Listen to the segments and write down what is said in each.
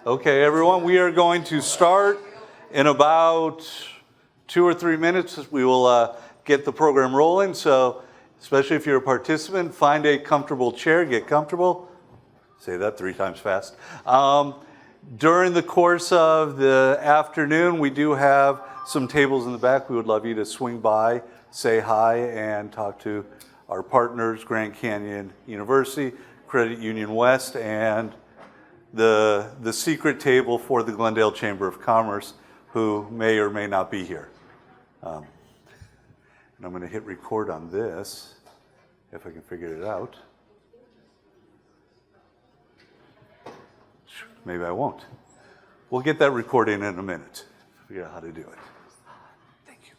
Okay, everyone, we are going to start in about 2 or 3 minutes. We will get the program rolling. So, especially if you're a participant, find a comfortable chair, get comfortable. Say that 3 times fast. During the course of the afternoon, we do have some tables in the back. We would love you to swing by, say hi, and talk to our partners, Grand Canyon University, Credit Union West, and the secret table for the Glendale Chamber of Commerce, who may or may not be here. And I'm going to hit record on this, if I can figure it out. Maybe I won't. We'll get that recording in a minute. Figure out how to do it. Thank you.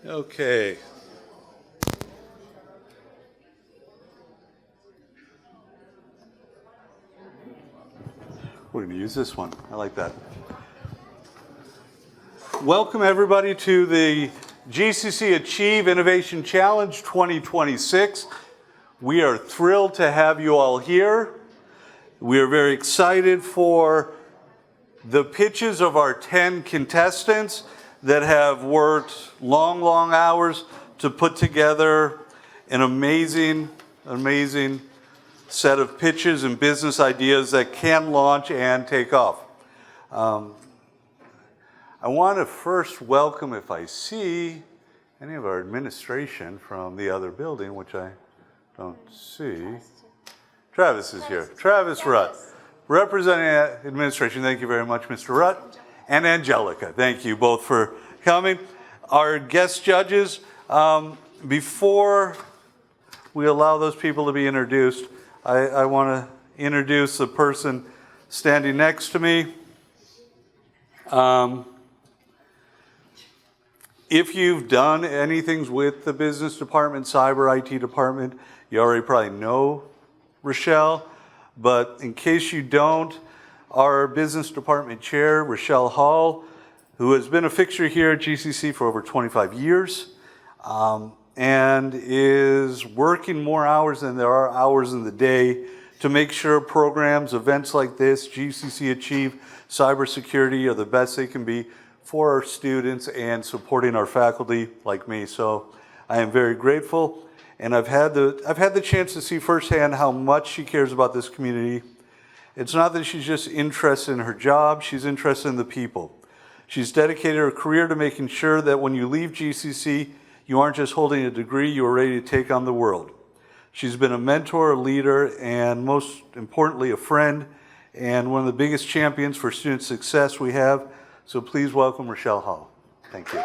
Okay. We're going to use this one. I like that. Welcome, everybody, to the GCC Achieve Innovation Challenge 2026. We are thrilled to have you all here. We are very excited for the pitches of our 10 contestants that have worked long hours to put together an amazing set of pitches and business ideas that can launch and take off. I want to first welcome, if I see any of our administration from the other building, which I don't see. Travis is here. Travis Rutt, representing administration. Thank you very much, Mr. Rutt. And Angelica, thank you both for coming. Our guest judges, before we allow those people to be introduced, I want to introduce the person standing next to me. If you've done anything with the business department, cyber IT department, you already probably know Rochelle, but in case you don't, our business department chair, Rochelle Hall, who has been a fixture here at GCC for over 25 years, and is working more hours than there are hours in the day to make sure programs, events like this, GCC Achieve Cybersecurity, are the best they can be for our students and supporting our faculty like me. So I am very grateful, and I've had the chance to see firsthand how much she cares about this community. It's not that she's just interested in her job, she's interested in the people. She's dedicated her career to making sure that when you leave GCC, you aren't just holding a degree, you are ready to take on the world. She's been a mentor, a leader, and most importantly, a friend, and one of the biggest champions for student success we have. So please welcome Rochelle Hall. Thank you.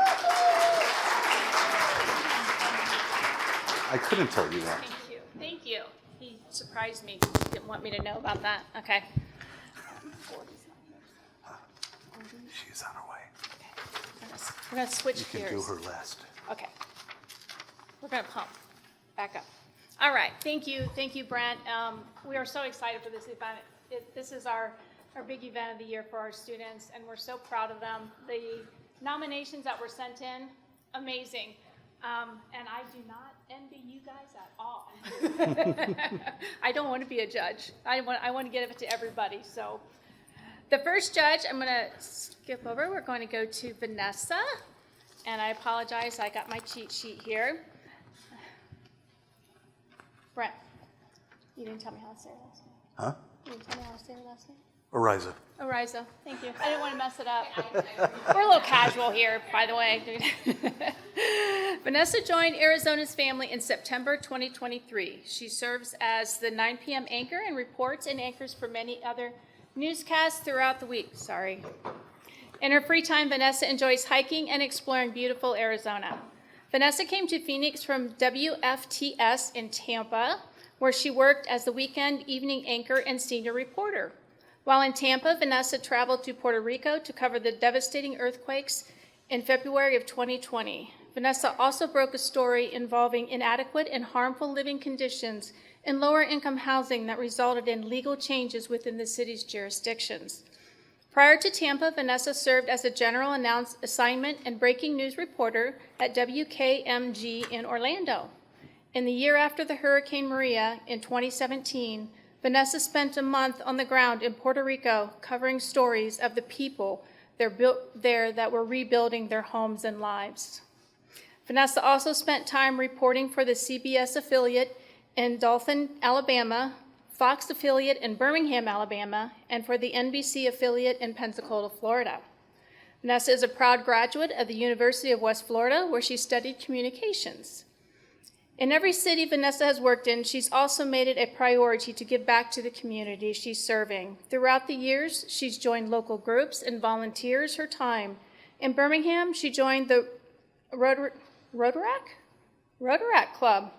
I couldn't tell you that. Thank you. Thank you. He surprised me. He didn't want me to know about that. Okay. She's on her way. Okay. We're gonna switch You gears. can do her last. Okay. We're gonna pump. Back up. All right. Thank you, Brent. We are so excited for this event. This is our big event of the year for our students, and we're so proud of them. The nominations that were sent in, amazing. And I do not envy you guys at all. I don't want to be a judge. I want to give it to everybody. So The first judge, I'm going to skip over. We're going to go to Vanessa. And I apologize, I got my cheat sheet here. Brent, you didn't tell me how to say her last name. Huh? You didn't tell me how to say her last name? Ariza. Ariza, thank you. I didn't want to mess it up. We're a little casual here, by the way. Vanessa joined Arizona's family in September 2023. She serves as the 9 p.m. anchor and reports and anchors for many other newscasts throughout the week. Sorry. In her free time, Vanessa enjoys hiking and exploring beautiful Arizona. Vanessa came to Phoenix from WFTS in Tampa, where she worked as the weekend evening anchor and senior reporter. While in Tampa, Vanessa traveled to Puerto Rico to cover the devastating earthquakes in February of 2020. Vanessa also broke a story involving inadequate and harmful living conditions in lower-income housing that resulted in legal changes within the city's jurisdictions. Prior to Tampa, Vanessa served as a general assignment and breaking news reporter at WKMG in Orlando. In the year after the Hurricane Maria in 2017, Vanessa spent a month on the ground in Puerto Rico covering stories of the people there that were rebuilding their homes and lives. Vanessa also spent time reporting for the CBS affiliate in Dothan, Alabama, Fox affiliate in Birmingham, Alabama, and for the NBC affiliate in Pensacola, Florida. Vanessa is a proud graduate of the University of West Florida, where she studied communications. In every city Vanessa has worked in, she's also made it a priority to give back to the community she's serving. Throughout the years, she's joined local groups and volunteers her time. In Birmingham, she joined the Rotaract Club,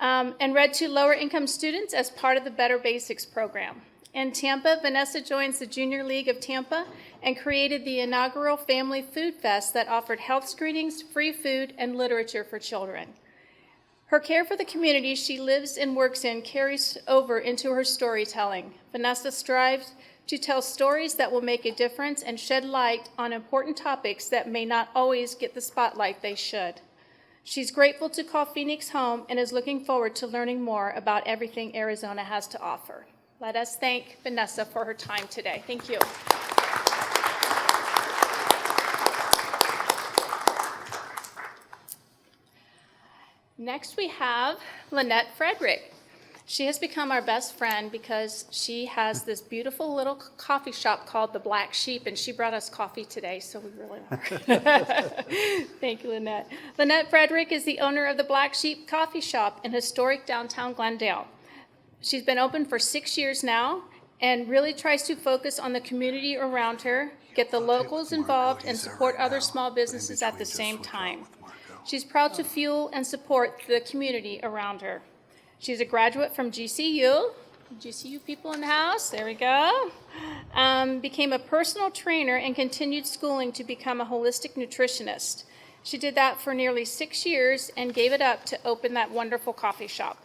and read to lower-income students as part of the Better Basics program. In Tampa, Vanessa joins the Junior League of Tampa and created the inaugural Family Food Fest that offered health screenings, free food, and literature for children. Her care for the community she lives and works in carries over into her storytelling. Vanessa strives to tell stories that will make a difference and shed light on important topics that may not always get the spotlight they should. She's grateful to call Phoenix home and is looking forward to learning more about everything Arizona has to offer. Let us thank Vanessa for her time today. Thank you. Next, we have Lynette Frederick. She has become our best friend because she has this beautiful little coffee shop called The Black Sheep, and she brought us coffee today, so we really are. Thank you, Lynette. Lynette Frederick is the owner of The Black Sheep Coffee Shop in historic downtown Glendale. She's been open for 6 years now and really tries to focus on the community around her, get the locals involved, and support other small businesses at the same time. She's proud to fuel and support the community around her. She's a graduate from GCU. GCU people in the house, there we go. Became a personal trainer and continued schooling to become a holistic nutritionist. She did that for nearly 6 years and gave it up to open that wonderful coffee shop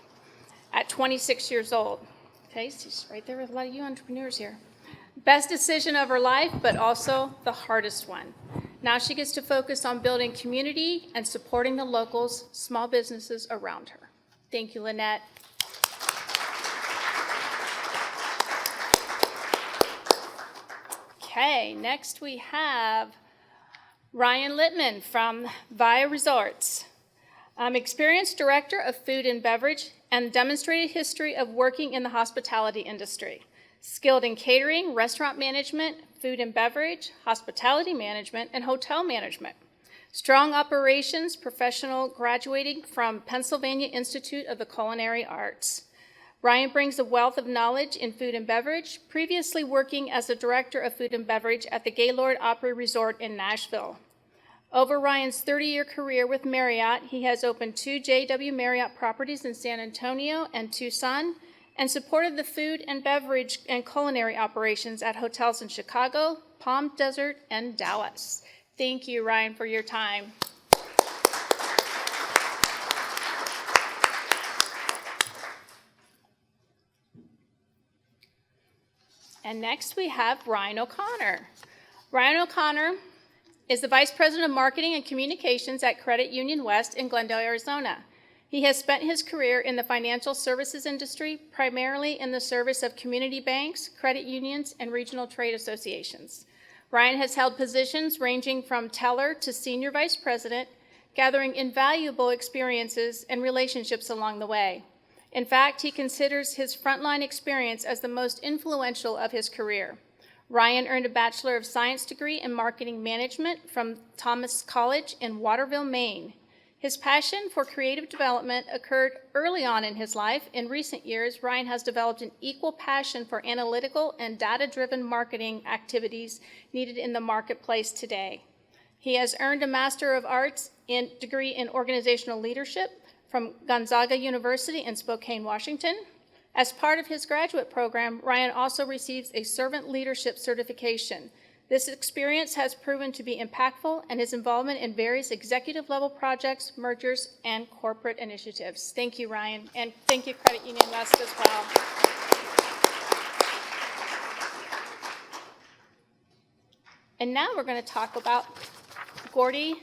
at 26 years old. Okay, she's right there with a lot of you entrepreneurs here. Best decision of her life, but also the hardest one. Now she gets to focus on building community and supporting the locals, small businesses around her. Thank you, Lynette. Okay, next we have Ryan Littman from Via Resorts. Experienced director of food and beverage and demonstrated history of working in the hospitality industry. Skilled in catering, restaurant management, food and beverage, hospitality management, and hotel management. Strong operations professional graduating from Pennsylvania Institute of the Culinary Arts. Ryan brings a wealth of knowledge in food and beverage, previously working as a director of food and beverage at the Gaylord Opry Resort in Nashville. Over Ryan's 30-year career with Marriott, he has opened 2 JW Marriott properties in San Antonio and Tucson, and supported the food and beverage and culinary operations at hotels in Chicago, Palm Desert, and Dallas. Thank you, Ryan, for your time. And next we have Ryan O'Connor. Ryan O'Connor is the Vice President of Marketing and Communications at Credit Union West in Glendale, Arizona. He has spent his career in the financial services industry, primarily in the service of community banks, credit unions, and regional trade associations. Ryan has held positions ranging from teller to senior vice president, gathering invaluable experiences and relationships along the way. In fact, he considers his frontline experience as the most influential of his career. Ryan earned a Bachelor of Science degree in Marketing Management from Thomas College in Waterville, Maine. His passion for creative development occurred early on in his life. In recent years, Ryan has developed an equal passion for analytical and data-driven marketing activities needed in the marketplace today. He has earned a Master of Arts degree in Organizational Leadership from Gonzaga University in Spokane, Washington. As part of his graduate program, Ryan also receives a Servant Leadership certification. This experience has proven to be impactful, and his involvement in various executive-level projects, mergers, and corporate initiatives. Thank you, Ryan, and thank you, Credit Union West, as well. And now we're going to talk about Gordy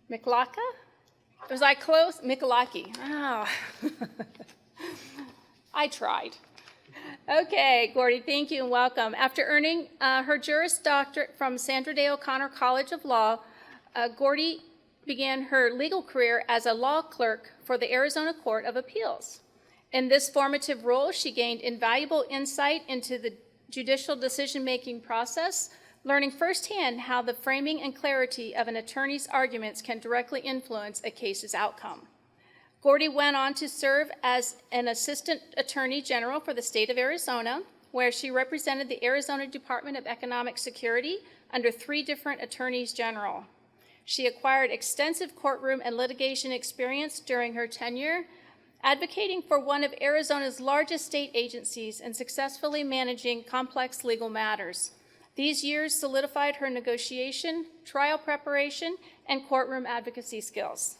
Miklaka. Was I close? Mikalaki. Oh. I tried. Okay, Gordy, thank you and welcome. After earning her Juris Doctorate from Sandra Day O'Connor College of Law, Gordy began her legal career as a law clerk for the Arizona Court of Appeals. In this formative role, she gained invaluable insight into the judicial decision-making process, learning firsthand how the framing and clarity of an attorney's arguments can directly influence a case's outcome. Gordy went on to serve as an assistant attorney general for the state of Arizona, where she represented the Arizona Department of Economic Security under 3 different attorneys general. She acquired extensive courtroom and litigation experience during her tenure, advocating for one of Arizona's largest state agencies and successfully managing complex legal matters. These years solidified her negotiation, trial preparation, and courtroom advocacy skills.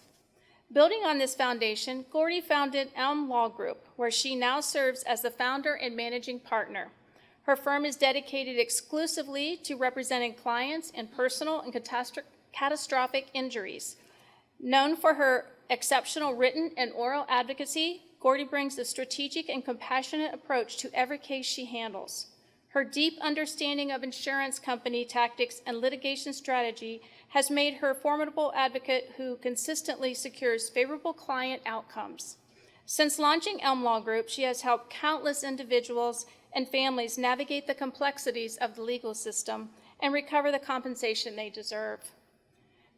Building on this foundation, Gordy founded Elm Law Group, where she now serves as the founder and managing partner. Her firm is dedicated exclusively to representing clients in personal and catastrophic injuries. Known for her exceptional written and oral advocacy, Gordy brings a strategic and compassionate approach to every case she handles. Her deep understanding of insurance company tactics and litigation strategy has made her a formidable advocate who consistently secures favorable client outcomes. Since launching Elm Law Group, she has helped countless individuals and families navigate the complexities of the legal system and recover the compensation they deserve.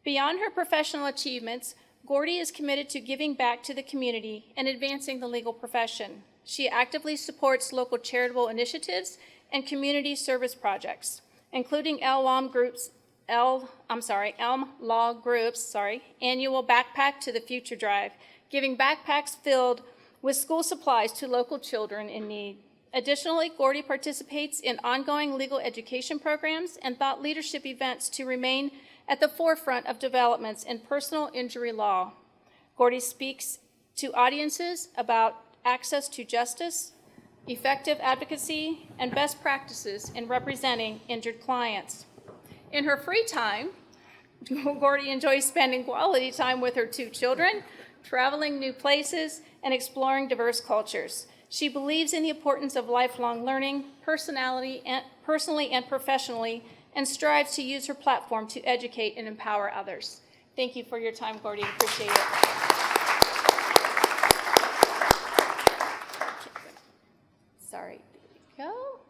Beyond her professional achievements, Gordy is committed to giving back to the community and advancing the legal profession. She actively supports local charitable initiatives and community service projects, including Elm Law Group's annual Backpack to the Future Drive, giving backpacks filled with school supplies to local children in need. Additionally, Gordy participates in ongoing legal education programs and thought leadership events to remain at the forefront of developments in personal injury law. Gordy speaks to audiences about access to justice, effective advocacy, and best practices in representing injured clients. In her free time, Gordy enjoys spending quality time with her 2 children, traveling new places, and exploring diverse cultures. She believes in the importance of lifelong learning, personally and professionally, and strives to use her platform to educate and empower others. Thank you for your time, Gordy. Appreciate it. Sorry, there we go.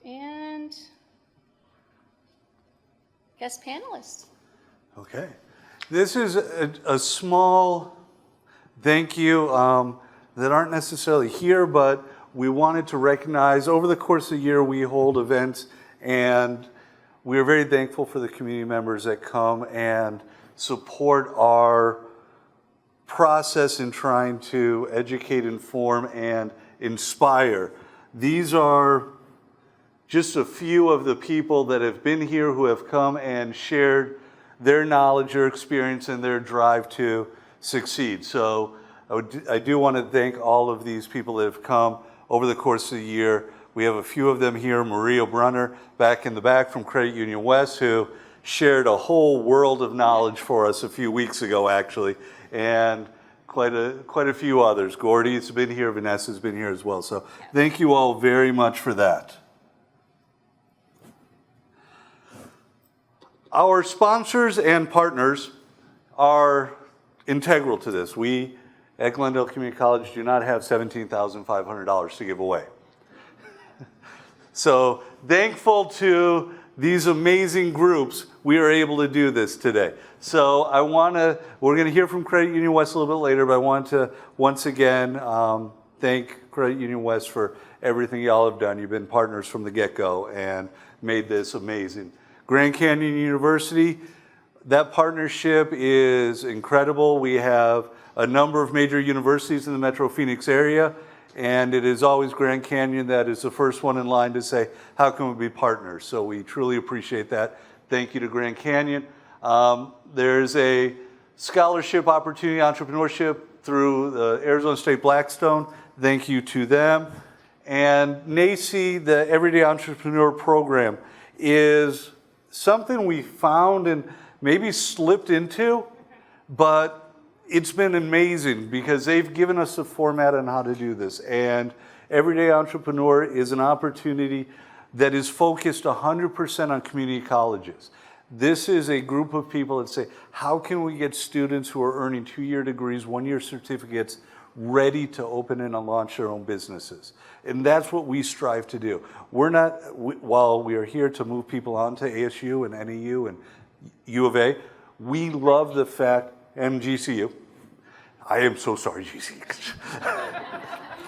And guest panelists. Okay. This is a small thank you that aren't necessarily here, but we wanted to recognize over the course of the year we hold events, and we are very thankful for the community members that come and support our process in trying to educate, inform, and inspire. These are just a few of the people that have been here who have come and shared their knowledge, their experience, and their drive to succeed. So I do want to thank all of these people that have come over the course of the year. We have a few of them here. Maria Brunner back in the back from Credit Union West, who shared a whole world of knowledge for us a few weeks ago, actually. And quite a few others. Gordy's been here, Vanessa's been here as well. So thank you all very much for that. Our sponsors and partners are integral to this. We at Glendale Community College do not have $17,500 to give away. So thankful to these amazing groups, we are able to do this today. So we're going to hear from Credit Union West a little bit later, but I want to once again thank Credit Union West for everything y'all have done. You've been partners from the get-go and made this amazing. Grand Canyon University, that partnership is incredible. We have a number of major universities in the Metro Phoenix area, and it is always Grand Canyon that is the first one in line to say, how can we be partners? So we truly appreciate that. Thank you to Grand Canyon. There's a scholarship opportunity, entrepreneurship through the Arizona State Blackstone. Thank you to them. And NACCE, the Everyday Entrepreneur Program, is something we found and maybe slipped into, but it's been amazing because they've given us a format on how to do this. And Everyday Entrepreneur is an opportunity that is focused 100% on community colleges. This is a group of people that say, how can we get students who are earning 2-year degrees, 1-year certificates, ready to open and launch their own businesses? And that's what we strive to do. While we are here to move people on to ASU and NAU and U of A, we love the fact, and GCU. I am so sorry, GCU.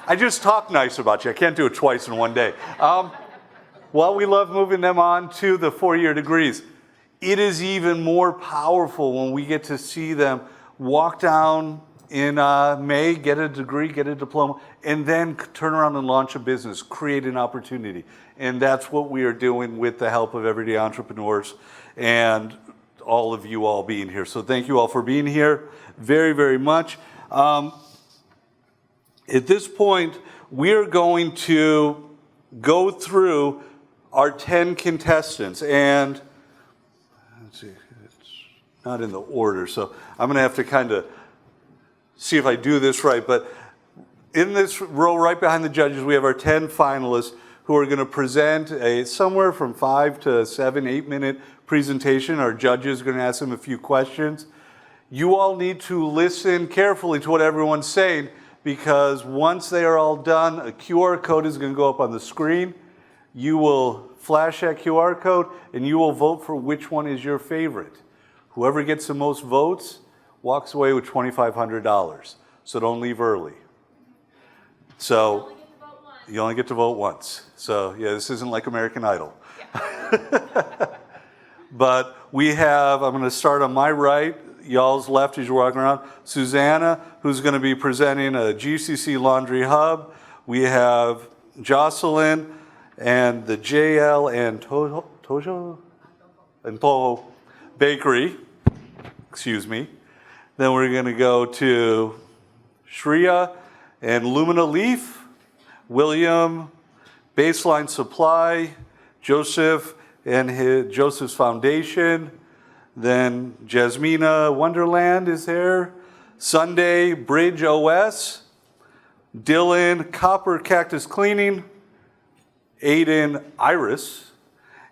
I just talk nice about you. I can't do it twice in one day. While we love moving them on to the 4-year degrees, it is even more powerful when we get to see them walk down in May, get a degree, get a diploma, and then turn around and launch a business, create an opportunity. And that's what we are doing with the help of Everyday Entrepreneurs and all of you all being here. So thank you all for being here very, very much. At this point, we're going to go through our 10 contestants. And let's see, it's not in the order, so I'm going to have to kind of see if I do this right. But in this row right behind the judges, we have our 10 finalists who are going to present a somewhere from 5 to 7, 8-minute presentation. Our judges are going to ask them a few questions. You all need to listen carefully to what everyone's saying, because once they are all done, a QR code is going to go up on the screen. You will flash that QR code and you will vote for which one is your favorite. Whoever gets the most votes walks away with $2,500. So don't leave early. So you only get to vote once. So yeah, this isn't like American Idol. Yeah. But we have, I'm going to start on my right, y'all's left as you're walking around, Susanna, who's going to be presenting a GCC Laundry Hub. We have Jocelyn and the JL and Tojo and Toho Bakery, excuse me. Then we're going to go to Shreya and Lumina Leaf, William, Baseline Supply, Joseph and Joseph's Foundation. Then Jasmina Wonderland is there. Sunday, Bridge OS. Dylan, Copper Cactus Cleaning. Aiden, Iris.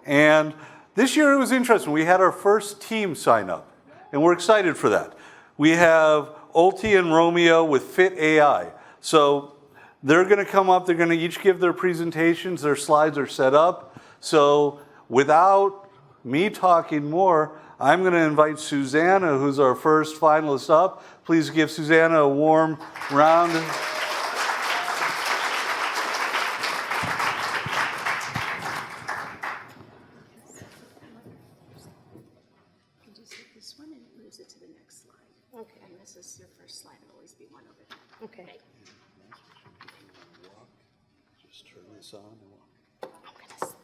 And this year it was interesting. We had our first team sign up, and we're excited for that. We have Ulti and Romeo with Fit AI. So they're going to come up. They're going to each give their presentations. Their slides are set up. So without me talking more, I'm going to invite Susanna, who's our first finalist, up. Please give Susanna a warm round. Okay. And this is your first slide. It'll always be one over there. Okay. Just turn this on. I'm gonna taste.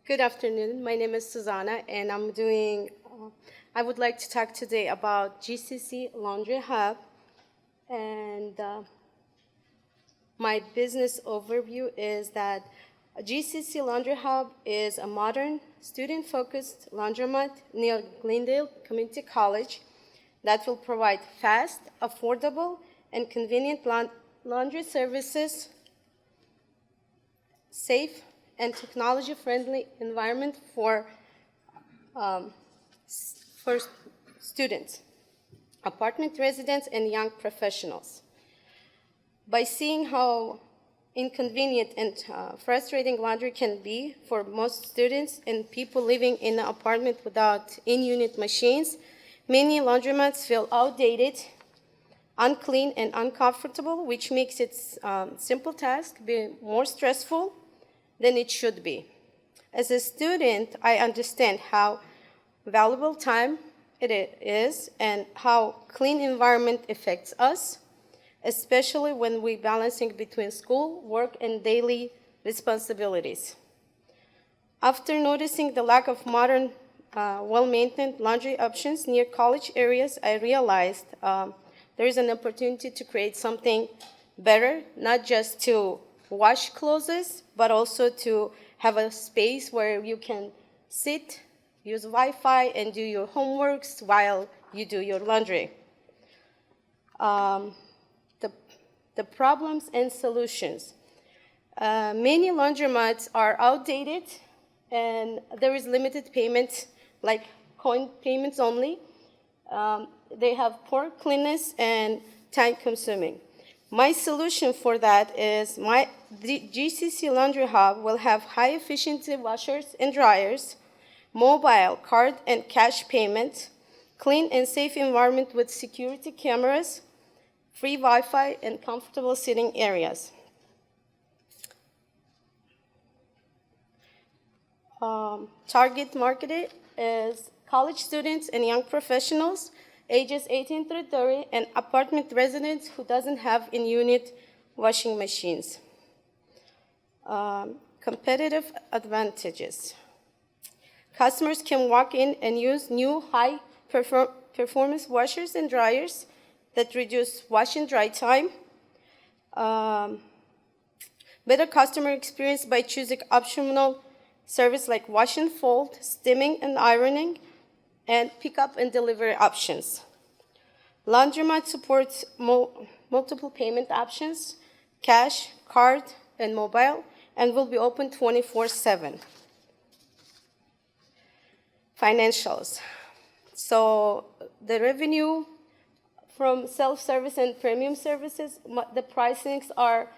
Good afternoon. My name is Susanna, and I would like to talk today about GCC Laundry Hub. And my business overview is that GCC Laundry Hub is a modern, student-focused laundromat near Glendale Community College that will provide fast, affordable, and convenient laundry services, safe and technology-friendly environment for students, apartment residents, and young professionals. By seeing how inconvenient and frustrating laundry can be for most students and people living in an apartment without in-unit machines, many laundromats feel outdated, unclean, and uncomfortable, which makes its simple task be more stressful than it should be. As a student, I understand how valuable time it is and how clean environment affects us, especially when we're balancing between school, work, and daily responsibilities. After noticing the lack of modern, well-maintained laundry options near college areas, I realized there is an opportunity to create something better, not just to wash clothes, but also to have a space where you can sit, use Wi-Fi, and do your homeworks while you do your laundry. The problems and solutions. Many laundromats are outdated, and there is limited payment, like coin payments only. They have poor cleanliness and time-consuming. My solution for that is the GCC Laundry Hub will have high-efficiency washers and dryers, mobile card and cash payment, clean and safe environment with security cameras, free Wi-Fi, and comfortable sitting areas. Target market is college students and young professionals, ages 18 through 30, and apartment residents who doesn't have in-unit washing machines. Competitive advantages. Customers can walk in and use new high-performance washers and dryers that reduce wash and dry time. Better customer experience by choosing optional service like wash and fold, steaming and ironing, and pickup and delivery options. Laundromat supports multiple payment options, cash, card, and mobile, and will be open 24/7. Financials. So the revenue from self-service and premium services, the pricings are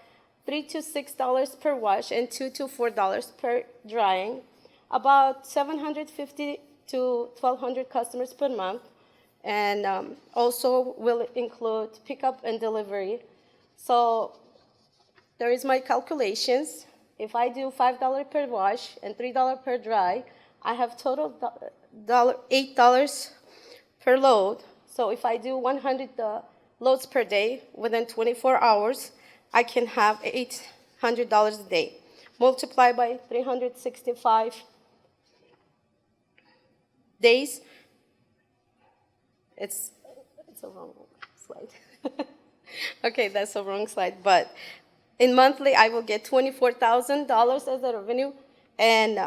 $3 to $6 per wash and $2 to $4 per drying, about 750 to 1,200 customers per month, and also will include pickup and delivery. So there is my calculations. If I do $5 per wash and $3 per dry, I have total $8 per load. So if I do 100 loads per day within 24 hours, I can have $800 a day. Multiply by 365 days. It's a wrong slide. Okay, that's a wrong slide. But in monthly, I will get $24,000 as a revenue, and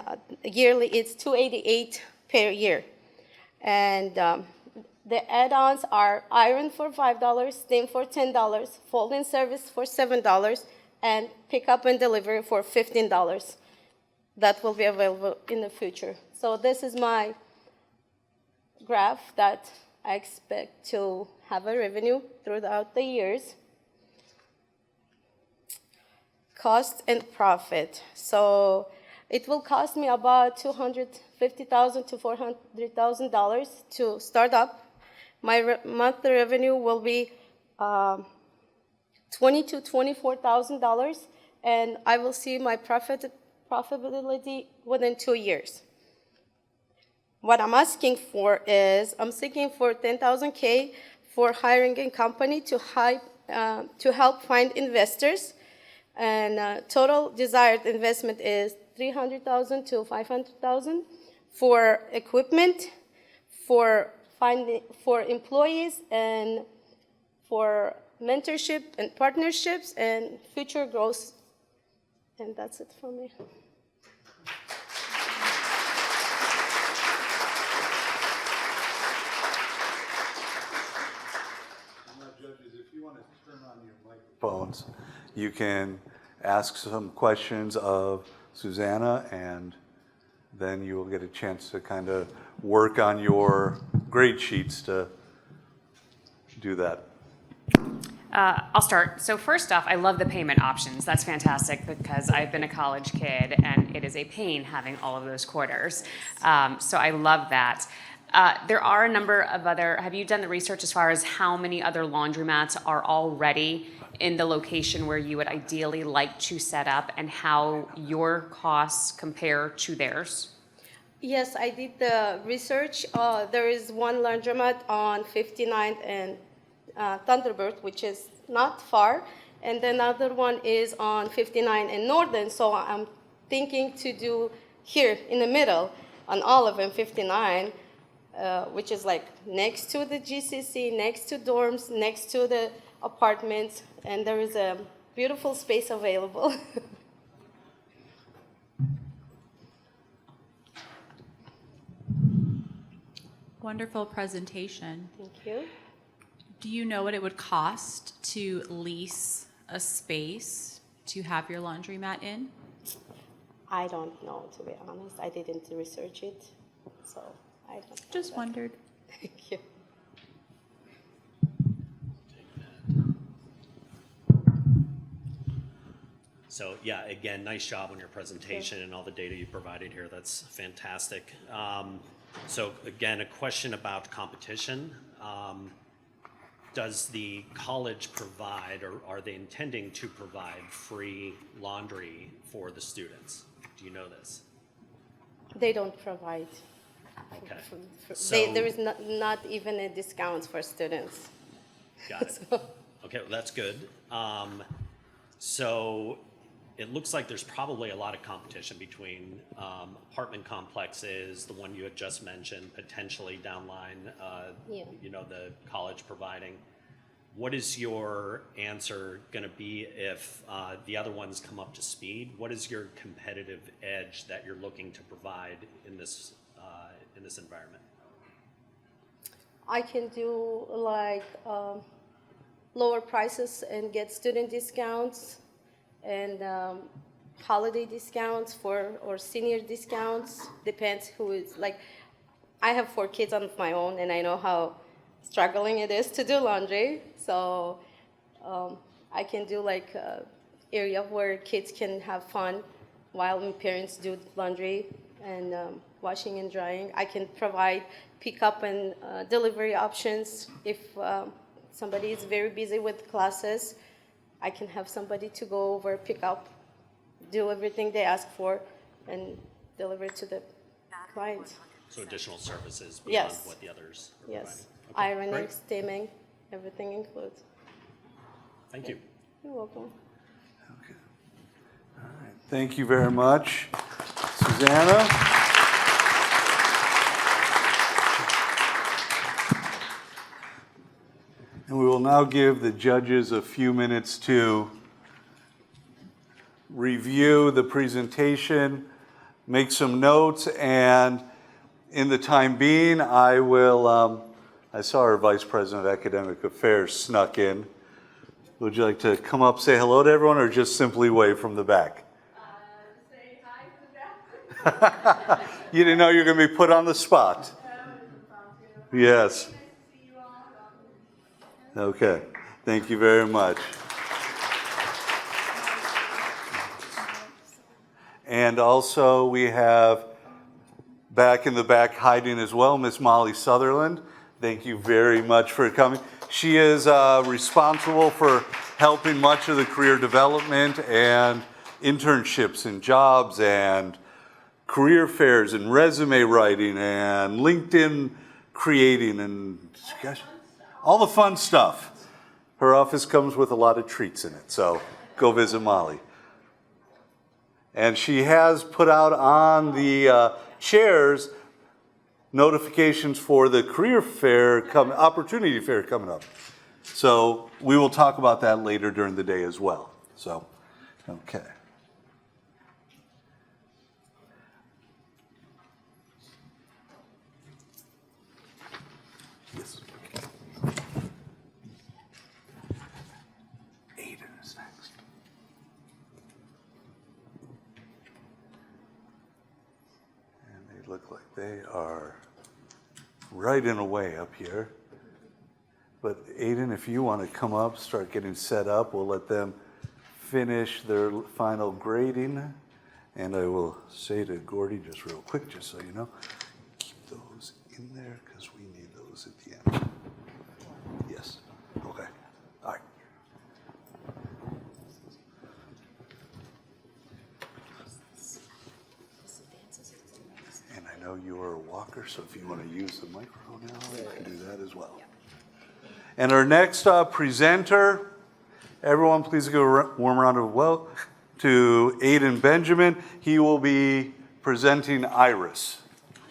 yearly it's $288 per year. And the add-ons are iron for $5, steam for $10, folding service for $7, and pickup and delivery for $15. That will be available in the future. So this is my graph that I expect to have a revenue throughout the years. Cost and profit. So it will cost me about $250,000 to $400,000 to start up. My monthly revenue will be $20,000 to $24,000, and I will see my profitability within 2 years. What I'm asking for is, I'm seeking for $10,000 for hiring a company to help find investors, and total desired investment is $300,000 to $500,000 for equipment, for employees, and for mentorship and partnerships and future growth And that's it for me. Judges, if you want to turn on your microphones, you can ask some questions of Susanna, and then you will get a chance to kind of work on your grade sheets to do that. I'll start. So first off, I love the payment options. That's fantastic because I've been a college kid and it is a pain having all of those quarters. So I love that. There are a number of have you done the research as far as how many other laundromats are already in the location where you would ideally like to set up and how your costs compare to theirs? Yes, I did the research. There is one laundromat on 59th and Thunderbird, which is not far, and then another one is on 59 and Northern. So I'm thinking to do here in the middle on Olive and 59, which is like next to the GCC, next to dorms, next to the apartments, and there is a beautiful space available. Wonderful presentation. Thank you. Do you know what it would cost to lease a space to have your laundromat in? I don't know, to be honest. I didn't research it, so I don't know. Just that. wondered. Thank you. So yeah, again, nice job on your presentation and all the data you provided here. That's fantastic. So again, a question about competition. Does the college provide, or are they intending to provide free laundry for the students? Do you know this? They don't provide. Okay. There is not even a discount for students. Got it. Okay, well, that's good. So it looks like there's probably a lot of competition between apartment complexes, the one you had just mentioned, potentially downline, Yeah. you know, the college providing. What is your answer going to be if the other ones come up to speed? What is your competitive edge that you're looking to provide in this environment? I can do like lower prices and get student discounts and holiday discounts or senior discounts. Depends who is like. I have 4 kids on my own, and I know how struggling it is to do laundry. So I can do like area where kids can have fun while my parents do laundry and washing and drying. I can provide pickup and delivery options. If somebody is very busy with classes, I can have somebody to go over, pick up, do everything they ask for, and deliver it to the clients. So additional services beyond Yes. what the others are Yes. providing. Okay, Ironing, great. steaming, everything includes. Thank you. You're welcome. Thank you very much, Susanna. And we will now give the judges a few minutes to review the presentation, make some notes, and in the time being, I will, I saw our Vice President of Academic Affairs snuck in. Would you like to come up, say hello to everyone, or just simply wave from the back? Say hi to them. You didn't know you were going to be put on the spot. Yes. Okay. Thank you very much. And also we have back in the back hiding as well, Miss Molly Sutherland. Thank you very much for coming. She is responsible for helping much of the career development and internships and jobs and career fairs and resume writing and LinkedIn creating and gosh, all the fun stuff. Her office comes with a lot of treats in it, so go visit Molly. And she has put out on the chairs notifications for the career fair, opportunity fair coming up. So we will talk about that later during the day as well. So, okay. look like they are right in a way up here. But Aiden, if you want to come up, start getting set up, we'll let them finish their final grading. And I will say to Gordy just real quick, just so you know, keep those in there because we need those at the end. Yes. Okay. All right. And I know you are a walker, so if you want to use the microphone now, you can do that as well. And our next presenter, everyone please give a warm round of welcome to Aiden Benjamin. He will be presenting Iris.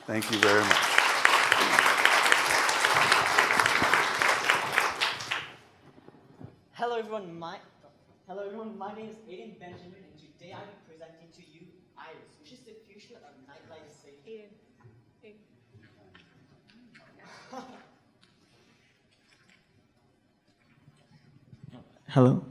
Thank you very much. Hello everyone, my name is Aiden Benjamin, and today I'll be presenting to you Iris, which is the future of nightlife safety. Hello.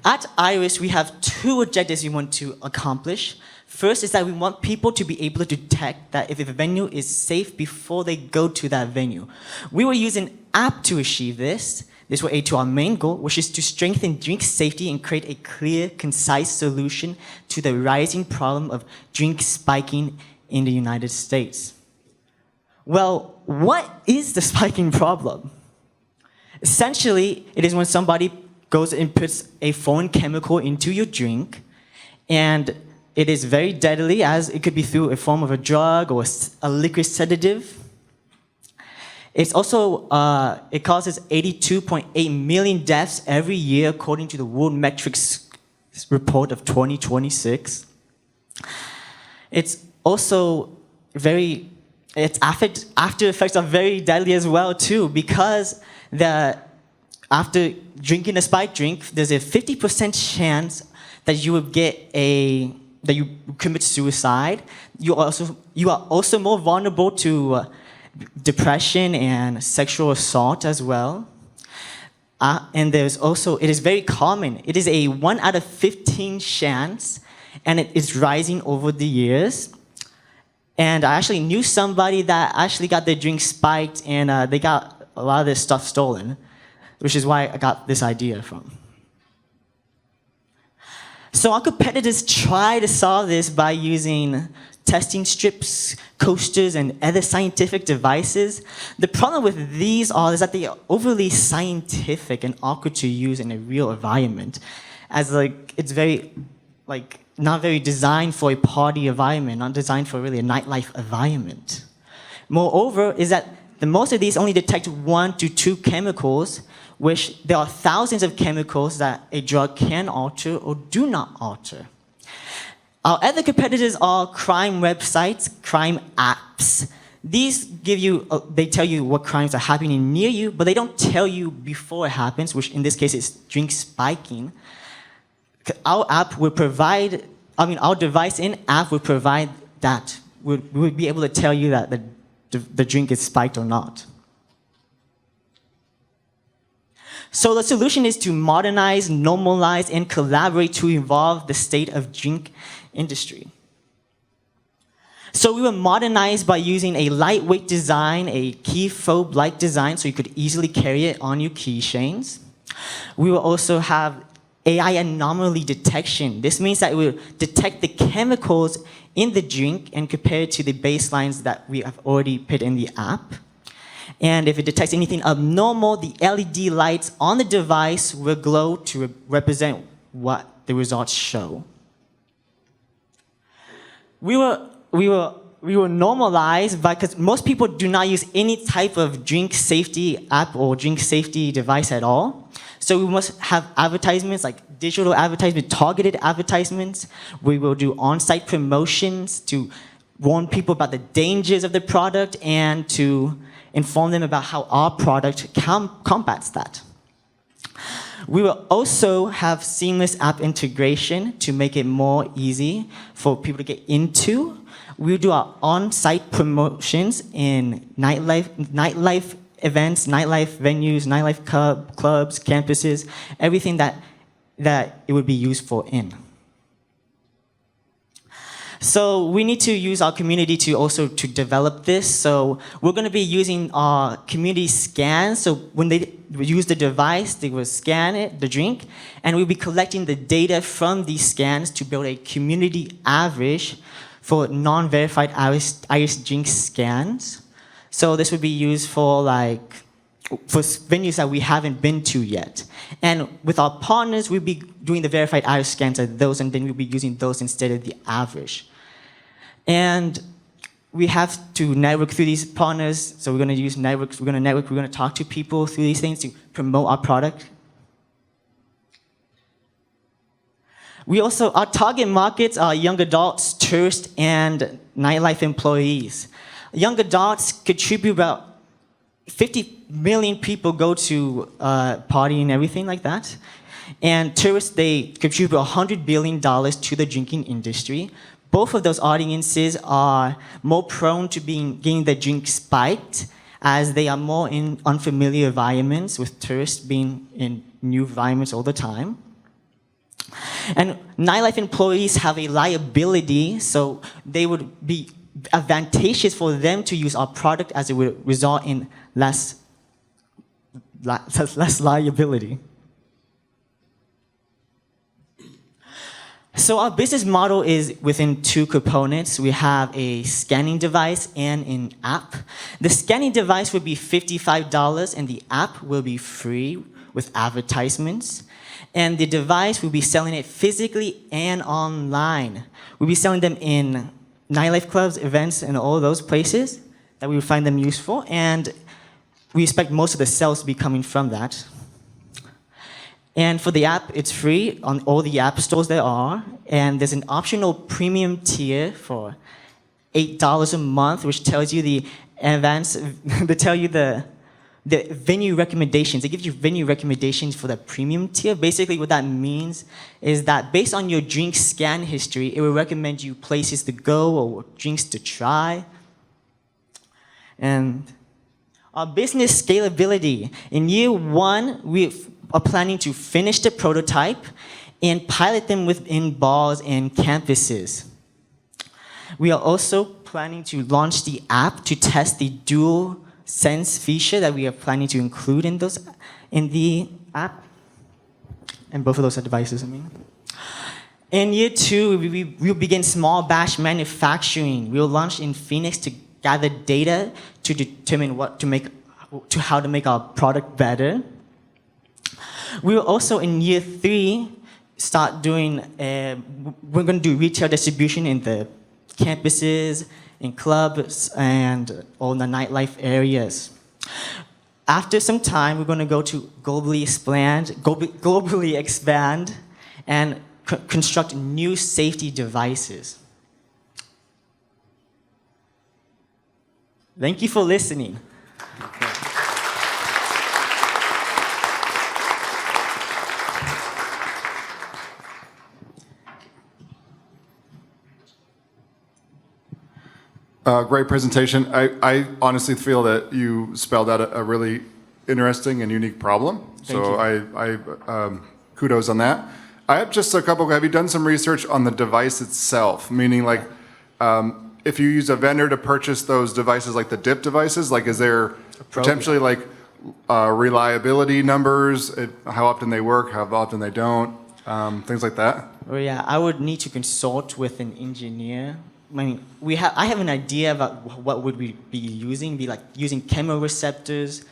At Iris, we have two objectives we want to accomplish. First is that we want people to be able to detect that if a venue is safe before they go to that venue. We will use an app to achieve this. This will aid to our main goal, which is to strengthen drink safety and create a clear, concise solution to the rising problem of drink spiking in the United States. Well, what is the spiking problem? Essentially, it is when somebody goes and puts a foreign chemical into your drink, and it is very deadly, as it could be through a form of a drug or a liquid sedative. It's also, it causes 82.8 million deaths every year, according to the World Metrics report of 2026. It's also its after effects are very deadly as well too, because after drinking a spiked drink, there's a 50% chance that you will that you commit suicide. You are also more vulnerable to depression and sexual assault as well. And it is very common. It is a 1 out of 15 chance, and it is rising over the years. And I actually knew somebody that actually got their drink spiked, and they got a lot of their stuff stolen, which is why I got this idea from. So our competitors try to solve this by using testing strips, coasters, and other scientific devices. The problem with these is that they are overly scientific and awkward to use in a real environment, as it's very not very designed for a party environment, not designed for really a nightlife environment. Moreover, is that most of these only detect 1 to 2 chemicals, which there are thousands of chemicals that a drug can alter or do not alter. Our other competitors are crime websites, crime apps. These they tell you what crimes are happening near you, but they don't tell you before it happens, which in this case is drink spiking. Our app will provide, our device in app will provide that. We will be able to tell you that the drink is spiked or not. So the solution is to modernize, normalize, and collaborate to evolve the state of drink industry. So we will modernize by using a lightweight design, a key fob-like design, so you could easily carry it on your keychains. We will also have AI anomaly detection. This means that it will detect the chemicals in the drink and compare it to the baselines that we have already put in the app. And if it detects anything abnormal, the LED lights on the device will glow to represent what the results show. We will normalize, because most people do not use any type of drink safety app or drink safety device at all. So we must have advertisements, like digital advertisement, targeted advertisements. We will do on-site promotions to warn people about the dangers of the product and to inform them about how our product combats that. We will also have seamless app integration to make it more easy for people to get into. We'll do our on-site promotions in nightlife events, nightlife venues, nightlife clubs, campuses, everything that it would be used for in. So we need to use our community to also to develop this. So we're going to be using our community scans. So when they use the device, they will scan it, the drink, and we'll be collecting the data from these scans to build a community average for non-verified Irish drink scans. So this would be used for venues that we haven't been to yet. And with our partners, we'll be doing the verified Irish scans of those, and then we'll be using those instead of the average. And we have to network through these partners. So we're going to use networks. We're going to talk to people through these things to promote our product. Our target markets are young adults, tourists, and nightlife employees. Young adults contribute about 50 million people go to party and everything like that. And tourists, they contribute $100 billion to the drinking industry. Both of those audiences are more prone to getting their drink spiked, as they are more in unfamiliar environments, with tourists being in new environments all the time. And nightlife employees have a liability, so they would be advantageous for them to use our product, as it would result in less liability. So our business model is within two components. We have a scanning device and an app. The scanning device would be $55, and the app will be free with advertisements. And the device, will be selling it physically and online. We'll be selling them in nightlife clubs, events, and all those places that we would find them useful. And we expect most of the sales to be coming from that. And for the app, it's free on all the app stores there are. And there's an optional premium tier for $8 a month, which tells you the advanced, they tell you the venue recommendations. They give you venue recommendations for the premium tier. Basically, what that means is that based on your drink scan history, it will recommend you places to go or drinks to try. And our business scalability. In year one, we are planning to finish the prototype and pilot them within bars and campuses. We are also planning to launch the app to test the dual sense feature that we are planning to include in the app. And both of those are devices, I mean. In year two, we'll begin small batch manufacturing. We'll launch in Phoenix to gather data to determine how to make our product better. We will also, in year three, start doing, we're going to do retail distribution in the campuses, in clubs, and all the nightlife areas. After some time, we're going to go to globally expand and construct new safety devices. Thank you for listening. Great presentation. I honestly feel that you spelled out a really interesting and unique problem. So I kudos on that. I have just a couple. Have you done some research on the device itself? Meaning, like, if you use a vendor to purchase those devices, like the dip devices, like, is there potentially like reliability numbers? How often they work? How often they don't? Things like that. Oh yeah, I would need to consult with an engineer. I mean, I have an idea about what would we be using. Be like using chemoreceptors.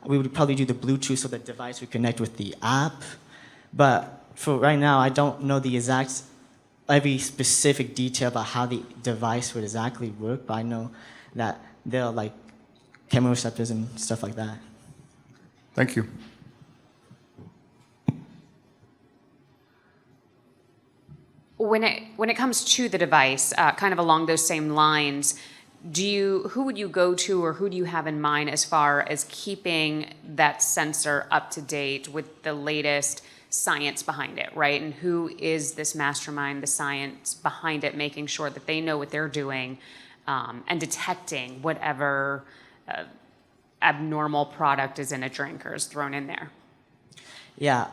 We would probably do the Bluetooth so the device would connect with the app. But for right now, I don't know the exact, every specific detail about how the device would exactly work. But I know that there are like chemoreceptors and stuff like that. Thank you. When it comes to the device, kind of along those same lines, who would you go to, or who do you have in mind as far as keeping that sensor up to date with the latest science behind it, right? And who is this mastermind, the science behind it, making sure that they know what they're doing and detecting whatever abnormal product is in a drink or is thrown in there? Yeah,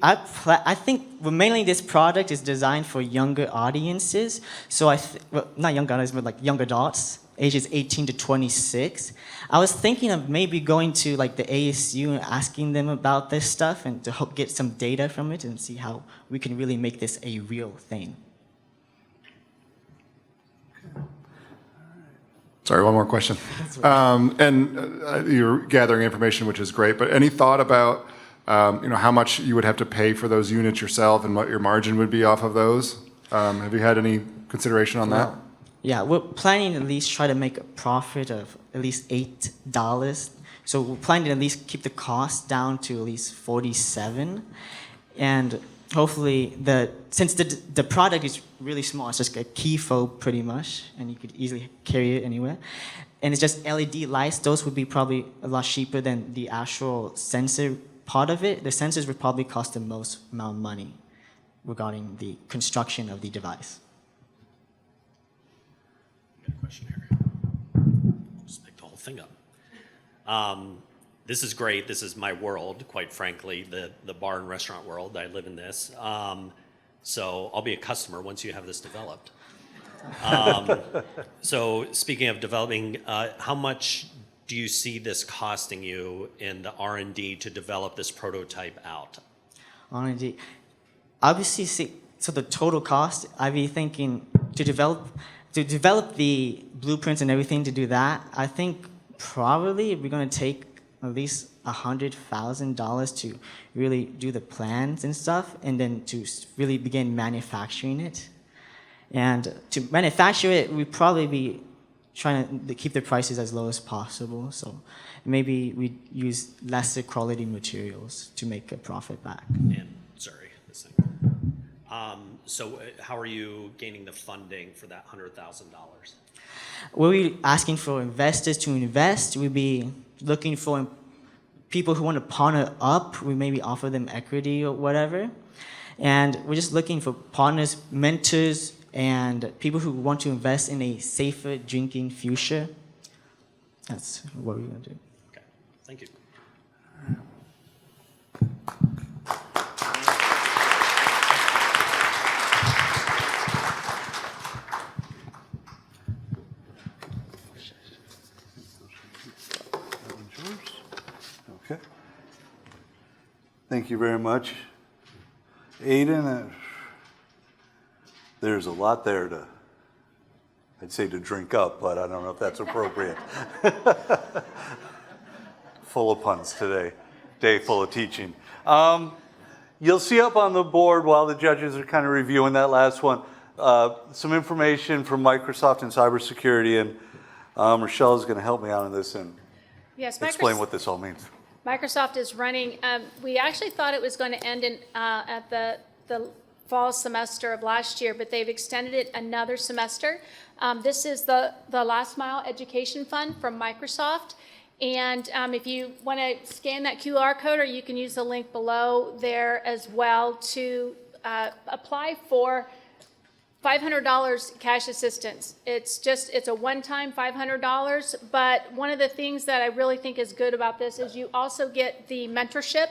I think mainly this product is designed for younger audiences. So well, not younger audiences, but like young adults, ages 18 to 26. I was thinking of maybe going to like the ASU and asking them about this stuff and to get some data from it and see how we can really make this a real thing. Sorry, one more question. You're gathering information, which is great, but any thought about how much you would have to pay for those units yourself and what your margin would be off of those? Have you had any consideration on that? Yeah, we're planning to at least try to make a profit of at least $8. So we're planning to at least keep the cost down to at least 47. And hopefully, since the product is really small, it's just a key fob pretty much, and you could easily carry it anywhere. And it's just LED lights. Those would be probably a lot cheaper than the actual sensor part of it. The sensors would probably cost the most amount of money regarding the construction of the device. Got a question here. Just make the whole thing up. This is great. This is my world, quite frankly, the bar and restaurant world. I live in this. So I'll be a customer once you have this developed. So speaking of developing, how much do you see this costing you in the R&D to develop this prototype out? R&D. Obviously, so the total cost, I'd be thinking to develop the blueprints and everything to do that, I think probably we're going to take at least $100,000 to really do the plans and stuff, and then to really begin manufacturing it. And to manufacture it, we'd probably be trying to keep the prices as low as possible. So maybe we use lesser quality materials to make a profit back. And sorry, this thing. So how are you gaining the funding for that $100,000? We're asking for investors to invest. We'll be looking for people who want to partner up. We maybe offer them equity or whatever. And we're just looking for partners, mentors, and people who want to invest in a safer drinking future. That's what we're going to do. Okay, thank you. Okay. Thank you very much. Aiden, there's a lot there I'd say to drink up, but I don't know if that's appropriate. Full of puns today, day full of teaching. You'll see up on the board while the judges are kind of reviewing that last one, some information from Microsoft and cybersecurity, and Rochelle is going to help me out on this and explain what this all means. Microsoft is running, we actually thought it was going to end at the fall semester of last year, but they've extended it another semester. This is the Last Mile Education Fund from Microsoft. And if you want to scan that QR code, or you can use the link below there as well to apply for $500 cash assistance. It's a one-time $500, but one of the things that I really think is good about this is you also get the mentorship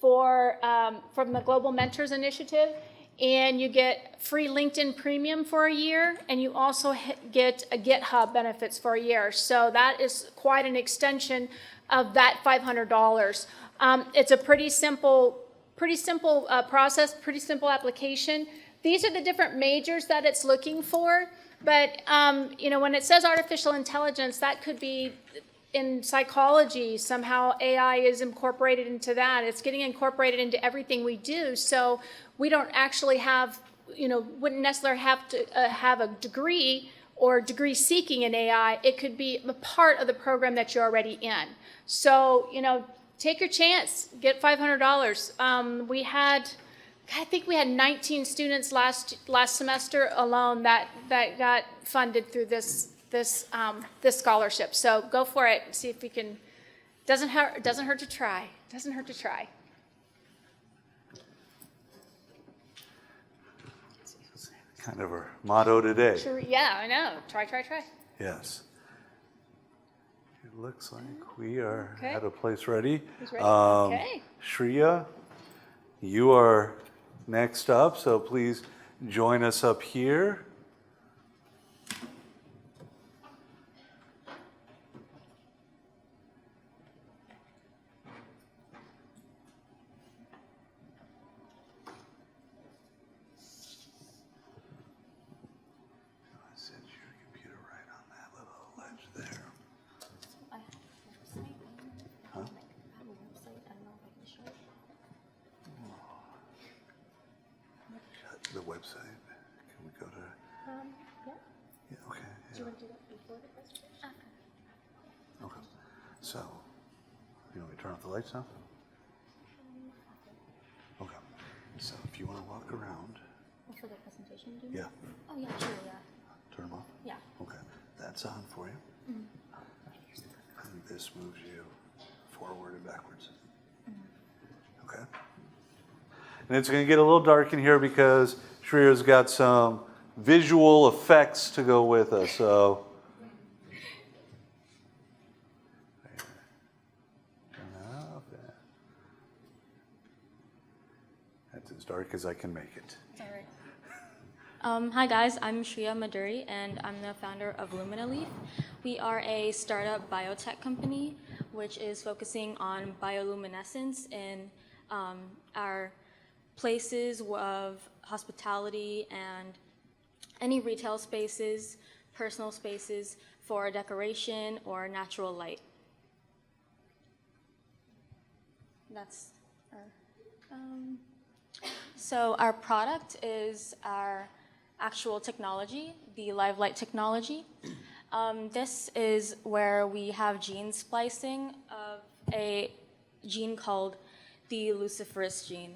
from the Global Mentors Initiative, and you get free LinkedIn Premium for a year, and you also get a GitHub benefits for a year. So that is quite an extension of that $500. It's a pretty simple process, pretty simple application. These are the different majors that it's looking for, but when it says artificial intelligence, that could be in psychology. Somehow AI is incorporated into that. It's getting incorporated into everything we do, so we don't actually wouldn't necessarily have to have a degree or degree seeking in AI. It could be a part of the program that you're already in. So, take your chance, get $500. I think we had 19 students last semester alone that got funded through this scholarship. So go for it. See if we can. Doesn't hurt to try. Doesn't hurt to try. Kind of our motto today. Sure. Yeah, I know. Try. Yes. It looks like we are Okay. at a place ready. Who's ready? Okay. Shreya, You are next up, so please join us up here. Set your computer right on that little ledge there. Huh? The website. Can we go to? Yeah. Okay. Do you want to do that before the presentation? Okay. So, you want me to turn off the lights now? Okay. So, if you want to walk around. For the presentation, do you Yeah. Oh, yeah, sure, yeah. Turn them off. Yeah. Okay. That's on for you. And this moves you forward and backwards. Okay. And it's going to get a little dark in here because Shreya's got some visual effects to go with us. So, that's as dark as I can make it. All right. Hi guys, I'm Shreya Maduri and I'm the founder of Luminaleaf. We are a startup biotech company which is focusing on bioluminescence in our places of hospitality and any retail spaces, personal spaces for decoration or natural light. That's our, so our product is our actual technology, the live light technology. This is where we have gene splicing of a gene called the luciferase gene.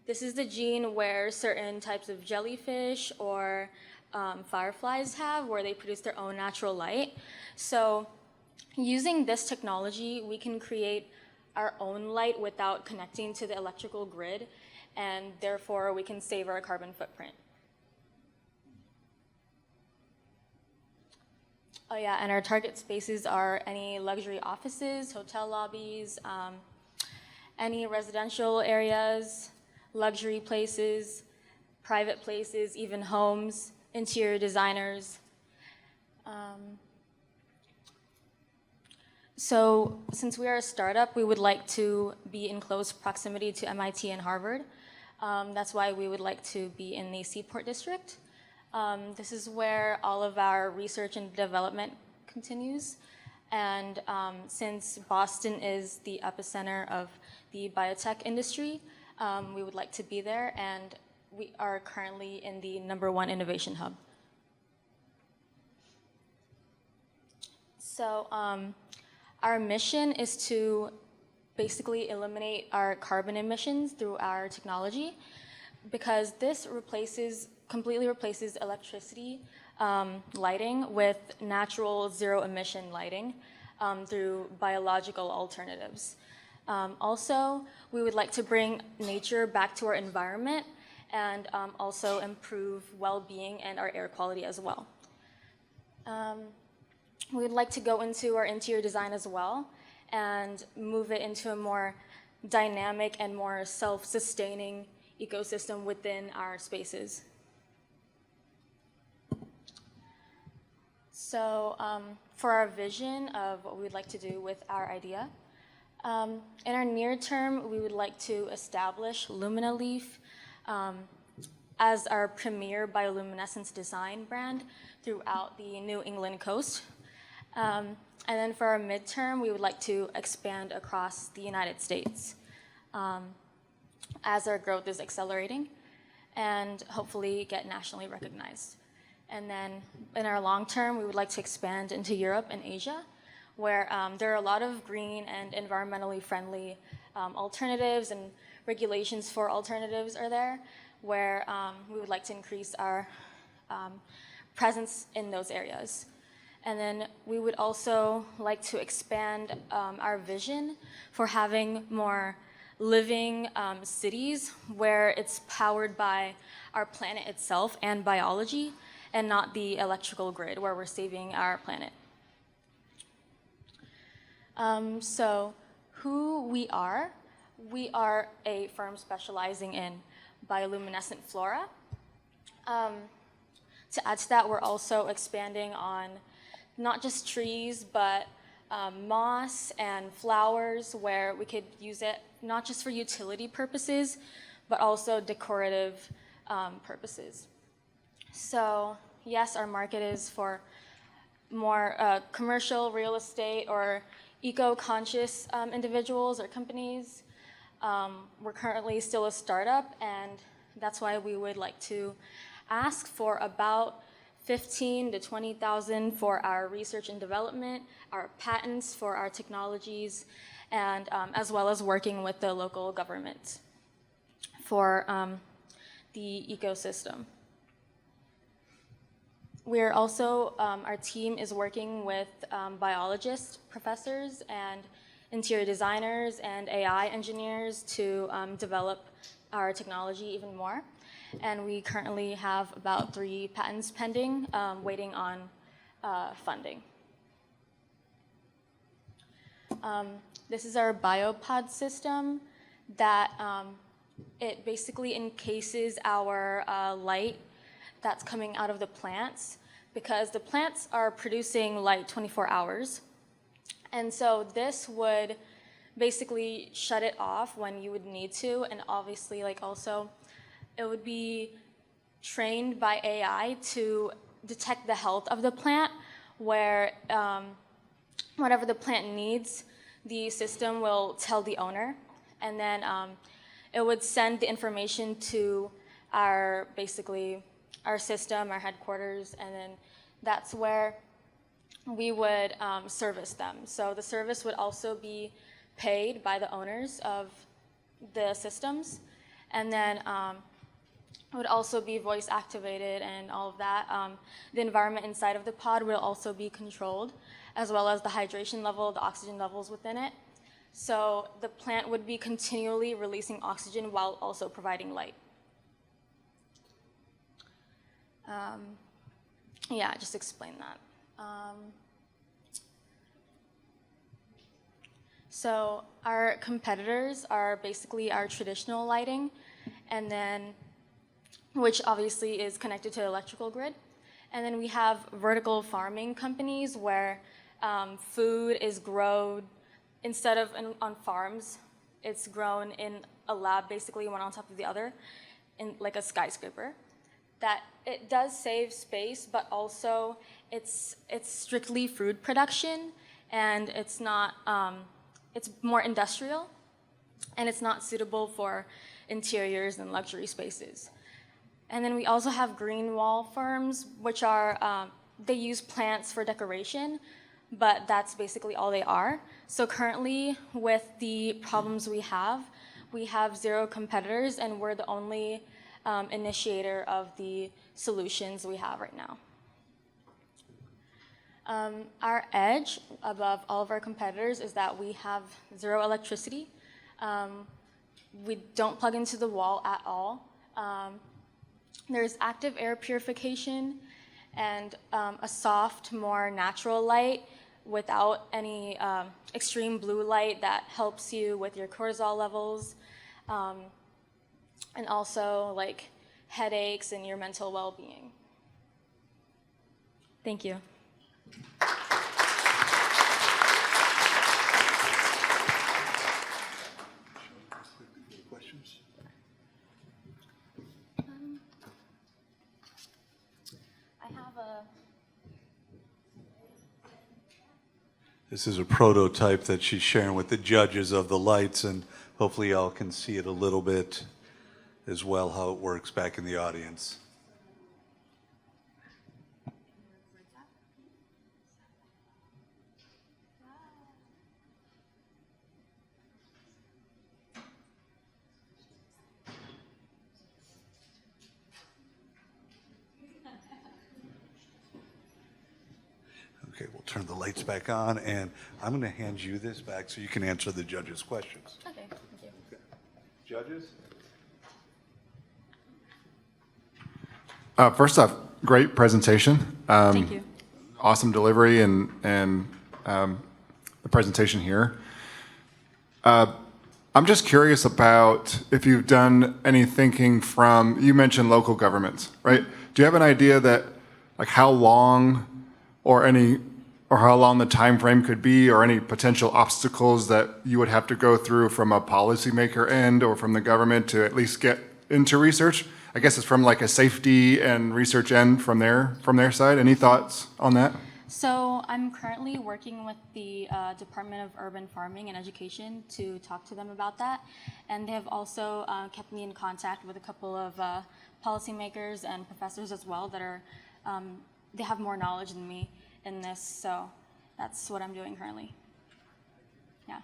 This is the gene where certain types of jellyfish or fireflies have, where they produce their own natural light. So using this technology, we can create our own light without connecting to the electrical grid, and therefore we can save our carbon footprint. Oh yeah, and our target spaces are any luxury offices, hotel lobbies, any residential areas, luxury places, private places, even homes, interior designers. So since we are a startup, we would like to be in close proximity to MIT and Harvard. That's why we would like to be in the Seaport District. This is where all of our research and development continues. And since Boston is the epicenter of the biotech industry, we would like to be there, and we are currently in the #1 innovation hub. So our mission is to basically eliminate our carbon emissions through our technology, because this completely replaces electricity lighting with natural zero emission lighting through biological alternatives. Also, we would like to bring nature back to our environment and also improve well-being and our air quality as well. We would like to go into our interior design as well and move it into a more dynamic and more self-sustaining ecosystem within our spaces. So for our vision of what we would like to do with our idea, in our near term, we would like to establish Luminaleaf as our premier bioluminescence design brand throughout the New England coast. And then for our midterm, we would like to expand across the United States as our growth is accelerating and hopefully get nationally recognized. And then in our long term, we would like to expand into Europe and Asia, where there are a lot of green and environmentally friendly alternatives, and regulations for alternatives are there, where we would like to increase our presence in those areas. And then we would also like to expand our vision for having more living cities where it's powered by our planet itself and biology, and not the electrical grid where we're saving our planet. So who we are, we are a firm specializing in bioluminescent flora. To add to that, we're also expanding on not just trees, but moss and flowers, where we could use it not just for utility purposes, but also decorative purposes. So yes, our market is for more commercial real estate or eco-conscious individuals or companies. We're currently still a startup, and that's why we would like to ask for about 15 to 20,000 for our research and development, our patents for our technologies, and as well as working with the local government for the ecosystem. We're also, our team is working with biologists, professors, and interior designers and AI engineers to develop our technology even more. And we currently have about 3 patents pending, waiting on funding. This is our biopod system that it basically encases our light that's coming out of the plants, because the plants are producing light 24 hours. And so this would basically shut it off when you would need to, and obviously also it would be trained by AI to detect the health of the plant, where whatever the plant needs, the system will tell the owner, and then it would send the information to our system, our headquarters, and then that's where we would service them. So the service would also be paid by the owners of the systems, and then it would also be voice activated and all of that. The environment inside of the pod will also be controlled, as well as the hydration level, the oxygen levels within it. So the plant would be continually releasing oxygen while also providing light. Yeah, just explain that. So our competitors are basically our traditional lighting, and then, which obviously is connected to the electrical grid. And then we have vertical farming companies where food is grown, instead of on farms, it's grown in a lab, basically one on top of the other, in like a skyscraper. That it does save space, but also it's strictly food production, and it's not, it's more industrial, and it's not suitable for interiors and luxury spaces. And then we also have green wall farms, which are, they use plants for decoration, but that's basically all they are. So currently, with the problems we have 0 competitors, and we're the only initiator of the solutions we have right now. Our edge above all of our competitors is that we have 0 electricity. We don't plug into the wall at all. There's active air purification and a soft, more natural light without any extreme blue light that helps you with your cortisol levels, and also like headaches and your mental well-being. Thank you. Questions? I have a... This is a prototype that she's sharing with the judges of the lights, and hopefully y'all can see it a little bit as well, how it works back in the audience. Okay, we'll turn the lights back on, and I'm going to hand you this back so you can answer the judges' questions. Okay, thank you. Okay. Judges? First off, great presentation. Thank you. Awesome delivery and the presentation here. I'm just curious about if you've done any thinking from, you mentioned local governments, right? Do you have an idea that, like how long or how long the time frame could be, or any potential obstacles that you would have to go through from a policymaker end or from the government to at least get into research? I guess it's from like a safety and research end from their side. Any thoughts on that? So I'm currently working with the Department of Urban Farming and Education to talk to them about that. And they have also kept me in contact with a couple of policymakers and professors as well that are, they have more knowledge than me in this. So that's what I'm doing currently. Yeah.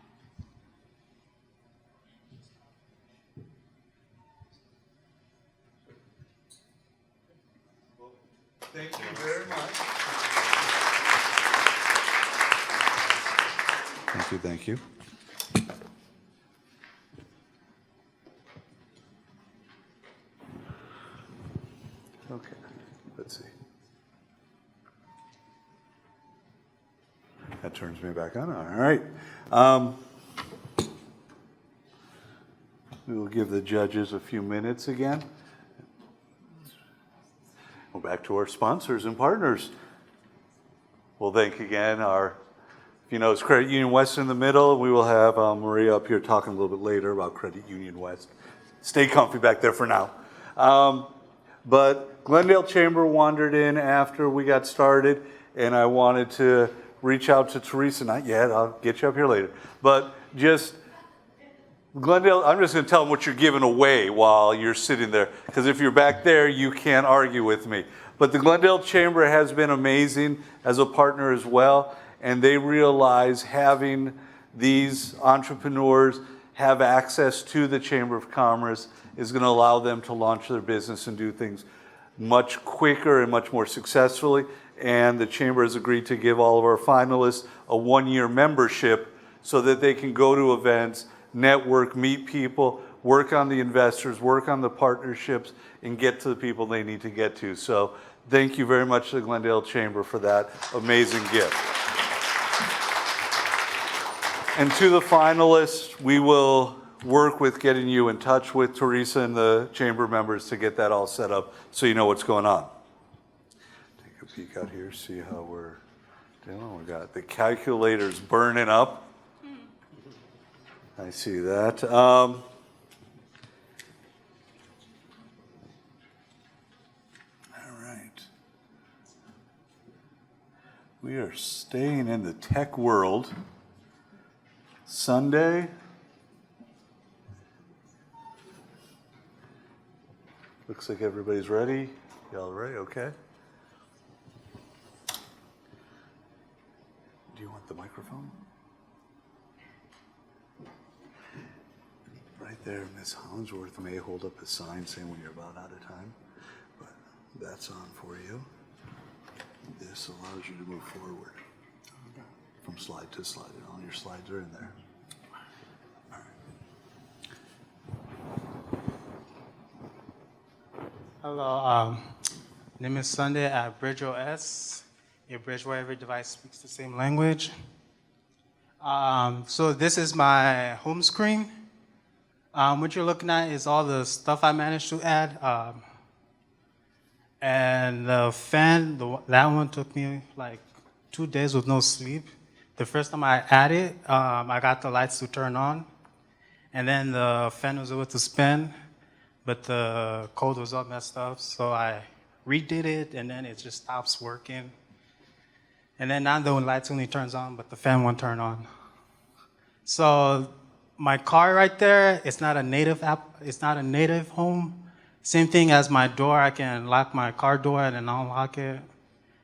Thank you very much. Thank you, thank you. Okay, let's see. That turns me back on. All right. We will give the judges a few minutes again. We're back to our sponsors and partners. We'll thank again our, if you know, it's Credit Union West in the middle. We will have Maria up here talking a little bit later about Credit Union West. Stay comfy back there for now. But Glendale Chamber wandered in after we got started, and I wanted to reach out to Teresa. Not yet, I'll get you up here later. But just Glendale, I'm just going to tell them what you're giving away while you're sitting there, because if you're back there, you can't argue with me. But the Glendale Chamber has been amazing as a partner as well, and they realize having these entrepreneurs have access to the Chamber of Commerce is going to allow them to launch their business and do things much quicker and much more successfully. And the Chamber has agreed to give all of our finalists a one-year membership so that they can go to events, network, meet people, work on the investors, work on the partnerships, and get to the people they need to get to. So thank you very much to the Glendale Chamber for that amazing gift. And to the finalists, we will work with getting you in touch with Teresa and the Chamber members to get that all set up so you know what's going on. Take a peek out here, see how we're doing. We got the calculators burning up. I see that. All right. We are staying in the tech world. Sunday. Looks like everybody's ready. Y'all ready? Okay. Do you want the microphone? Right there, Miss Hollingsworth may hold up a sign saying when you're about out of time, but that's on for you. This allows you to move forward from slide to slide, and all your slides are in there. All right. Hello, name is Sunday at Bridge OS, a bridge where every device speaks the same language. So this is my home screen. What you're looking at is all the stuff I managed to add. And the fan, that one took me like 2 days with no sleep. The first time I added, I got the lights to turn on. And then the fan was able to spin, but the code was all messed up. So I redid it, and then it just stops working. And then now the lights only turns on, but the fan won't turn on. So my car right there, it's not a native app, it's not a native home. Same thing as my door, I can lock my car door and then unlock it.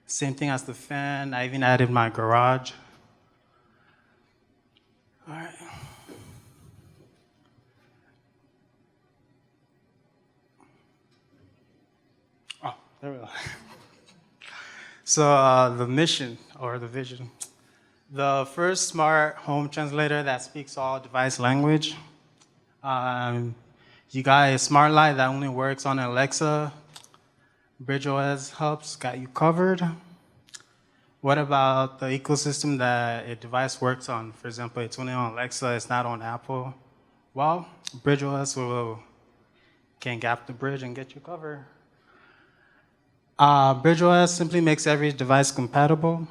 Same thing as the fan, I even added my garage. All right. Oh, there we go. So the mission or the vision. The first smart home translator that speaks all device language. You got a smart light that only works on Alexa. BridgeOS helps, got you covered. What about the ecosystem that a device works on? For example, it's only on Alexa, it's not on Apple Well, BridgeOS can gap the bridge and get you covered. BridgeOS simply makes every device compatible.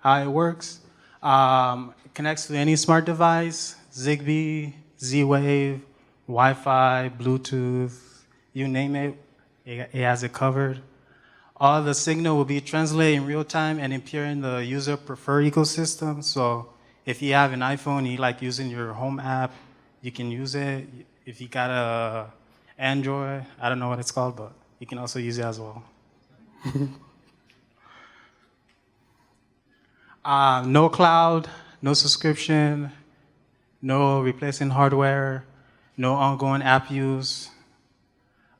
How it works, it connects to any smart device, Zigbee, Z-Wave, Wi-Fi, Bluetooth, you name it, it has it covered. All the signal will be translated in real time and appear in the user preferred ecosystem. So if you have an iPhone, you like using your home app, you can use it. If you got a Android, I don't know what it's called, but you can also use it as well. No cloud, no subscription, no replacing hardware, no ongoing app use.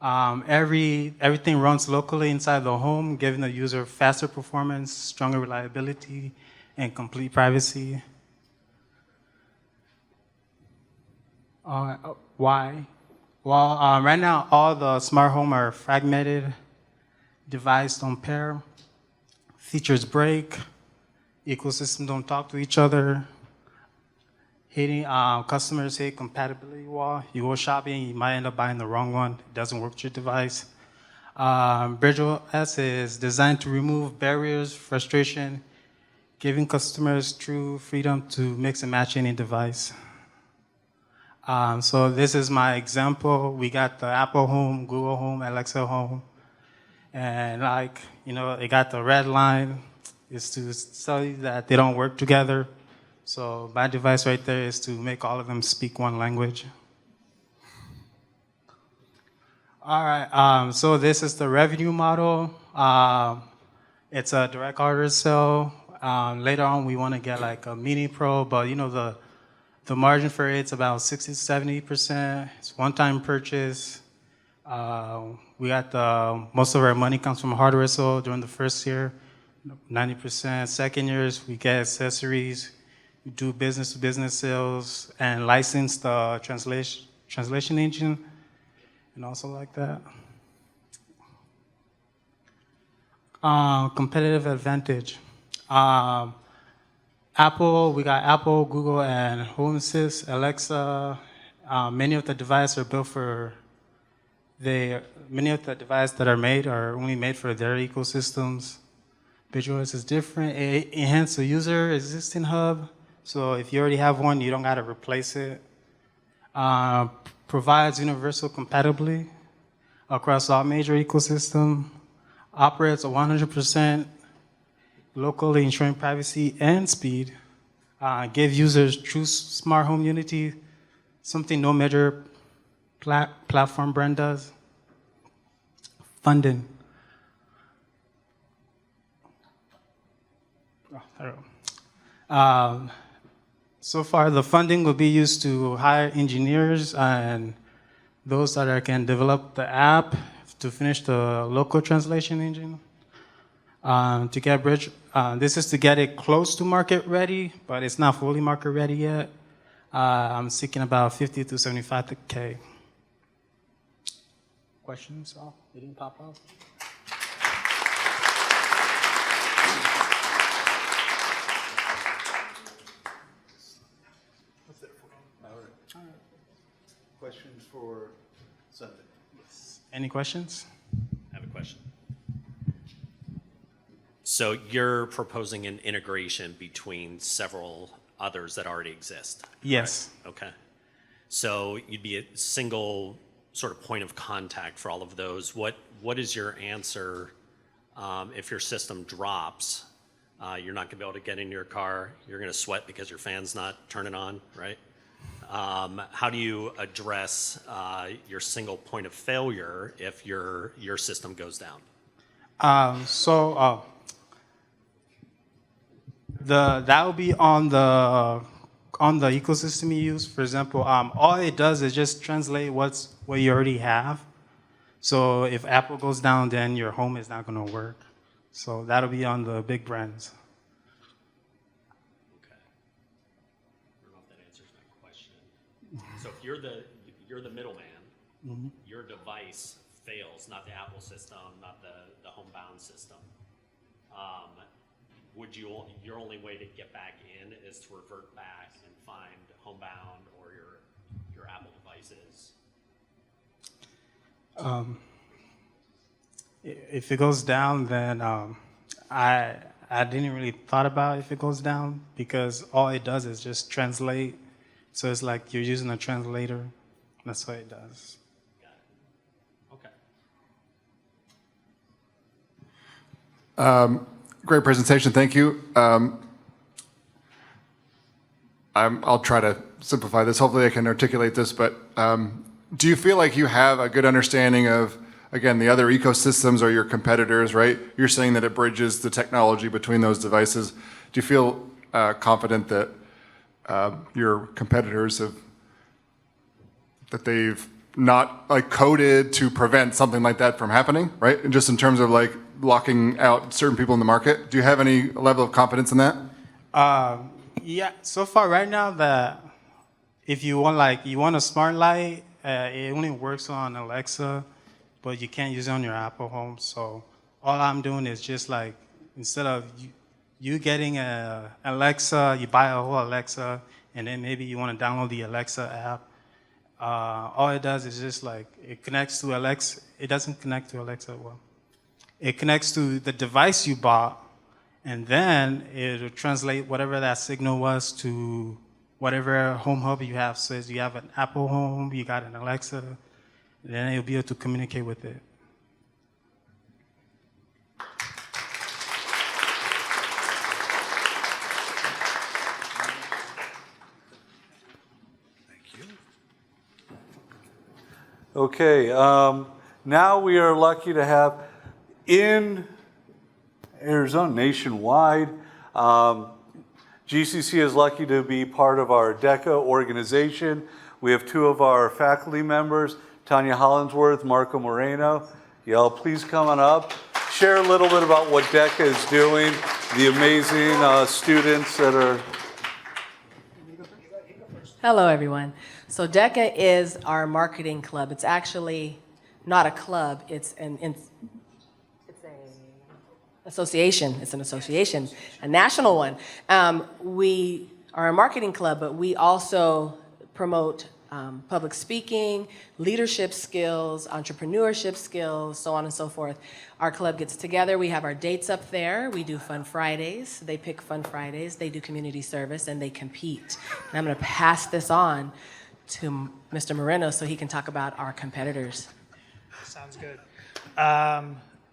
Everything runs locally inside the home, giving the user faster performance, stronger reliability, and complete privacy. Why? Well, right now, all the smart home are fragmented, devices don't pair, features break, ecosystems don't talk to each other. Customers hate compatibility wall. You go shopping, you might end up buying the wrong one. It doesn't work with your device. BridgeOS is designed to remove barriers, frustration, giving customers true freedom to mix and match any device. So this is my example. We got the Apple Home, Google Home, Alexa Home. And they got the red line. Is to tell you that they don't work together. So my device right there is to make all of them speak one language. All right, so this is the revenue model. It's a direct order sale. Later on, we want to get like a mini pro, but the margin for it's about 60 to 70%. It's one-time purchase. We got most of our money comes from hardware sale during the first year. 90%. Second years, we get accessories, we do business-to-business sales, and license the translation engine, and also like that. Competitive advantage. Apple, we got Apple, Google, and Home Assist, Alexa. Many of the devices are built for many of the devices that are made are only made for their ecosystems. BridgeOS is different. It enhances the user existing hub. So if you already have one, you don't got to replace it. Provides universal compatibility across all major ecosystems. Operates 100% locally, ensuring privacy and speed. Give users true smart home unity, something no major platform brand does. Funding. So far, the funding will be used to hire engineers and those that can develop the app to finish the local translation engine. To get this is to get it close to market ready, but it's not fully market ready yet. I'm seeking about 50 to 75K. Questions? Oh, it didn't pop up. Questions for Sunday? Any questions? I have a question. So you're proposing an integration between several others that already exist? Yes. Right? Okay. So you'd be a single sort of point of contact for all of those. What is your answer if your system drops? You're not going to be able to get into your car. You're going to sweat because your fan's not turning on, right? How do you address your single point of failure if your system goes down? That will be on the ecosystem you use. For example, all it does is just translate what you already have. So if Apple goes down, then your home is not going to work. So that'll be on the big brands. So if you're the middleman, mm-hmm. Your device fails, not the Apple system, not the homebound system. your only way to get back in is to revert back and find Homebound or your Apple devices? If it goes down, then I didn't really thought about if it goes down, because all it does is just translate. So it's like you're using a translator. That's what it does. Got it. Okay. Great presentation, thank you. I'll try to simplify this. Hopefully I can articulate this, but do you feel like you have a good understanding of, again, the other ecosystems or your competitors, right? You're saying that it bridges the technology between those devices. Do you feel confident that your competitors they've not like coded to prevent something like that from happening, right? And just in terms of like locking out certain people in the market, do you have any level of confidence in that? Yeah, so far right now that if you want a smart light, it only works on Alexa, but you can't use it on your Apple Home. So all I'm doing is just like, instead of you getting a Alexa, you buy a whole Alexa, and then maybe you want to download the Alexa app. All it does is just like, it connects to Alexa. It doesn't connect to Alexa well. It connects to the device you bought, and then it'll translate whatever that signal was to whatever home hub you have. So if you have an Apple Home, you got an Alexa, then you'll be able to communicate with it. Okay, now we are lucky to have in Arizona, nationwide, GCC is lucky to be part of our DECA organization. We have two of our faculty members, Tanya Hollingsworth, Marco Moreno. Y'all please come on up. Share a little bit about what DECA is doing, the amazing students that are... Hello, everyone. So DECA is our marketing club. It's actually not a club. It's an association. It's an association, a national one. We are a marketing club, but we also promote public speaking, leadership skills, entrepreneurship skills, so on and so forth. Our club gets together. We have our dates up there. We do Fun Fridays. They pick Fun Fridays. They do community service, and they compete. And I'm going to pass this on to Mr. Moreno so he can talk about our competitors. Sounds good.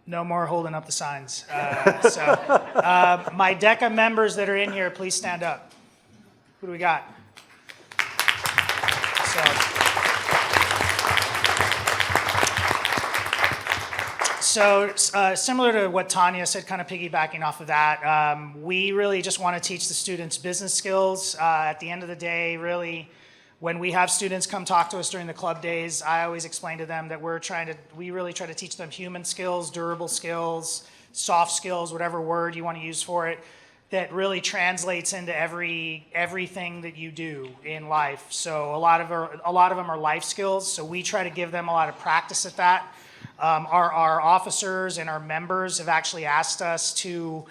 No more holding up the signs. My DECA members that are in here, please stand up. Who do we got? So similar to what Tanya said, kind of piggybacking off of that, we really just want to teach the students business skills. At the end of the day, really, when we have students come talk to us during the club days, I always explain to them that we really try to teach them human skills, durable skills, soft skills, whatever word you want to use for it, that really translates into everything that you do in life. So a lot of them are life skills. So we try to give them a lot of practice at that. Our officers and our members have actually asked us to,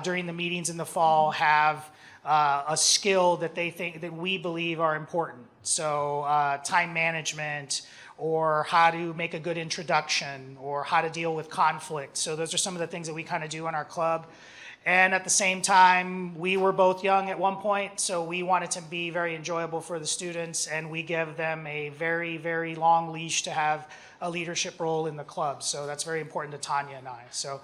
during the meetings in the fall, have a skill that they think that we believe are important. So time management, or how to make a good introduction, or how to deal with conflict. So those are some of the things that we kind of do in our club. And at the same time, we were both young at one point, so we wanted to be very enjoyable for the students, and we give them a very, very long leash to have a leadership role in the club. So that's very important to Tanya and I. So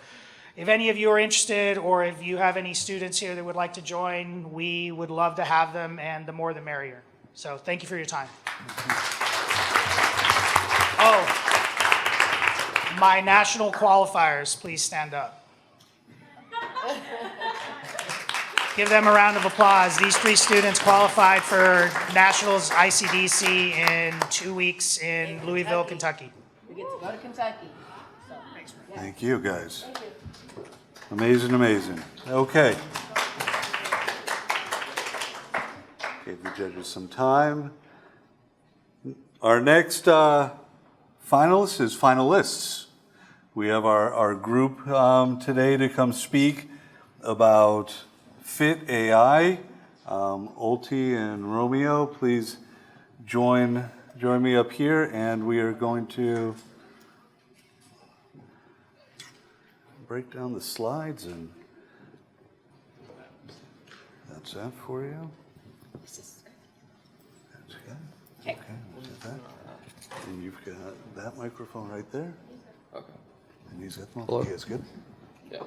if any of you are interested, or if you have any students here that would like to join, we would love to have them, and the more the merrier. So thank you for your time. Oh, my national qualifiers, please stand up. Give them a round of applause. These three students qualified for Nationals ICDC in 2 weeks in Louisville, Kentucky. We get to go to Kentucky. Thank you, guys. Amazing, amazing. Okay. Gave the judges some time. Our next finalist is finalists. We have our group today to come speak. about Fit AI. Olti and Romeo, please join me up here, and we are going to break down the slides, and that's that for you. That's good. Okay, we'll get that. And you've got that microphone right there. Okay. And he's got one. Hello? Okay, that's good. Yeah.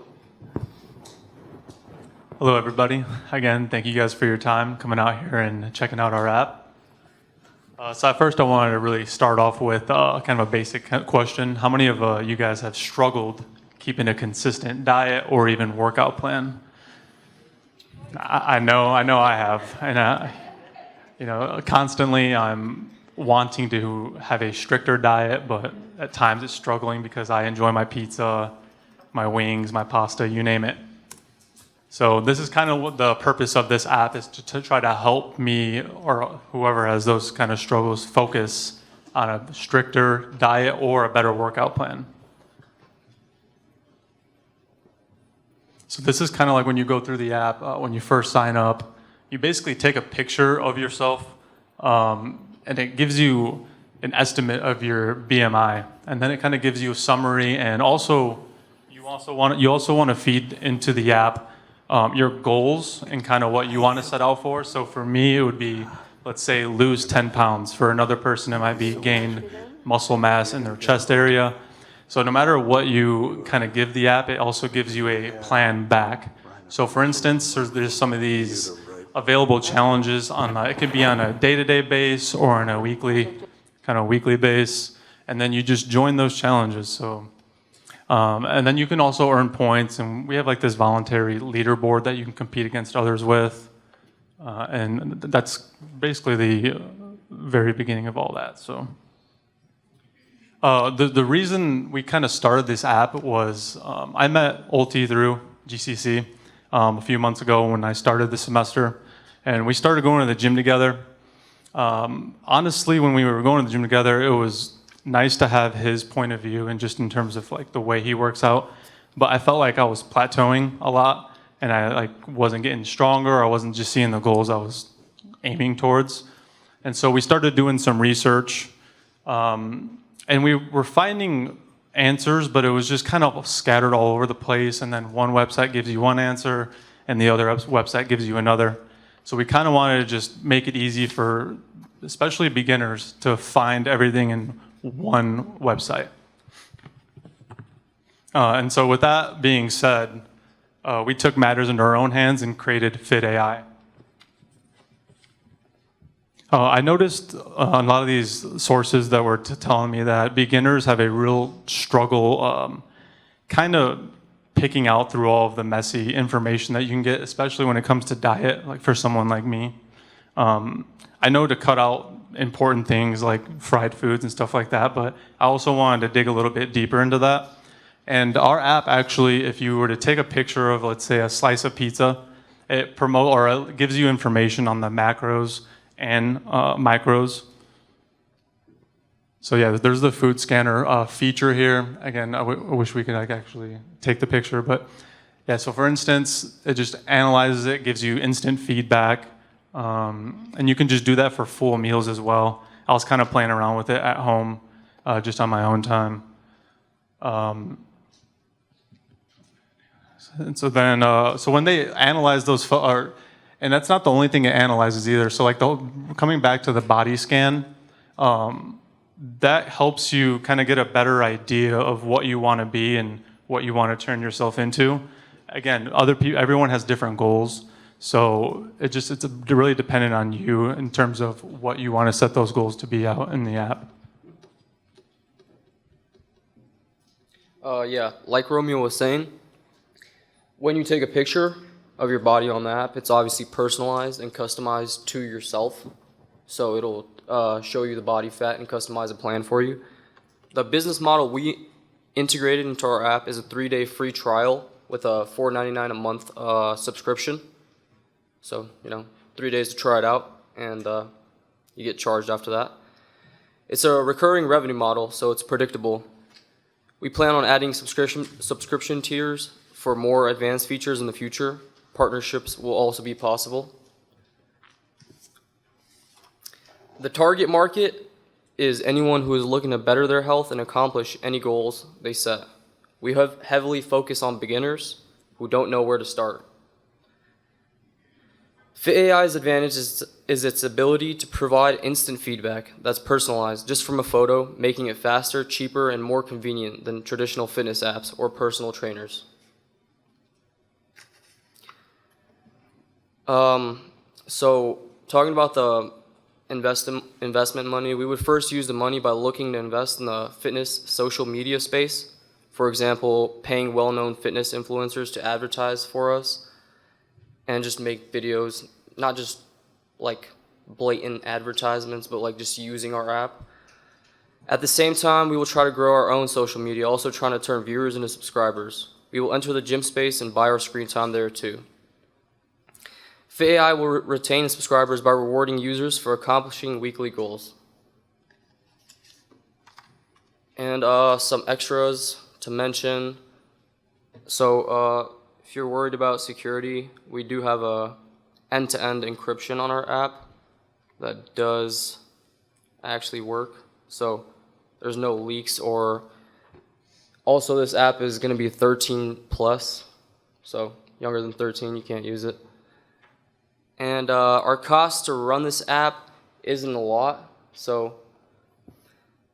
Hello, everybody. Again, thank you guys for your time coming out here and checking out our app. So at first, I wanted to really start off with kind of a basic question. How many of you guys have struggled keeping a consistent diet or even workout plan? I know I have. And, constantly I'm wanting to have a stricter diet, but at times it's struggling because I enjoy my pizza, my wings, my pasta, you name it. So this is kind of what the purpose of this app is, to try to help me or whoever has those kind of struggles focus on a stricter diet or a better workout plan. So this is kind of like when you go through the app, when you first sign up, you basically take a picture of yourself, and it gives you an estimate of your BMI, and then it kind of gives you a summary, and also you also want to feed into the app your goals and kind of what you want to set out for. So for me, it would be, let's say, lose 10 pounds. For another person, it might be gain muscle mass in their chest area. So no matter what you kind of give the app, it also gives you a plan back. So for instance, there's some of these available challenges on, it could be on a day-to-day base or on a weekly base, and then you just join those challenges. So, and then you can also earn points, and we have like this voluntary leaderboard that you can compete against others with, and that's basically the very beginning of all that. So. The reason we kind of started this app was I met Olti through GCC a few months ago when I started the semester, and we started going to the gym together. Honestly, when we were going to the gym together, it was nice to have his point of view and just in terms of like the way he works out. But I felt like I was plateauing a lot, and I like wasn't getting stronger. I wasn't just seeing the goals I was aiming towards, and so we started doing some research. And we were finding answers, but it was just kind of scattered all over the place. And then one website gives you one answer, and the other website gives you another. So we kind of wanted to just make it easy for, especially beginners, to find everything in one website. And so with that being said, we took matters into our own hands and created Fit AI. I noticed a lot of these sources that were telling me that beginners have a real struggle kind of picking out through all of the messy information that you can get, especially when it comes to diet, like for someone like me. I know to cut out important things like fried foods and stuff like that, but I also wanted to dig a little bit deeper into that. And our app actually, if you were to take a picture of, let's say, a slice of pizza, it gives you information on the macros and micros. So yeah, there's the food scanner feature here. Again, I wish we could actually take the picture, but yeah, so for instance, it just analyzes it, gives you instant feedback, and you can just do that for full meals as well. I was kind of playing around with it at home, just on my own time. And so then, so when they analyze those, and that's not the only thing it analyzes either. So like coming back to the body scan, that helps you kind of get a better idea of what you want to be and what you want to turn yourself into. Again, everyone has different goals. So it's really dependent on you in terms of what you want to set those goals to be out in the app. Yeah, like Romeo was saying, when you take a picture of your body on the app, it's obviously personalized and customized to yourself. So it'll show you the body fat and customize a plan for you. The business model we integrated into our app is a 3-day free trial with a $4.99 a month subscription. So, 3 days to try it out, and you get charged after that. It's a recurring revenue model, so it's predictable. We plan on adding subscription tiers for more advanced features in the future. Partnerships will also be possible. The target market is anyone who is looking to better their health and accomplish any goals they set. We have heavily focused on beginners who don't know where to start. FitAI's advantage is its ability to provide instant feedback that's personalized just from a photo, making it faster, cheaper, and more convenient than traditional fitness apps or personal trainers. So talking about the investment money, we would first use the money by looking to invest in the fitness social media space. For example, paying well-known fitness influencers to advertise for us and just make videos, not just like blatant advertisements, but like just using our app. At the same time, we will try to grow our own social media, also trying to turn viewers into subscribers. We will enter the gym space and buy our screen time there too. FitAI will retain subscribers by rewarding users for accomplishing weekly goals. And some extras to mention. So if you're worried about security, we do have a end-to-end encryption on our app that does actually work. So there's no leaks or also this app is going to be 13 plus. So younger than 13, you can't use it. And our cost to run this app isn't a lot. So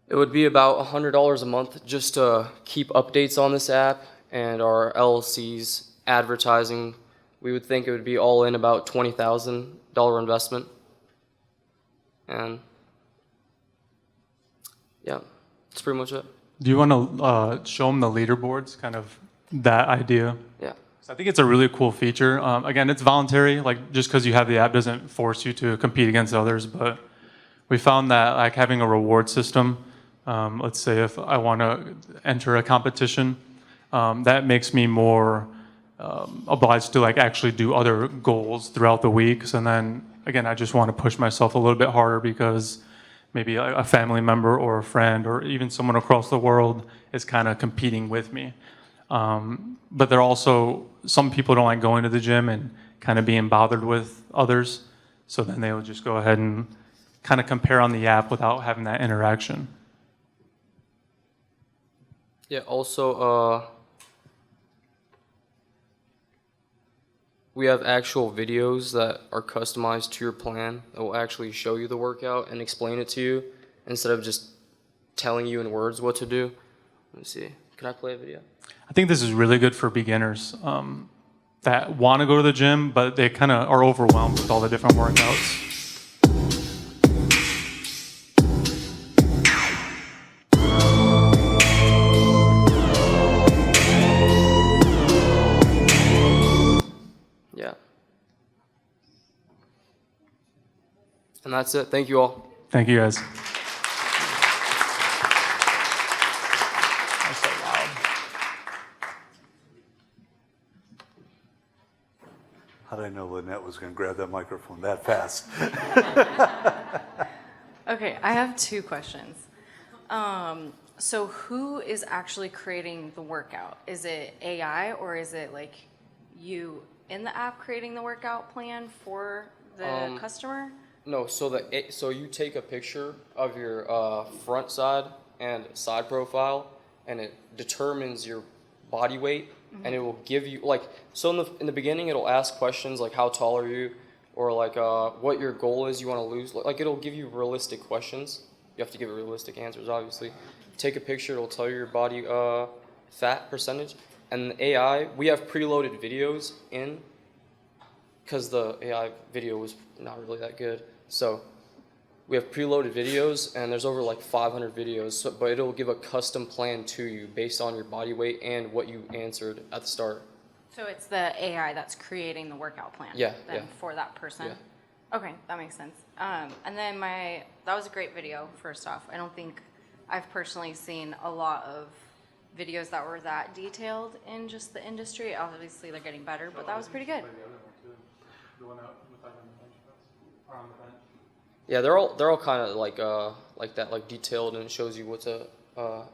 it would be about $100 a month just to keep updates on this app and our LLC's advertising. We would think it would be all in about $20,000 investment. And yeah, that's pretty much it. Do you want to show them the leaderboards, kind of that idea? Yeah. So I think it's a really cool feature. Again, it's voluntary. Like just because you have the app doesn't force you to compete against others. But we found that like having a reward system. Let's say if I want to enter a competition, that makes me more obliged to like actually do other goals throughout the weeks. And then again, I just want to push myself a little bit harder because maybe a family member or a friend or even someone across the world is kind of competing with me. But there are also some people don't like going to the gym and kind of being bothered with others. So then they will just go ahead and kind of compare on the app without having that interaction. Yeah, also, we have actual videos that are customized to your plan that will actually show you the workout and explain it to you instead of just telling you in words what to do. Let me see. Can I play a video? I think this is really good for beginners that want to go to the gym, but they kind of are overwhelmed with all the different workouts. Yeah. And that's it. Thank you all. Thank you, guys. How did I know Lynette was going to grab that microphone that fast? Okay, I have two questions. So who is actually creating the workout? Is it AI or is it like you in the app creating the workout plan for the customer? No, so you take a picture of your front side and side profile, and it determines your body weight, and it will give you like in the beginning it'll ask questions like how tall are you, or like what your goal is you want to lose. Like it'll give you realistic questions. You have to give it realistic answers, obviously. Take a picture, it'll tell you your body fat percentage, and the AI we have preloaded videos in because the AI video was not really that good. So we have preloaded videos, and there's over like 500 videos, but it'll give a custom plan to you based on your body weight and what you answered at the start. So it's the AI that's creating the workout plan for that person? Yeah. Okay, that makes sense. And then that was a great video, first off. I don't think I've personally seen a lot of videos that were that detailed in just the industry. Obviously, they're getting better, but that was pretty good. Yeah, they're all kind of like that, like detailed, and it shows you what to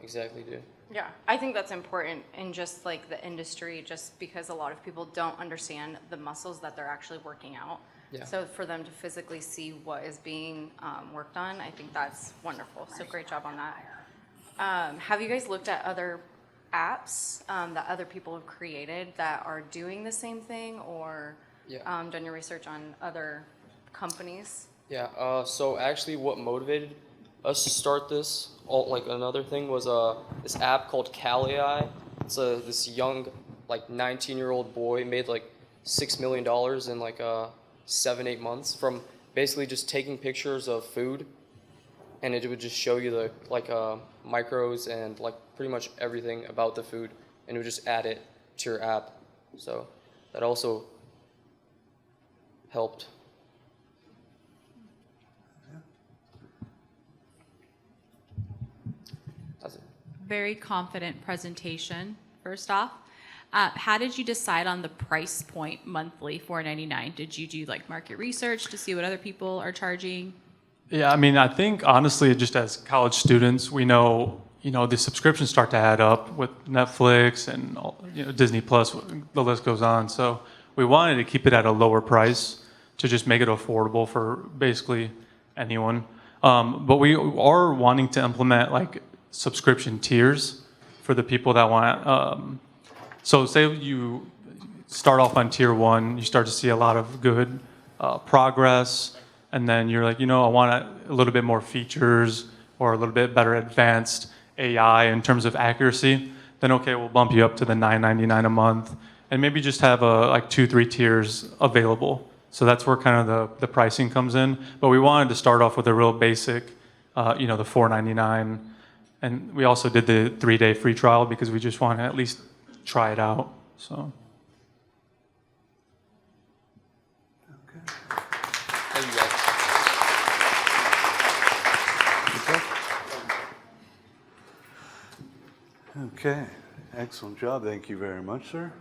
exactly do. Yeah, I think that's important in just like the industry, just because a lot of people don't understand the muscles that they're actually working out. Yeah. So for them to physically see what is being worked on, I think that's wonderful. So great job on that. Have you guys looked at other apps that other people have created that are doing the same thing, or done your research on other companies? Yeah, so actually what motivated us to start this, like another thing, was this app called Cal AI. It's this young, like 19-year-old boy made like $6 million in like 7-8 months from basically just taking pictures of food, and it would just show you the like micros and like pretty much everything about the food, and it would just add it to your app. So that also helped. That's it. Very confident presentation, first off. How did you decide on the price point monthly, $4.99? Did you do like market research to see what other people are charging? Yeah, I mean, I think honestly, just as college students, we know, the subscriptions start to add up with Netflix and Disney Plus, the list goes on. So we wanted to keep it at a lower price to just make it affordable for basically anyone. But we are wanting to implement like subscription tiers for the people that want. So say you start off on tier 1, you start to see a lot of good progress, and then you're like, I want a little bit more features or a little bit better advanced AI in terms of accuracy. Then okay, we'll bump you up to the $9.99 a month, and maybe just have like 2-3 tiers available. So that's where kind of the pricing comes in. But we wanted to start off with a real basic, the $4.99, and we also did the 3-day free trial because we just want to at least try it out. So. Thank you guys. Okay, excellent job. Thank you very much, sir.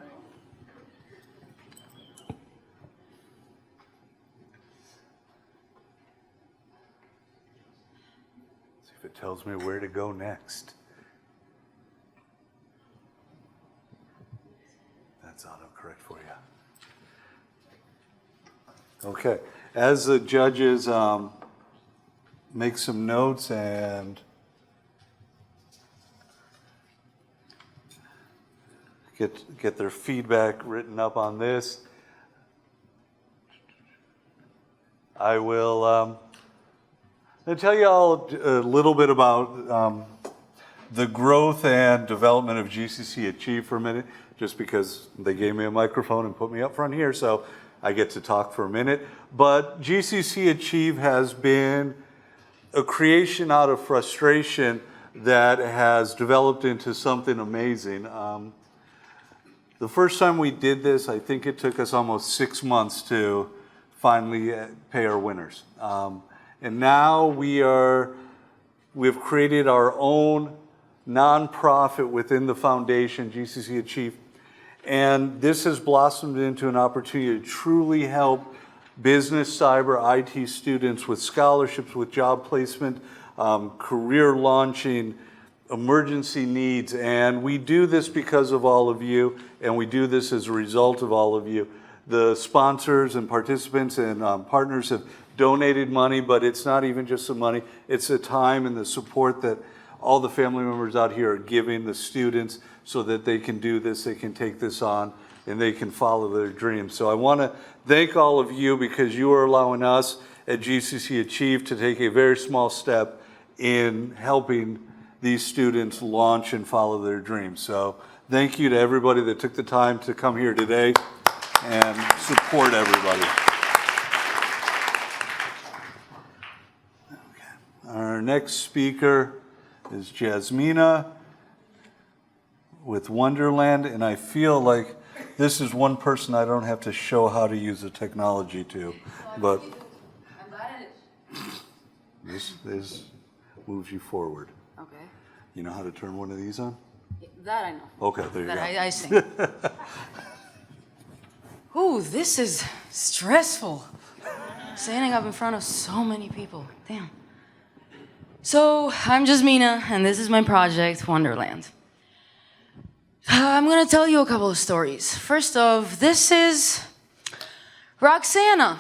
See if it tells me where to go next. That's autocorrect for you. Okay, as the judges make some notes and get their feedback written up on this, I will I'll tell you all a little bit about the growth and development of GCC Achieve for a minute, just because they gave me a microphone and put me up front here, so I get to talk for a minute. But GCC Achieve has been a creation out of frustration that has developed into something amazing. The first time we did this, I think it took us almost 6 months to finally pay our winners. And now we've created our own nonprofit within the foundation, GCC Achieve. And this has blossomed into an opportunity to truly help business, cyber, IT students with scholarships, with job placement, career launching, emergency needs. And we do this because of all of you, and we do this as a result of all of you. The sponsors and participants and partners have donated money, but it's not even just the money, it's the time and the support that all the family members out here are giving the students so that they can do this, they can take this on, and they can follow their dreams. So I want to thank all of you because you are allowing us at GCC Achieve to take a very small step in helping these students launch and follow their dreams. So thank you to everybody that took the time to come here today and support everybody. Okay. Our next speaker is Jasmina with Wonderland, and I feel like this is one person I don't have to show how to use the technology to, but this moves you forward. Okay. You know how to turn one of these on? That I know. Okay, there you go. I see. Ooh, this is stressful. Standing up in front of so many people. Damn. So, I'm Jasmina, and this is my project, Wonderland. I'm gonna tell you a couple of stories. First off, this is Roxana,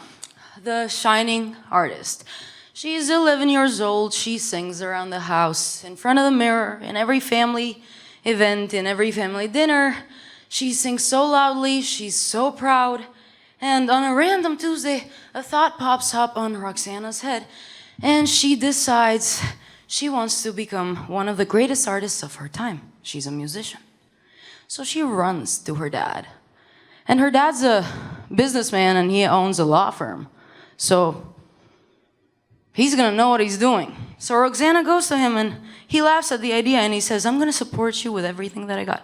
the shining artist. She's 11 years old. She sings around the house, in front of the mirror, in every family event, in every family dinner. She sings so loudly, she's so proud. And on a random Tuesday, a thought pops up on Roxana's head, and she decides she wants to become one of the greatest artists of her time. She's a musician. So she runs to her dad. And her dad's a businessman and he owns a law firm. So he's gonna know what he's doing. So Roxana goes to him and he laughs at the idea and he says, I'm gonna support you with everything that I got.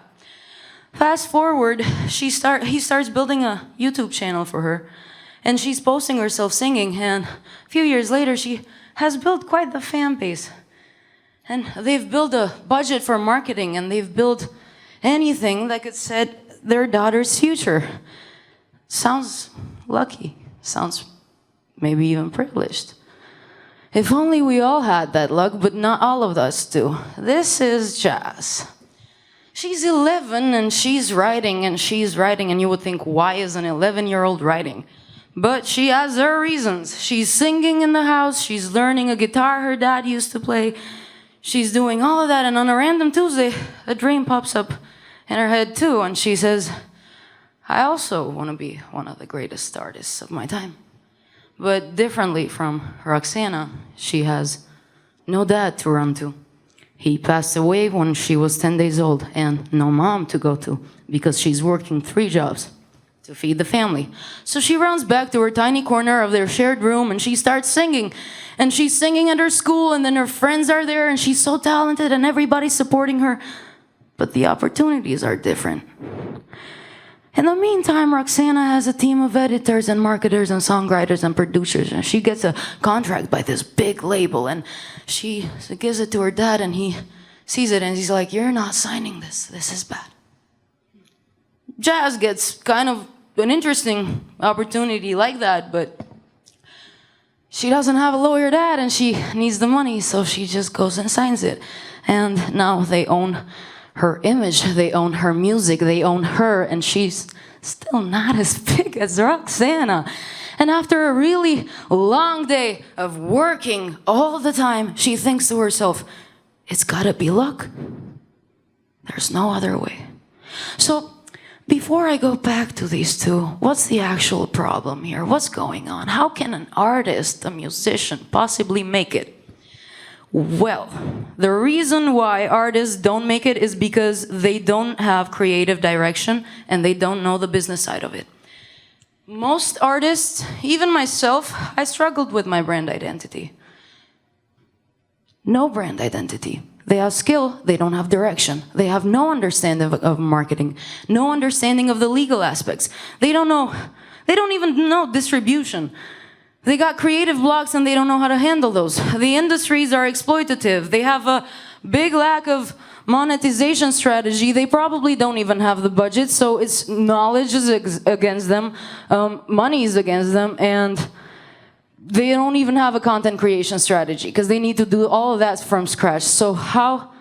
Fast forward, he starts building a YouTube channel for her. And she's posting herself singing, and a few years later she has built quite the fan base. And they've built a budget for marketing, and they've built anything that could set their daughter's future. Sounds lucky. Sounds maybe even privileged. If only we all had that luck, but not all of us do. This is Jazz. She's 11 and she's writing, and you would think, why is an 11-year-old writing? But she has her reasons. She's singing in the house, she's learning a guitar her dad used to play. She's doing all of that, and on a random Tuesday, a dream pops up in her head too, and she says, I also want to be one of the greatest artists of my time. But differently from Roxana, she has no dad to run to. He passed away when she was 10 days old, and no mom to go to because she's working 3 jobs to feed the family. So she runs back to her tiny corner of their shared room and she starts singing. And she's singing at her school, and then her friends are there, and she's so talented and everybody's supporting her. But the opportunities are different. In the meantime, Roxana has a team of editors and marketers and songwriters and producers, and she gets a contract by this big label, and she gives it to her dad, and he sees it and he's like, you're not signing this. This is bad. Jazz gets kind of an interesting opportunity like that, but she doesn't have a lawyer dad and she needs the money, so she just goes and signs it. And now they own her image, they own her music, they own her, and she's still not as big as Roxana. And after a really long day of working all the time, she thinks to herself, it's gotta be luck. There's no other way. So before I go back to these two, what's the actual problem here? What's going on? How can an artist, a musician, possibly make it? Well, the reason why artists don't make it is because they don't have creative direction and they don't know the business side of it. Most artists, even myself, I struggled with my brand identity. No brand identity. They have skill, they don't have direction. They have no understanding of marketing, no understanding of the legal aspects. They don't even know distribution. They got creative blocks and they don't know how to handle those. The industries are exploitative. They have a big lack of monetization strategy. They probably don't even have the budget, so it's knowledge is against them, money is against them, and they don't even have a content creation strategy because they need to do all of that from scratch. So how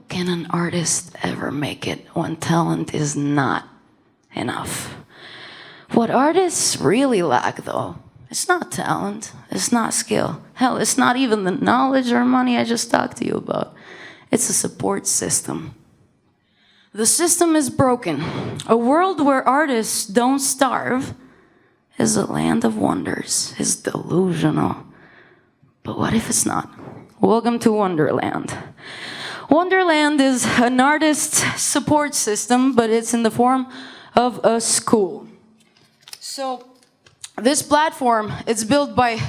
can an artist ever make it when talent is not enough? What artists really lack, though, it's not talent, it's not skill. Hell, it's not even the knowledge or money I just talked to you about. It's a support system. The system is broken. A world where artists don't starve is a land of wonders. It's delusional. But what if it's not? Welcome to Wonderland. Wonderland is an artist support system, but it's in the form of a school. So this platform, it's built by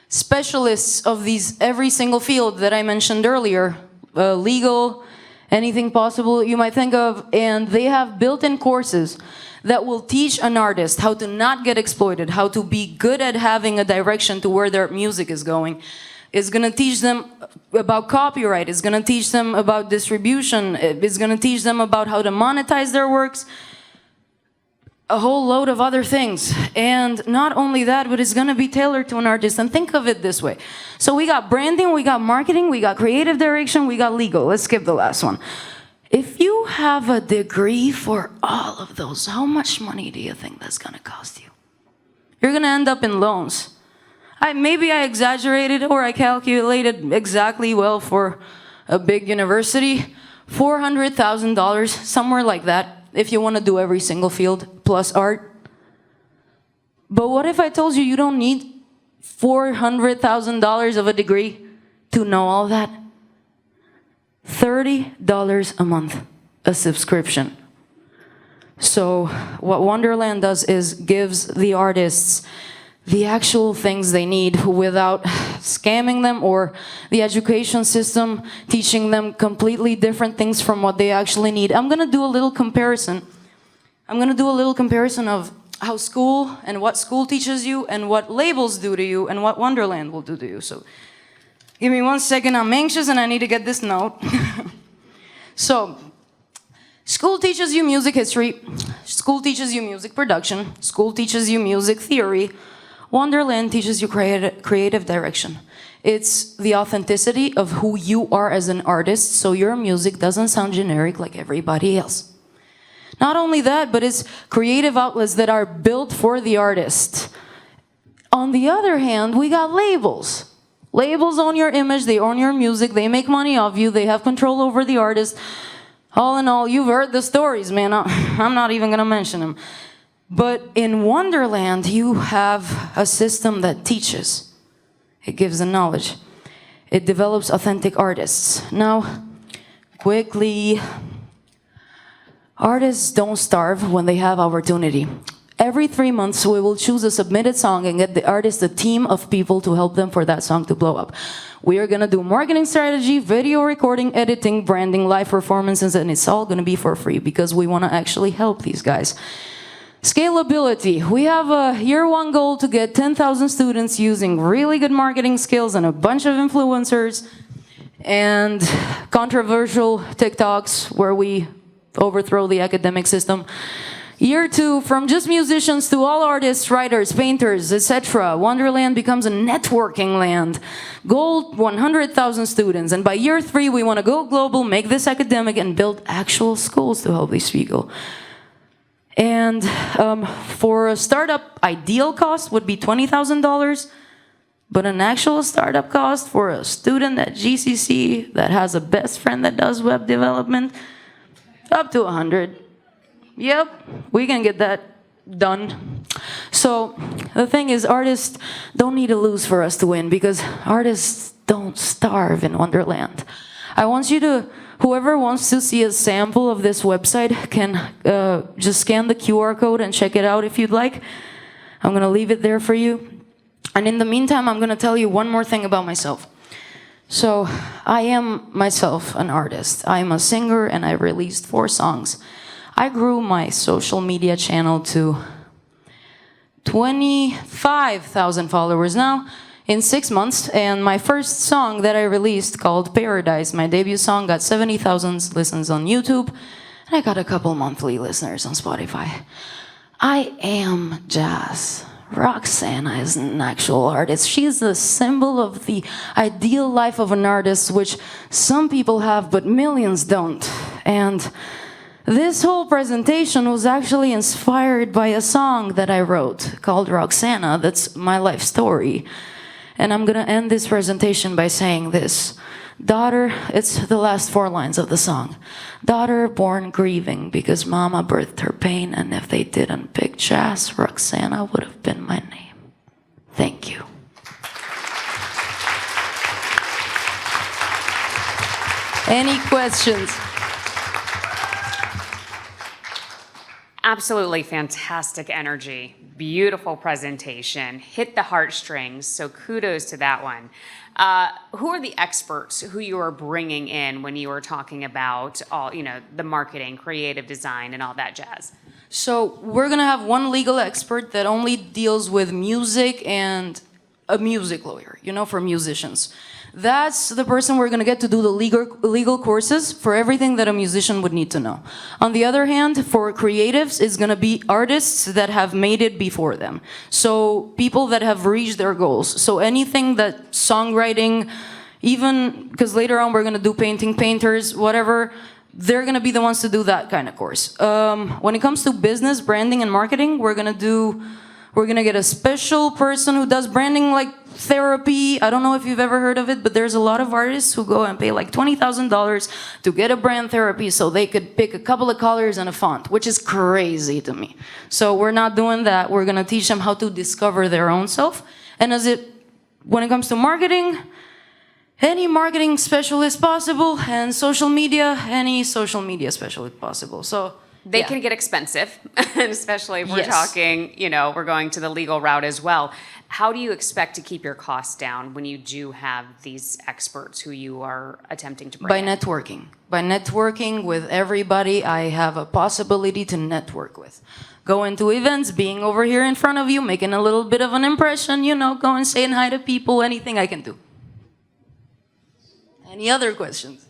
specialists of every single field that I mentioned earlier, legal, anything possible you might think of, and they have built-in courses that will teach an artist how to not get exploited, how to be good at having a direction to where their music is going. It's gonna teach them about copyright, it's gonna teach them about distribution, it's gonna teach them about how to monetize their works. a whole load of other things. And not only that, but it's gonna be tailored to an artist. And think of it this way. So we got branding, we got marketing, we got creative direction, we got legal. Let's skip the last one. If you have a degree for all of those, how much money do you think that's gonna cost you? You're gonna end up in loans. Maybe I exaggerated or I calculated exactly well for a big university. $400,000, somewhere like that, if you want to do every single field plus art. But what if I told you you don't need $400,000 of a degree to know all that? $30 a month, a subscription. So what Wonderland does is gives the artists the actual things they need without scamming them, or the education system teaching them completely different things from what they actually need. I'm gonna do a little comparison. I'm gonna do a little comparison of how school and what school teaches you and what labels do to you and what Wonderland will do to you. So give me 1 second, I'm anxious and I need to get this note. So, school teaches you music history, school teaches you music production, school teaches you music theory. Wonderland teaches you creative direction. It's the authenticity of who you are as an artist, so your music doesn't sound generic like everybody else. Not only that, but it's creative outlets that are built for the artist. On the other hand, we got labels. Labels own your image, they own your music, they make money off you, they have control over the artist. All in all, you've heard the stories, man. I'm not even gonna mention them. But in Wonderland, you have a system that teaches. It gives the knowledge. It develops authentic artists. Now, quickly, artists don't starve when they have opportunity. Every 3 months, we will choose a submitted song and get the artist a team of people to help them for that song to blow up. We are gonna do marketing strategy, video recording, editing, branding, live performances, and it's all gonna be for free because we wanna actually help these guys. Scalability. We have a year-one goal to get 10,000 students using really good marketing skills and a bunch of influencers and controversial TikToks where we overthrow the academic system. Year 2, from just musicians to all artists, writers, painters, etc. Wonderland becomes a networking land. Goal, 100,000 students. And by year 3, we want to go global, make this academic, and build actual schools to help these people. And for a startup, ideal cost would be $20,000, but an actual startup cost for a student at GCC that has a best friend that does web development, up to 100. Yep, we can get that done. So the thing is, artists don't need to lose for us to win because artists don't starve in Wonderland. I want you to, whoever wants to see a sample of this website can just scan the QR code and check it out if you'd like. I'm gonna leave it there for you. And in the meantime, I'm gonna tell you one more thing about myself. So I am myself an artist. I'm a singer and I released 4 songs. I grew my social media channel to 25,000 followers now in 6 months, and my first song that I released called Paradise, my debut song, got 70,000 listens on YouTube, and I got a couple monthly listeners on Spotify. I am jazz. Roxana is an actual artist. She is the symbol of the ideal life of an artist, which some people have, but millions don't. And this whole presentation was actually inspired by a song that I wrote called Roxana. That's my life story. And I'm gonna end this presentation by saying this. Daughter, it's the last 4 lines of the song. Daughter born grieving because mama birthed her pain, and if they didn't pick jazz, Roxana would have been my name. Thank you. Any questions? Absolutely fantastic energy, beautiful presentation, hit the heartstrings, so kudos to that one. Who are the experts who you are bringing in when you are talking about all, the marketing, creative design, and all that jazz? So we're gonna have one legal expert that only deals with music and a music lawyer, you know, for musicians. That's the person we're gonna get to do the legal courses for everything that a musician would need to know. On the other hand, for creatives, it's gonna be artists that have made it before them. So people that have reached their goals. So anything that songwriting, even, because later on we're gonna do painting, painters, whatever, they're gonna be the ones to do that kind of course. When it comes to business, branding, and marketing, we're gonna get a special person who does branding like therapy. I don't know if you've ever heard of it, but there's a lot of artists who go and pay like $20,000 to get a brand therapy so they could pick a couple of colors and a font, which is crazy to me. So we're not doing that. We're gonna teach them how to discover their own self. And when it comes to marketing, any marketing specialist possible, and social media, any social media specialist possible. So They yeah. can get expensive, especially if we're Yes. talking, we're going to the legal route as well. How do you expect to keep your costs down when you do have these experts who you are attempting to bring By in? networking. By networking with everybody I have a possibility to network with. Going to events, being over here in front of you, making a little bit of an impression, going saying hi to people, anything I can do. Any other questions?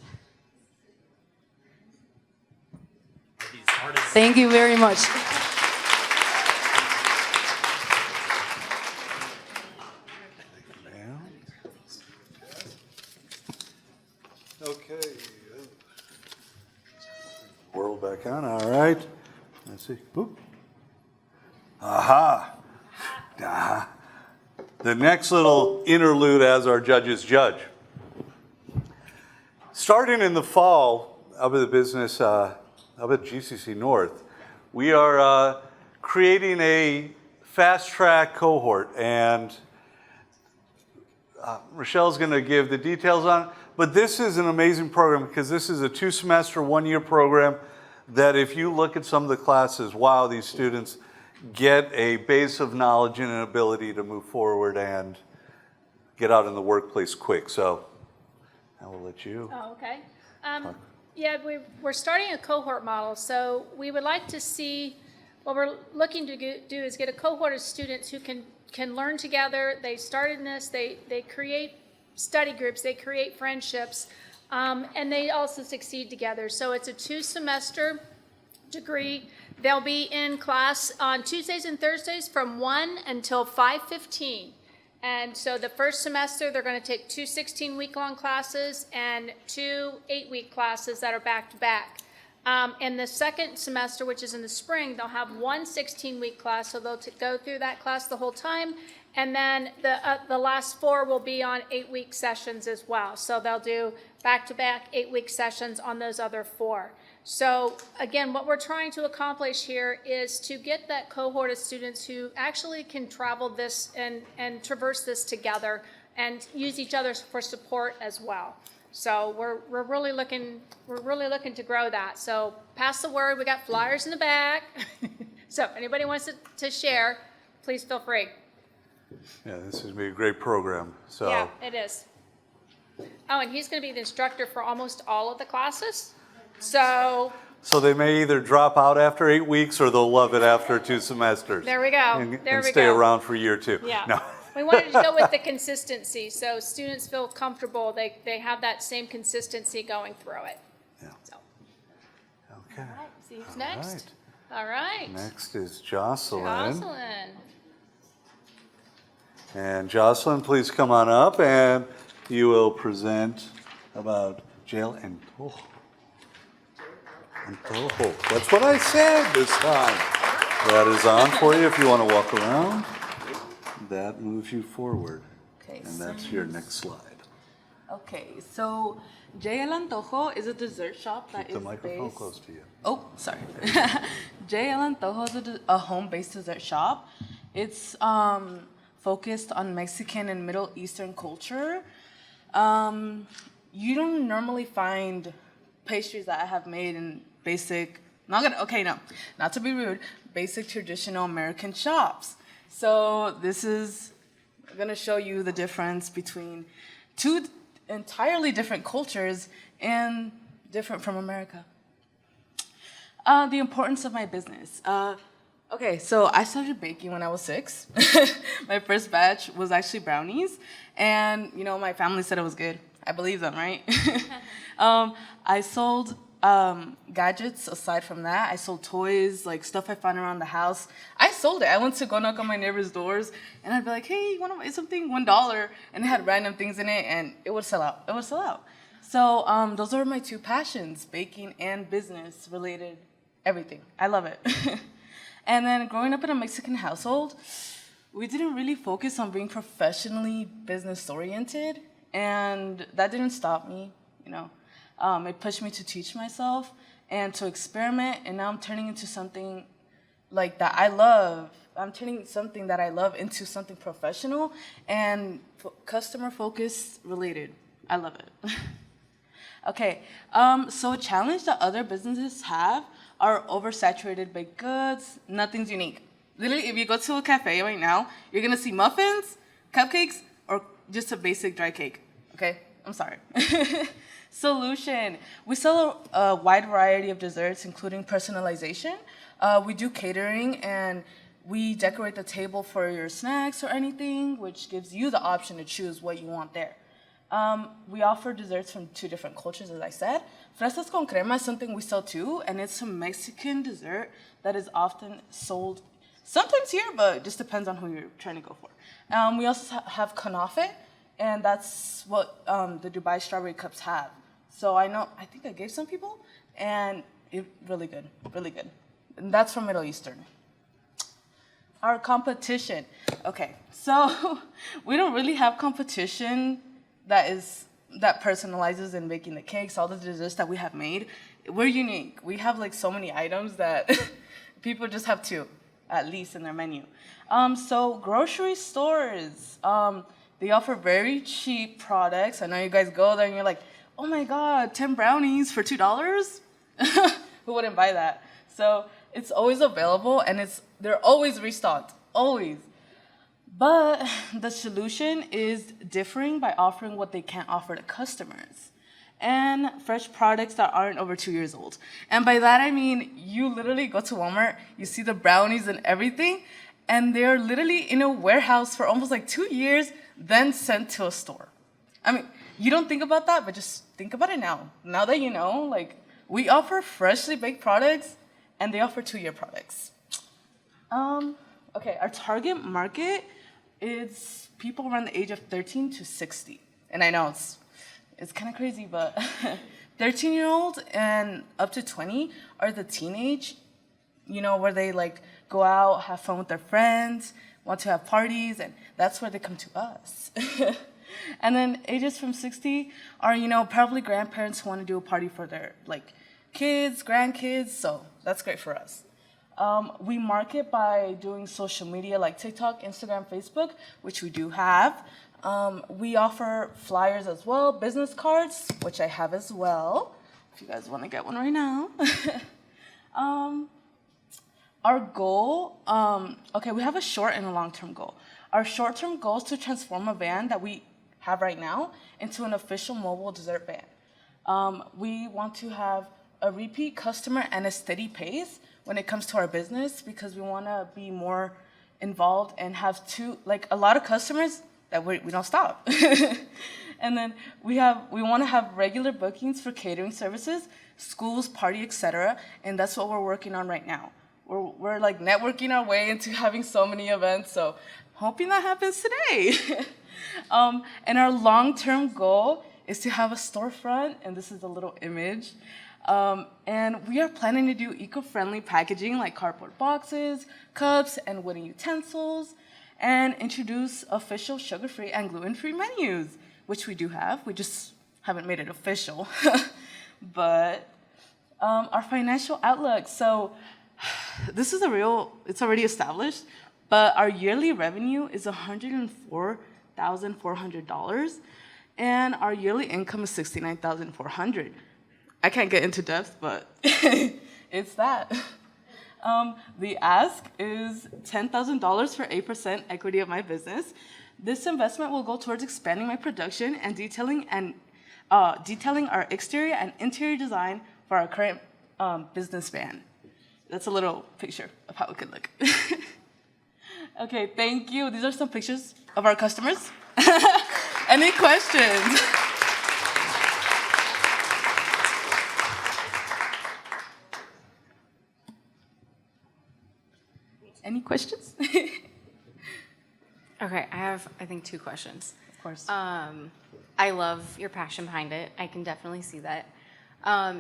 Thank you very much. Okay. Whirl back on, all right. Let's see. Oop. Aha. Ah. The next little interlude as our judges judge. Starting in the fall, up at the business, up at GCC North, we are creating a fast track cohort, and Rochelle's going to give the details on it. But this is an amazing program because this is a 2-semester, 1-year program that if you look at some of the classes, wow, these students get a base of knowledge and an ability to move forward and get out in the workplace quick. So I will let you. Oh, okay. Yeah, we're starting a cohort model. So we would like to see, what we're looking to do is get a cohort of students who can learn together. They start in this, they create study groups, they create friendships, and they also succeed together. So it's a 2-semester degree. They'll be in class on Tuesdays and Thursdays from 1 until 5:15. And so the first semester, they're going to take 2 16-week-long classes and 2 8-week classes that are back-to-back. In the second semester, which is in the spring, they'll have 1 16-week class, so they'll go through that class the whole time. And then the last 4 will be on 8-week sessions as well. So they'll do back-to-back 8-week sessions on those other 4. So again, what we're trying to accomplish here is to get that cohort of students who actually can travel this and traverse this together and use each other for support as well. So we're really looking to grow that. So pass the word. We got flyers in the back. So if anybody wants to share, please feel free. Yeah, this is going to be a great program. So Yeah, it is. Oh, and he's going to be the instructor for almost all of the classes. So they may either drop out after 8 weeks or they'll love it after 2 semesters. there we go. And stay around for year 2. Yeah. No. We wanted to go with the consistency, so students feel comfortable. They have that same consistency going through it. Yeah. So. Okay. All right, see who's next. All right. Next is Jocelyn. Jocelyn. And Jocelyn, please come on up and you will present about jail and Antojo. That's what I said this time. That is on for you if you want to walk around. That moves you forward. Okay, And that's your next slide. Okay, so J El Antojo is a dessert shop that Keep is the microphone based... close to you. Oh, sorry. J El Antojo is a home-based dessert shop. It's focused on Mexican and Middle Eastern culture. You don't normally find pastries that I have made in basic, not to be rude, basic traditional American shops. So this is gonna show you the difference between 2 entirely different cultures and different from America. The importance of my business. Okay, so I started baking when I was 6. My first batch was actually brownies, and you know, my family said it was good. I believe them, right? I sold gadgets. Aside from that, I sold toys, like stuff I found around the house. I sold it. I went to go knock on my neighbors' doors, and I'd be like, "Hey, you want to buy something? $1," and it had random things in it, and it would sell out. It would sell out. So those are my two passions: baking and business related. Everything. I love it. And then growing up in a Mexican household, we didn't really focus on being professionally business oriented, and that didn't stop me, you know. It pushed me to teach myself and to experiment, and now I'm turning into something like that I love. I'm turning something that I love into something professional and customer focused related. I love it. Okay, so a challenge that other businesses have are oversaturated baked goods. Nothing's unique. Literally, if you go to a cafe right now, you're gonna see muffins, cupcakes, or just a basic dry cake. Okay, I'm sorry. Solution. We sell a wide variety of desserts, including personalization. We do catering, and we decorate the table for your snacks or anything, which gives you the option to choose what you want there. We offer desserts from 2 different cultures, as I said. Fresas con crema is something we sell too, and it's a Mexican dessert that is often sold sometimes here, but it just depends on who you're trying to go for. We also have kanafe, and that's what the Dubai strawberry cups have. So I think I gave some people, and it's really good, really good. And that's from Middle Eastern. Our competition. Okay, so we don't really have competition that personalizes in baking the cakes, all the desserts that we have made. We're unique. We have like so many items that people just have 2, at least, in their menu. So grocery stores, they offer very cheap products. I know you guys go there and you're like, oh my God, 10 brownies for $2? Who wouldn't buy that? So it's always available, and they're always restocked, always. But the solution is differing by offering what they can't offer to customers, and fresh products that aren't over 2 years old. And by that I mean, you literally go to Walmart, you see the brownies and everything, and they're literally in a warehouse for almost like 2 years, then sent to a store. I mean, you don't think about that, but just think about it now. Now that you know, like, we offer freshly baked products, and they offer 2-year products. Okay, our target market is people around the age of 13 to 60. And I know it's kind of crazy, but 13-year-olds and up to 20 are the teenage, you know, where they like go out, have fun with their friends, want to have parties, and that's where they come to us. And then ages from 60 are, you know, probably grandparents who want to do a party for their like kids, grandkids, so that's great for us. We market by doing social media like TikTok, Instagram, Facebook, which we do have. We offer flyers as well, business cards, which I have as well, if you guys want to get one right now. Our goal, okay, we have a short and a long-term goal. Our short-term goal is to transform a van that we have right now into an official mobile dessert van. We want to have a repeat customer and a steady pace when it comes to our business, because we want to be more involved and have a lot of customers that we don't stop. And then we want to have regular bookings for catering services, schools, party, etc. And that's what we're working on right now. We're like networking our way into having so many events, so hoping that happens today. And our long-term goal is to have a storefront, and this is a little image. And we are planning to do eco-friendly packaging like cardboard boxes, cups, and wooden utensils, and introduce official sugar-free and gluten-free menus, which we do have. We just haven't made it official. But our financial outlook, so this is it's already established, but our yearly revenue is $104,400, and our yearly income is $69,400. I can't get into depth, but it's that. The ask is $10,000 for 8% equity of my business. This investment will go towards expanding my production and detailing our exterior and interior design for our current business van. That's a little picture of how it could look. Okay, thank you. These are some pictures of our customers. Any questions? Any questions? Okay, I have, I think, 2 questions. Of course. I love your passion behind it. I can definitely see that.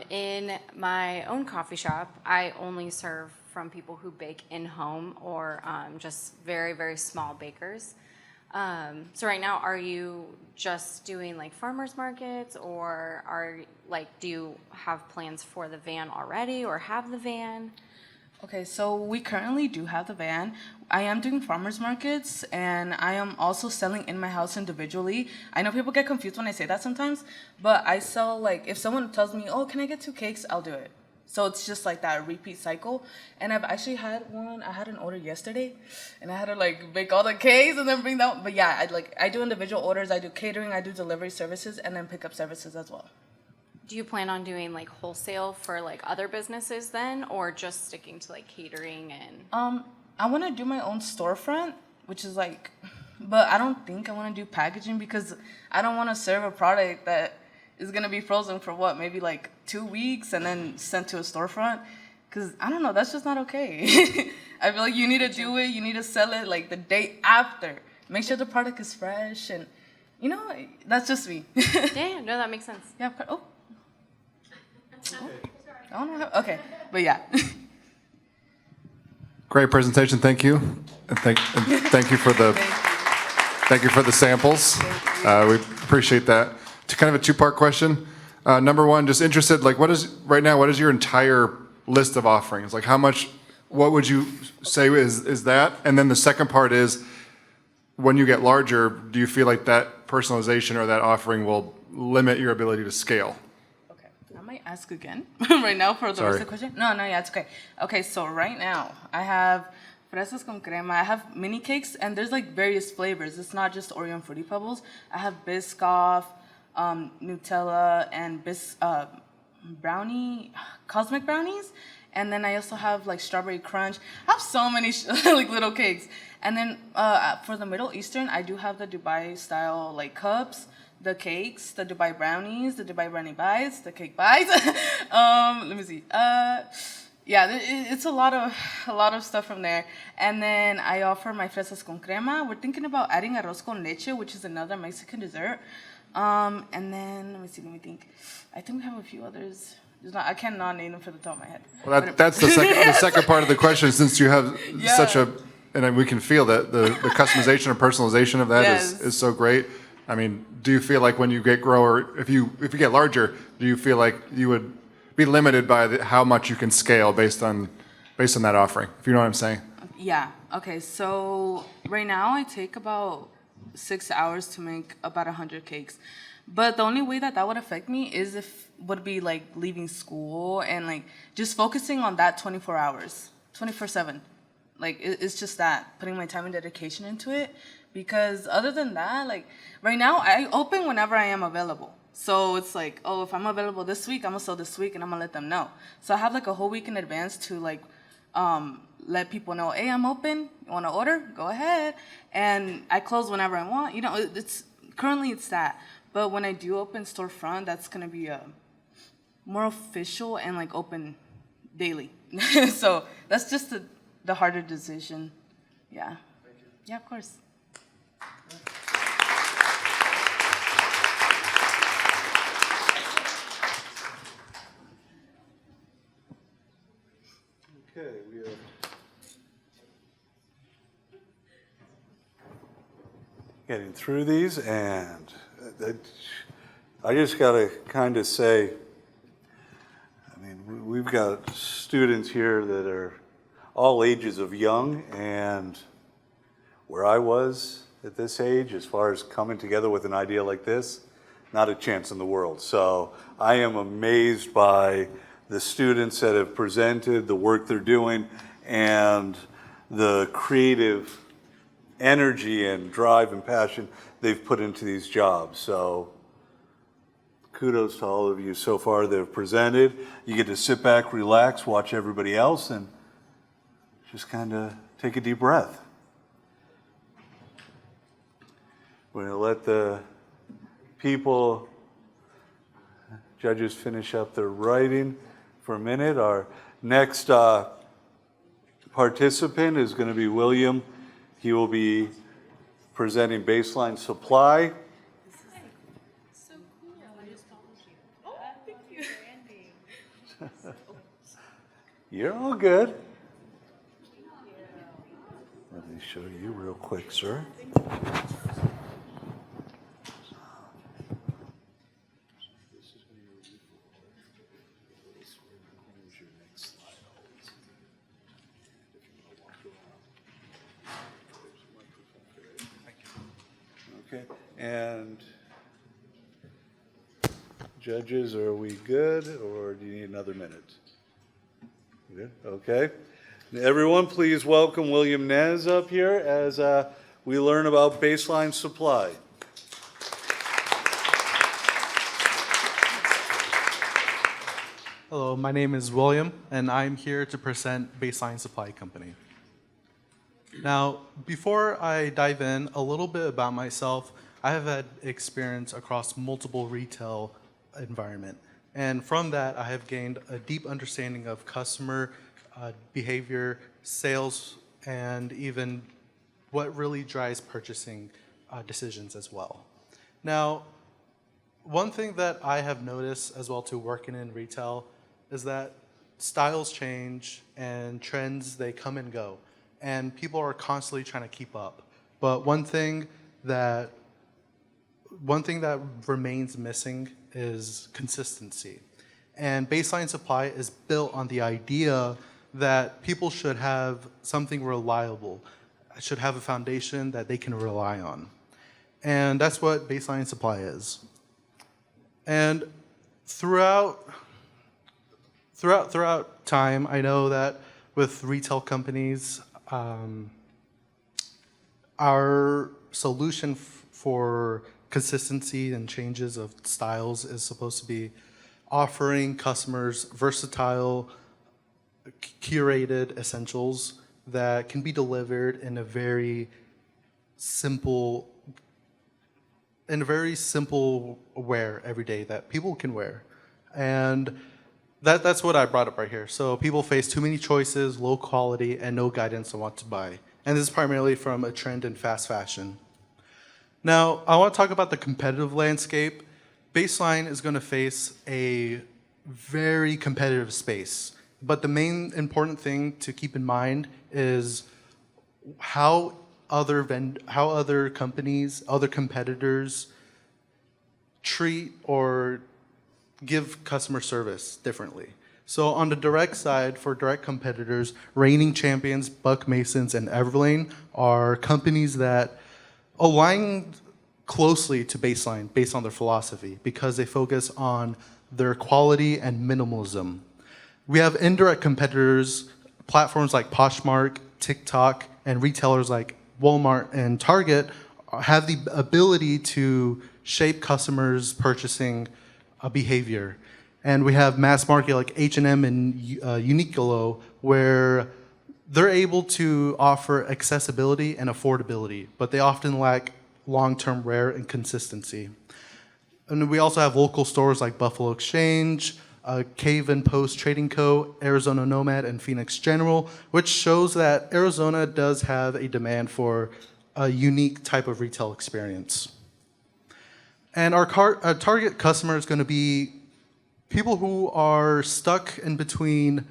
In my own coffee shop, I only serve from people who bake in-home or just very, very small bakers. So right now, are you just doing like farmers markets, or do you have plans for the van already, or have the van? Okay, so we currently do have the van. I am doing farmers markets, and I am also selling in my house individually. I know people get confused when I say that sometimes, but I sell, like, if someone tells me, oh, can I get 2 cakes? I'll do it. So it's just like that repeat cycle. And I've actually had I had an order yesterday, and I had to like bake all the cakes and then bring that. But yeah, I do individual orders, I do catering, I do delivery services, and then pickup services as well. Do you plan on doing like wholesale for like other businesses then, or just sticking to like catering and? I want to do my own storefront, which is like, but I don't think I want to do packaging because I don't want to serve a product that is going to be frozen for what, maybe like 2 weeks and then sent to a storefront. Because I don't know, that's just not okay. I feel like you need to do it, you need to sell it like the day after. Make sure the product is fresh, and you know, that's just me. Yeah, no, that makes sense. Yeah, oh. I don't know how, okay, but yeah. Great presentation, thank you. And thank you for the thank you for the samples. We appreciate that. It's kind of a 2-part question. Number 1, just interested, like what is your entire list of offerings? Like what would you say is that? And then the second part is, when you get larger, do you feel like that personalization or that offering will limit your ability to scale? I might ask again right now for the Sorry. rest of the question. No, yeah, it's okay. Okay, so right now I have fresas con crema. I have mini cakes, and there's like various flavors. It's not just Oreo and Fruity Pebbles. I have Biscoff, Nutella, and brownie, cosmic brownies. And then I also have like strawberry crunch. I have so many like little cakes. And then for the Middle Eastern, I do have the Dubai style like cups, the cakes, the Dubai brownies, the Dubai brownie bites, the cake bites. Let me see. Yeah, it's a lot of stuff from there. And then I offer my fresas con crema. We're thinking about adding arroz con leche, which is another Mexican dessert. And then let me think. I think we have a few others. I cannot name them for the top of my head. Well, that's the second part of the question, since you have such a, and we can feel that the customization and personalization of that is so great. I mean, do you feel like when you get if you get larger, do you feel like you would be limited by how much you can scale based on that offering, if you know what I'm saying? Yeah. Okay. So right now I take about 6 hours to make about 100 cakes. But the only way that would affect me is would be like leaving school and like just focusing on that 24 hours, 24/7. Like it's just that, putting my time and dedication into it. Because other than that, like right now I open whenever I am available. So it's like, oh, if I'm available this week, I'm gonna sell this week and I'm gonna let them know. So I have like a whole week in advance to like let people know, hey, I'm open. You wanna order? Go ahead. And I close whenever I want. You know, it's that. But when I do open storefront, that's gonna be more official and like open daily. So that's just the harder decision. Yeah. Thank you. Yeah, of course. Okay, we are getting through these, and I just got to kind of say, I mean, we've got students here that are all ages of young, and where I was at this age, as far as coming together with an idea like this, not a chance in the world. So I am amazed by the students that have presented, the work they're doing, and the creative energy and drive and passion they've put into these jobs. So kudos to all of you so far that have presented. You get to sit back, relax, watch everybody else, and just kind of take a deep breath. We're going to let the people, judges, finish up their writing for a minute. Our next participant is going to be William. He will be presenting baseline supply. You're all good. Let me show you real quick, sir. Okay, and judges, are we good, or do you need another minute? Good, okay. Everyone, please welcome William Nez up here as we learn about baseline supply. Hello, my name is William, and I'm here to present Baseline Supply Company. Now, before I dive in, a little bit about myself. I have had experience across multiple retail environment, and from that, I have gained a deep understanding of customer behavior, sales, and even what really drives purchasing decisions as well. Now, one thing that I have noticed as well too working in retail is that styles change and trends, they come and go, and people are constantly trying to keep up. But one thing that remains missing is consistency. And baseline supply is built on the idea that people should have something reliable, should have a foundation that they can rely on. And that's what baseline supply is. And throughout time, I know that with retail companies, our solution for consistency and changes of styles is supposed to be offering customers versatile, curated essentials that can be delivered in a very simple wear every day that people can wear. And that's what I brought up right here. So people face too many choices, low quality, and no guidance on what to buy. And this is primarily from a trend in fast fashion. Now, I want to talk about the competitive landscape. Baseline is going to face a very competitive space. But the main important thing to keep in mind is how other companies, other competitors treat or give customer service differently. So on the direct side, for direct competitors, reigning champions, Buck Masons, and Everlane are companies that align closely to Baseline based on their philosophy because they focus on their quality and minimalism. We have indirect competitors, platforms like Poshmark, TikTok, and retailers like Walmart and Target have the ability to shape customers' purchasing behavior. And we have mass market like H&M and Uniqlo where they're able to offer accessibility and affordability, but they often lack long-term wear and consistency. And we also have local stores like Buffalo Exchange, Cave and Post Trading Co., Arizona Nomad, and Phoenix General, which shows that Arizona does have a demand for a unique type of retail experience. And our target customer is going to be people who are stuck in between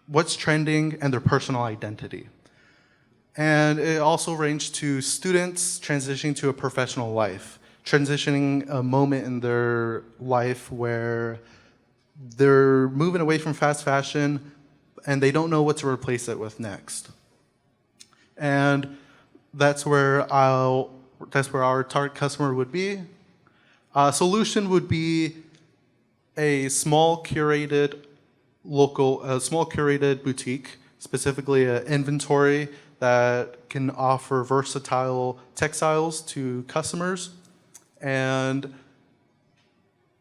what's trending and their personal identity. And it also ranges to students transitioning to a professional life, transitioning a moment in their life where they're moving away from fast fashion and they don't know what to replace it with next. And that's where our target customer would be. Solution would be a small curated boutique, specifically an inventory that can offer versatile textiles to customers. And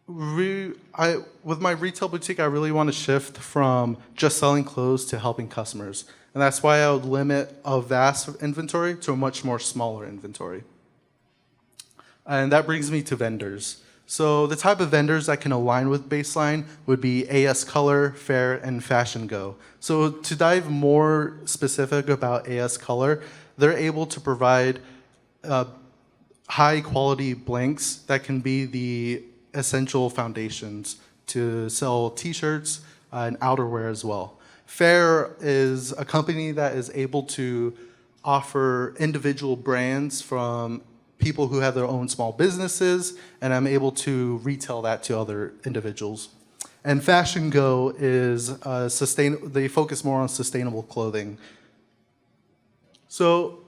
With my retail boutique, I really want to shift from just selling clothes to helping customers. And that's why I would limit a vast inventory to a much more smaller inventory. And that brings me to vendors. So the type of vendors that can align with Baseline would be AS Color, Fair, and Fashion Go. So to dive more specific about AS Color, they're able to provide high quality blanks that can be the essential foundations to sell t-shirts and outerwear as well. Fair is a company that is able to offer individual brands from people who have their own small businesses, and I'm able to retail that to other individuals. And Fashion Go is they focus more on sustainable clothing. So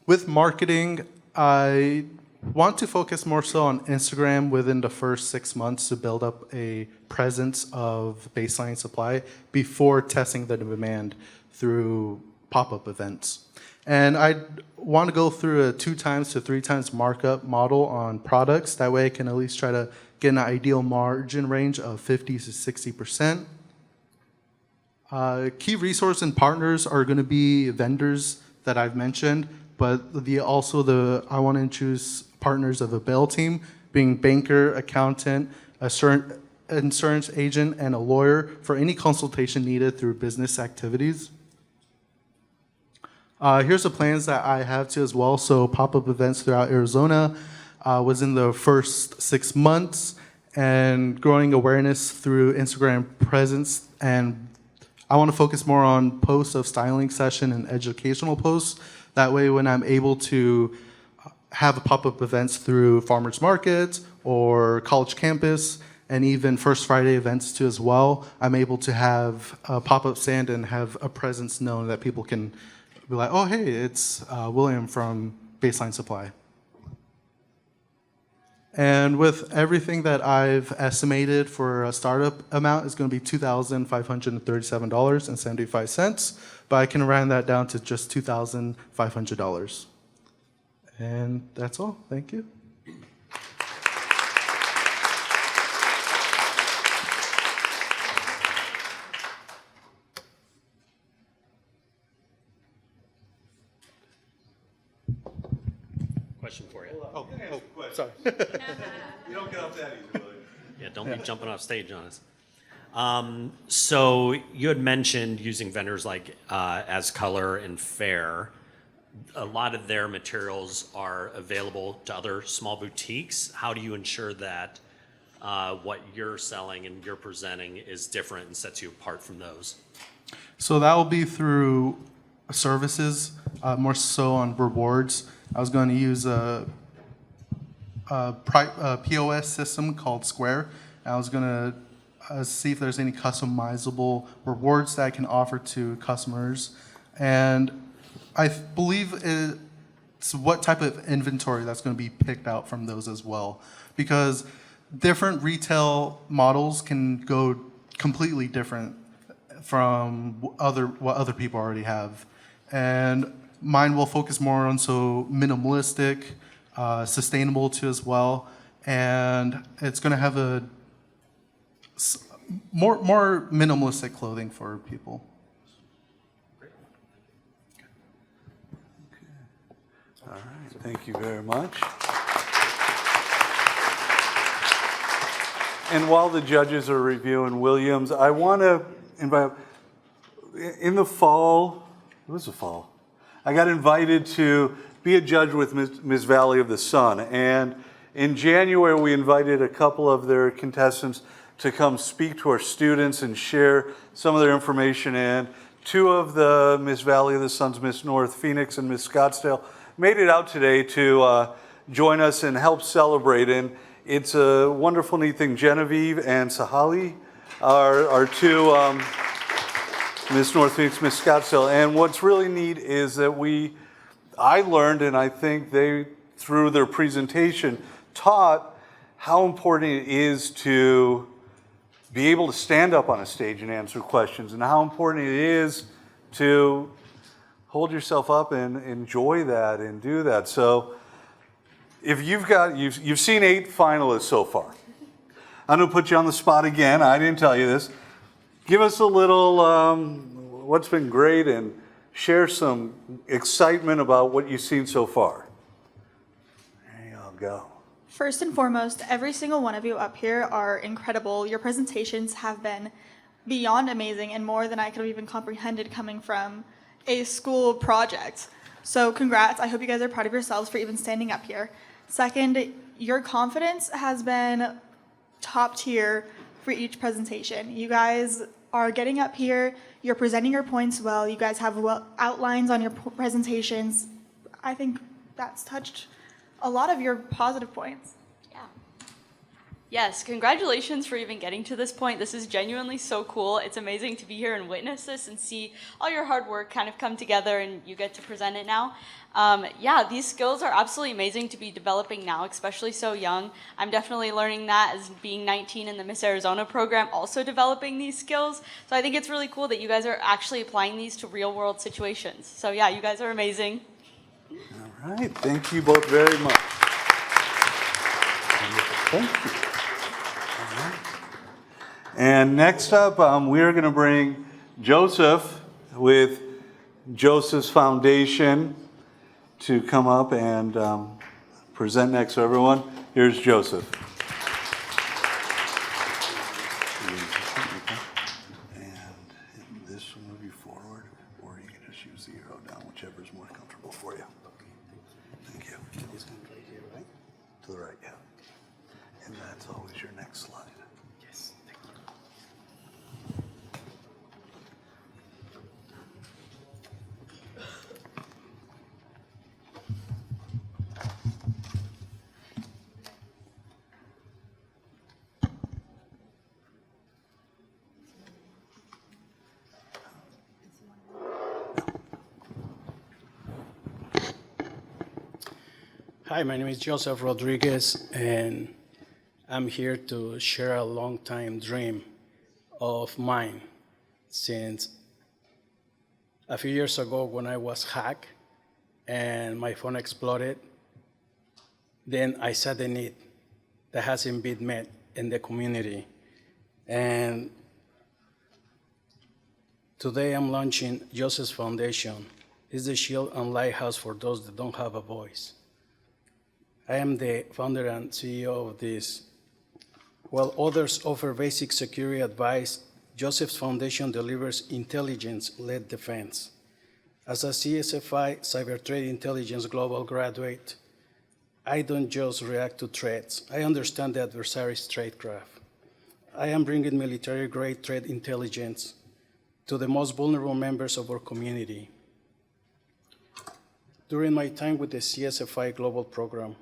with marketing, I want to focus more so on Instagram within the first 6 months to build up a presence of Baseline Supply before testing the demand through pop-up events. And I want to go through a 2 times to 3 times markup model on products. That way I can at least try to get an ideal margin range of 50 to 60%. Key resource and partners are going to be vendors that I've mentioned, but I want to introduce partners of a bail team, being banker, accountant, insurance agent, and a lawyer for any consultation needed through business activities. Here's the plans that I have too as well. So pop-up events throughout Arizona was in the first 6 months, and growing awareness through Instagram presence. And I want to focus more on posts of styling session and educational posts. That way when I'm able to have pop-up events through farmers markets or college campus and even First Friday events too as well, I'm able to have a pop-up stand and have a presence known that people can be like, oh, hey, it's William from Baseline Supply. And with everything that I've estimated for a startup amount is going to be $2,537.75, but I can round that down to just $2,500. And that's all. Thank you. Question for you. Oh, sorry. You don't get off that easy, William. Yeah, don't be jumping off stage on us. So you had mentioned using vendors like As Color and Fair. A lot of their materials are available to other small boutiques. How do you ensure that what you're selling and you're presenting is different and sets you apart from those? So that will be through services, more so on rewards. I was going to use a POS system called Square. I was going to see if there's any customizable rewards that I can offer to customers. And I believe it's what type of inventory that's going to be picked out from those as well. Because different retail models can go completely different from what other people already have. And mine will focus more on minimalistic, sustainable too as well. And it's going to have a more minimalistic clothing for people. All right, thank you very much. And while the judges are reviewing Williams, I want to invite, in the fall, it was the fall, I got invited to be a judge with Miss Valley of the Sun. And in January, we invited a couple of their contestants to come speak to our students and share some of their information. And 2 of the Miss Valley of the Sun's, Miss North Phoenix and Miss Scottsdale, made it out today to join us and help celebrate. And it's a wonderful, neat thing. Genevieve and Sahali are 2, Miss North Phoenix, Miss Scottsdale. And what's really neat is that I learned, and I think they, through their presentation, taught how important it is to be able to stand up on a stage and answer questions, and how important it is to hold yourself up and enjoy that and do that. So if you've seen 8 finalists so far. I'm going to put you on the spot again. I didn't tell you this. Give us a little what's been great and share some excitement about what you've seen so far. There you all go. First and foremost, every single one of you up here are incredible. Your presentations have been beyond amazing and more than I could have even comprehended coming from a school project. So congrats. I hope you guys are proud of yourselves for even standing up here. Second, your confidence has been top tier for each presentation. You guys are getting up here, you're presenting your points well, you guys have outlines on your presentations. I think that's touched a lot of your positive points. Yes, congratulations for even getting to this point. This is genuinely so cool. It's amazing to be here and witness this and see all your hard work kind of come together and you get to present it now. Yeah, these skills are absolutely amazing to be developing now, especially so young. I'm definitely learning that as being 19 in the Miss Arizona program, also developing these skills. So I think it's really cool that you guys are actually applying these to real world situations. So yeah, you guys are amazing. All right, thank you both very much. Thank you. And next up, we're going to bring Joseph with Joseph's Foundation to come up and present next to everyone. Here's Joseph. And this will move you forward, or you can just use the arrow down, whichever is more comfortable for you. Thank you. He's going to play here, right? To the right, yeah. And that's always your next slide. Yes, thank you. Hi, my name is Joseph Rodriguez, and I'm here to share a long-time dream of mine since a few years ago when I was hacked and my phone exploded. Then I saw the need that hasn't been met in the community. And today I'm launching Joseph's Foundation. It's the shield and lighthouse for those that don't have a voice. I am the founder and CEO of this. While others offer basic security advice, Joseph's Foundation delivers intelligence-led defense. As a CSFI Cyber Threat Intelligence Global graduate, I don't just react to threats. I understand the adversary's tradecraft. I am bringing military-grade threat intelligence to the most vulnerable members of our community. During my time with the CSFI Global Program,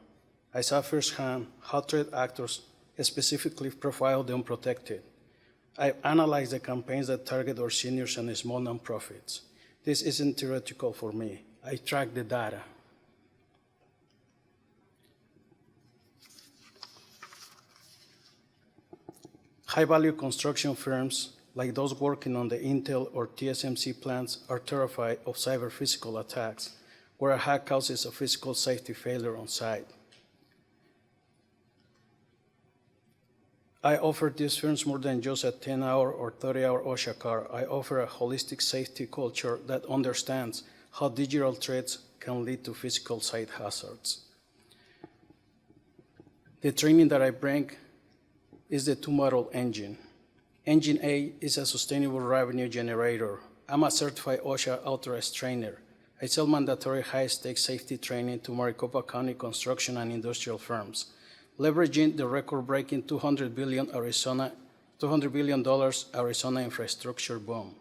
I saw firsthand how threat actors specifically profile the unprotected. I analyzed the campaigns that target our seniors and small nonprofits. This isn't theoretical for me. I track the data. High-value construction firms, like those working on the Intel or TSMC plants, are terrified of cyber-physical attacks, where a hack causes a physical safety failure on site. I offer these firms more than just a 10-hour or 30-hour OSHA car. I offer a holistic safety culture that understands how digital threats can lead to physical site hazards. The training that I bring is the two-model engine. Engine A is a sustainable revenue generator. I'm a certified OSHA authorized trainer. I sell mandatory high-stakes safety training to Maricopa County construction and industrial firms, leveraging the record-breaking $200 billion Arizona infrastructure boom.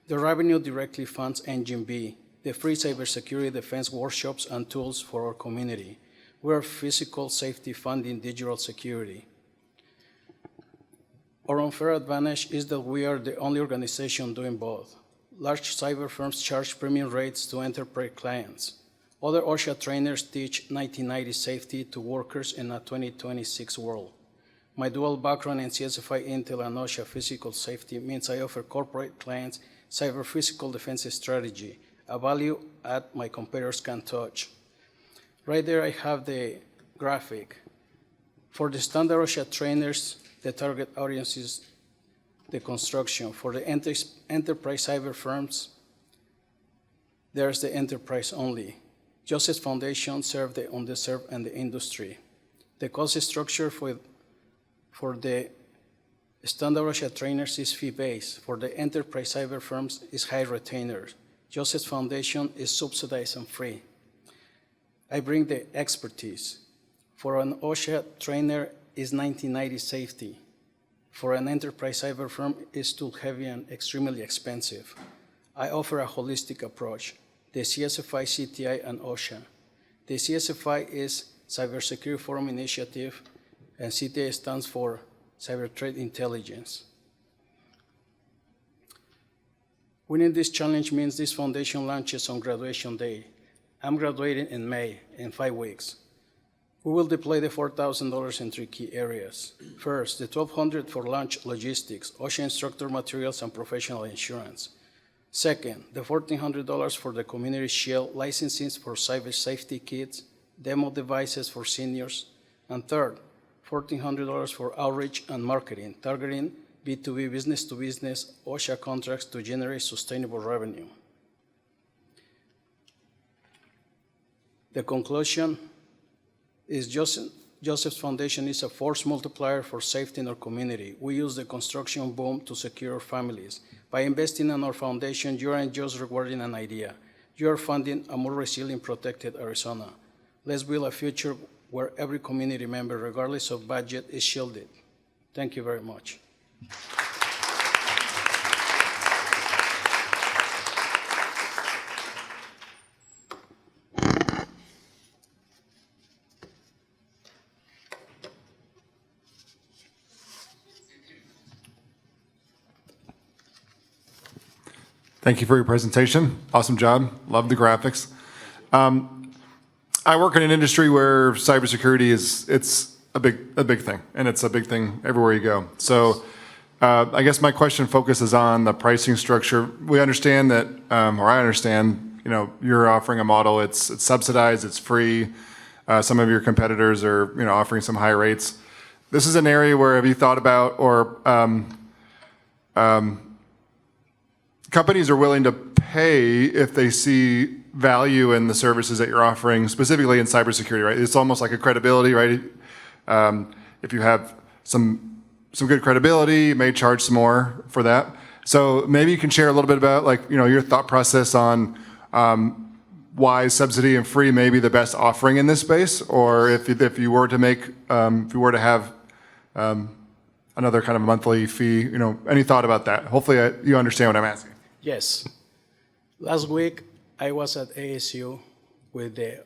The revenue directly funds Engine B, the free cybersecurity defense workshops and tools for our community. We are physical safety funding digital security. Our unfair advantage is that we are the only organization doing both. Large cyber firms charge premium rates to enterprise clients. Other OSHA trainers teach 1990 safety to workers in a 2026 world. My dual background in CSFI Intel and OSHA physical safety means I offer corporate clients cyber physical defense strategy, a value add my competitors can't touch. Right there I have the graphic. For the standard OSHA trainers, the target audience is the construction. For the enterprise cyber firms, there's the enterprise only. Joseph's Foundation serves the underserved and the industry. The cost structure for the standard OSHA trainers is fee-based. For the enterprise cyber firms is high retainers. Joseph's Foundation is subsidized and free. I bring the expertise. For an OSHA trainer is 1990 safety. For an enterprise cyber firm is too heavy and extremely expensive. I offer a holistic approach, the CSFI, CTI, and OSHA. The CSFI is Cybersecurity Forum Initiative, and CTI stands for Cyber Threat Intelligence. Winning this challenge means this foundation launches on graduation day. I'm graduating in May, in 5 weeks. We will deploy the $4,000 in 3 key areas. First, the $1,200 for launch logistics, OSHA instructor materials, and professional insurance. Second, the $1,400 for the community shield, licensing for cyber safety kits, demo devices for seniors. And third, $1,400 for outreach and marketing, targeting B2B, business-to-business, OSHA contracts to generate sustainable revenue. The conclusion is Joseph's Foundation is a force multiplier for safety in our community. We use the construction boom to secure our families. By investing in our foundation, you aren't just rewarding an idea. You are funding a more resilient, protected Arizona. Let's build a future where every community member, regardless of budget, is shielded. Thank you very much. Thank you for your presentation. Awesome job. Love the graphics. I work in an industry where cybersecurity it's a big thing, and it's a big thing everywhere you go. So I guess my question focuses on the pricing structure. We understand that, or I understand, you're offering a model. It's subsidized. It's free. Some of your competitors are offering some high rates. This is an area where have you thought about, or companies are willing to pay if they see value in the services that you're offering, specifically in cybersecurity, right? It's almost like a credibility, right? If you have some good credibility, you may charge some more for that. So maybe you can share a little bit about your thought process on why subsidy and free may be the best offering in this space, or if you were to make, if you were to have another kind of monthly fee, any thought about that? Hopefully you understand what I'm asking. Yes. Last week, I was at ASU with the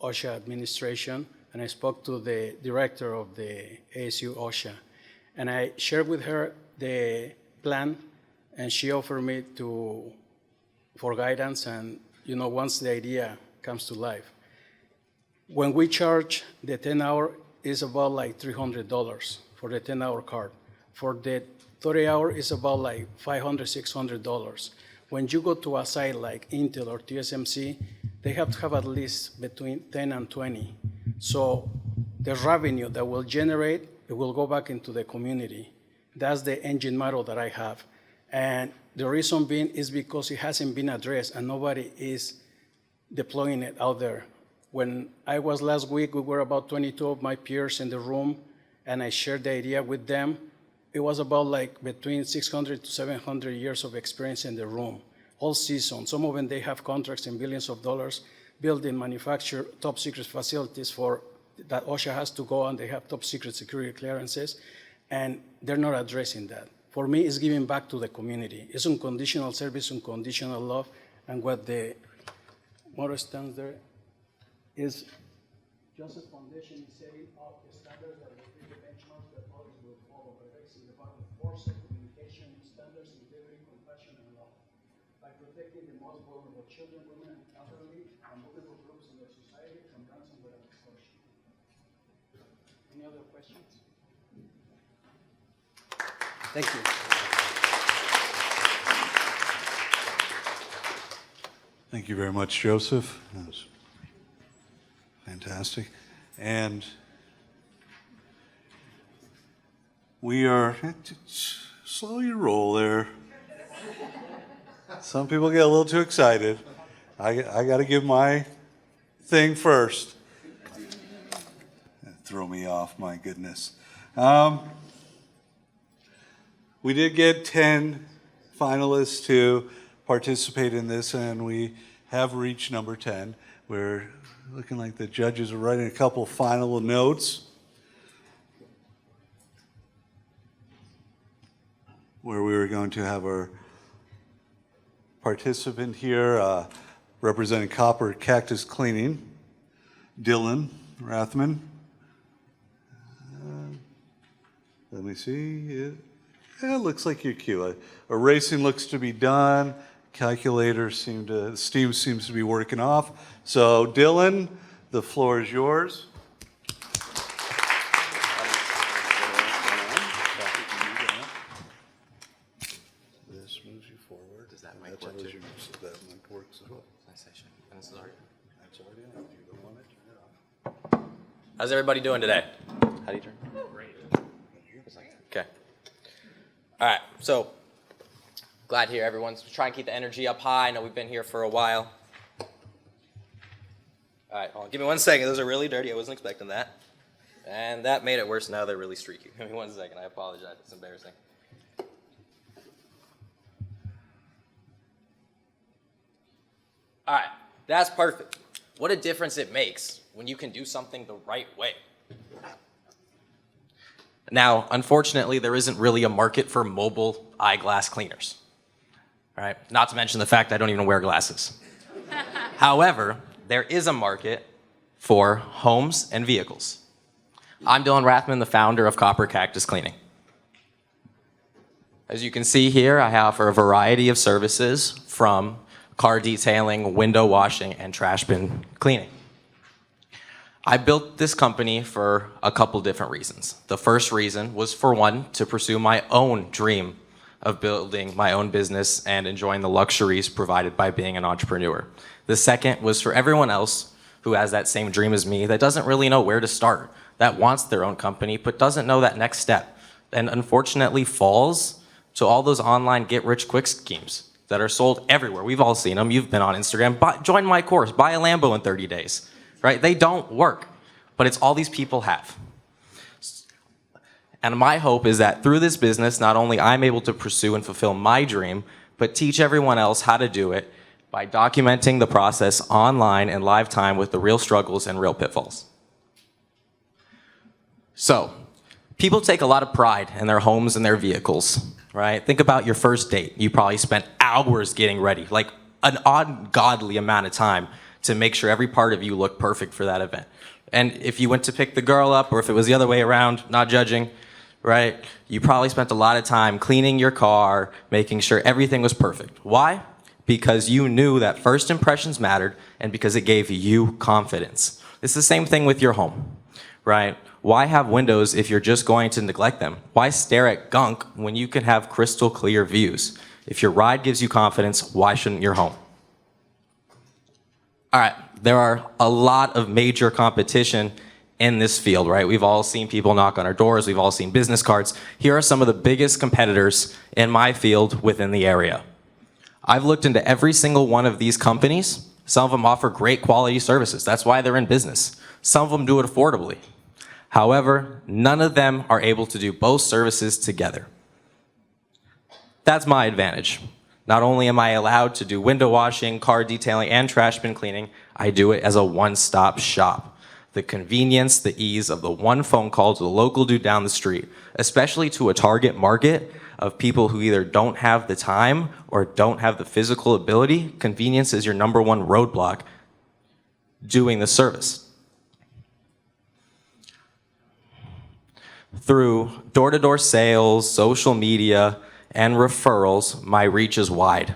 OSHA administration, and I spoke to the director of the ASU OSHA. And I shared with her the plan, and she offered me for guidance and, once the idea comes to life. When we charge the 10-hour, it's about like $300 for the 10-hour card. For the 30-hour, it's about like $500, $600. When you go to a site like Intel or TSMC, they have to have at least between 10 and 20. So the revenue that will generate, it will go back into the community. That's the engine model that I have. And the reason being is because it hasn't been addressed and nobody is deploying it out there. When I was last week, we were about 22 of my peers in the room, and I shared the idea with them. It was about like between 600 to 700 years of experience in the room, all season. Some of them, they have contracts in billions of dollars, building, manufacture top secret facilities for that OSHA has to go, and they have top secret security clearances, and they're not addressing that. For me, it's giving back to the community. It's unconditional service, unconditional love, and what the motto stands there is Joseph's Foundation is setting up the standards that will be the benchmarks that others will follow, but basically the part of foresight, communication, standards, integrity, compassion, and love. By protecting the most vulnerable children, women, and elderly, and vulnerable groups in their society from ransomware and extortion. Any other questions? Thank you. Thank you very much, Joseph. That was fantastic. And We are, slow your roll there. Some people get a little too excited. I got to give my thing first. Throw me off, my goodness. We did get 10 finalists to participate in this, and we have reached number 10. We're looking like the judges are writing a couple final notes where we were going to have our participant here representing Copper Cactus Cleaning, Dylan Rathman. Let me see. It looks like you're cute. Erasing looks to be done. Steam seems to be working off. So Dylan, the floor is yours. This moves you forward. Does that mic work too? That mic works as well. That's already on. You don't want to turn it off. How's everybody doing today? How do you turn? Great. Okay. All right, so glad to hear everyone's trying to keep the energy up high. I know we've been here for a while. All right, hold on. Give me 1 second. Those are really dirty. I wasn't expecting that. And that made it worse. Now they're really streaky. Give me 1 second. I apologize. It's embarrassing. All right, that's perfect. What a difference it makes when you can do something the right way. Now, unfortunately, there isn't really a market for mobile eyeglass cleaners. All right, not to mention the fact I don't even wear glasses. However, there is a market for homes and vehicles. I'm Dylan Rathman, the founder of Copper Cactus Cleaning. As you can see here, I offer a variety of services from car detailing, window washing, and trash bin cleaning. I built this company for a couple different reasons. The first reason was, for one, to pursue my own dream of building my own business and enjoying the luxuries provided by being an entrepreneur. The second was for everyone else who has that same dream as me that doesn't really know where to start, that wants their own company but doesn't know that next step, and unfortunately falls to all those online get-rich-quick schemes that are sold everywhere. We've all seen them. You've been on Instagram. Join my course. Buy a Lambo in 30 days. Right? They don't work, but it's all these people have. And my hope is that through this business, not only I'm able to pursue and fulfill my dream, but teach everyone else how to do it by documenting the process online in live time with the real struggles and real pitfalls. So, people take a lot of pride in their homes and their vehicles, right? Think about your first date. You probably spent hours getting ready, like an ungodly amount of time to make sure every part of you looked perfect for that event. And if you went to pick the girl up, or if it was the other way around, not judging, right? You probably spent a lot of time cleaning your car, making sure everything was perfect. Why? Because you knew that first impressions mattered, and because it gave you confidence. It's the same thing with your home, right? Why have windows if you're just going to neglect them? Why stare at gunk when you can have crystal clear views? If your ride gives you confidence, why shouldn't your home? All right, there are a lot of major competition in this field, right? We've all seen people knock on our doors. We've all seen business cards. Here are some of the biggest competitors in my field within the area. I've looked into every single one of these companies. Some of them offer great quality services. That's why they're in business. Some of them do it affordably. However, none of them are able to do both services together. That's my advantage. Not only am I allowed to do window washing, car detailing, and trash bin cleaning, I do it as a one-stop shop. The convenience, the ease of the one phone call to the local dude down the street, especially to a target market of people who either don't have the time or don't have the physical ability, convenience is your number one roadblock doing the service. Through door-to-door sales, social media, and referrals, my reach is wide.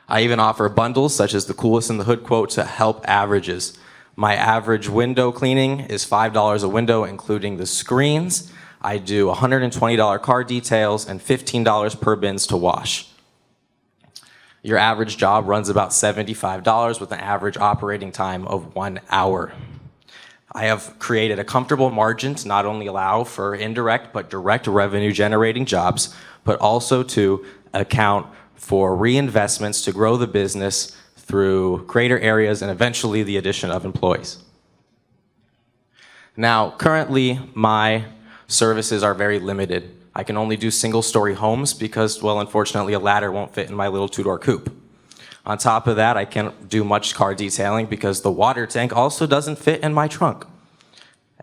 I even offer bundles such as the coolest in the hood quote to help averages. My average window cleaning is $5 a window, including the screens. I do $120 car details and $15 per bins to wash. Your average job runs about $75 with an average operating time of 1 hour. I have created a comfortable margin to not only allow for indirect but direct revenue generating jobs, but also to account for reinvestments to grow the business through greater areas and eventually the addition of employees. Now, currently, my services are very limited. I can only do single-story homes because, well, unfortunately, a ladder won't fit in my little two-door coupe. On top of that, I can't do much car detailing because the water tank also doesn't fit in my trunk.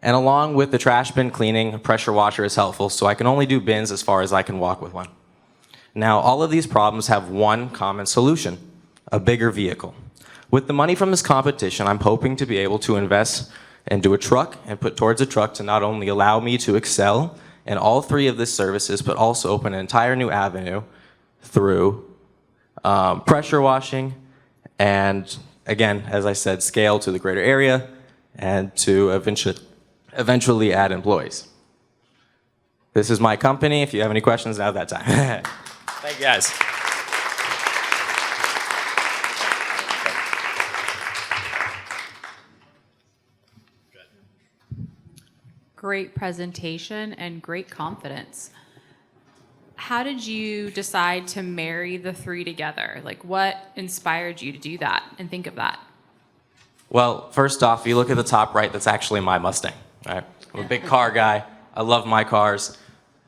And along with the trash bin cleaning, a pressure washer is helpful, so I can only do bins as far as I can walk with one. Now, all of these problems have one common solution: a bigger vehicle. With the money from this competition, I'm hoping to be able to invest into a truck and put towards a truck to not only allow me to excel in all three of these services, but also open an entire new avenue through pressure washing, and again, as I said, scale to the greater area and to eventually add employees. This is my company. If you have any questions, now's that time. Thank you, guys. Great presentation and great confidence. How did you decide to marry the three together? Like, what inspired you to do that and think of that? Well, first off, if you look at the top right, that's actually my Mustang. Right? I'm a big car guy. I love my cars.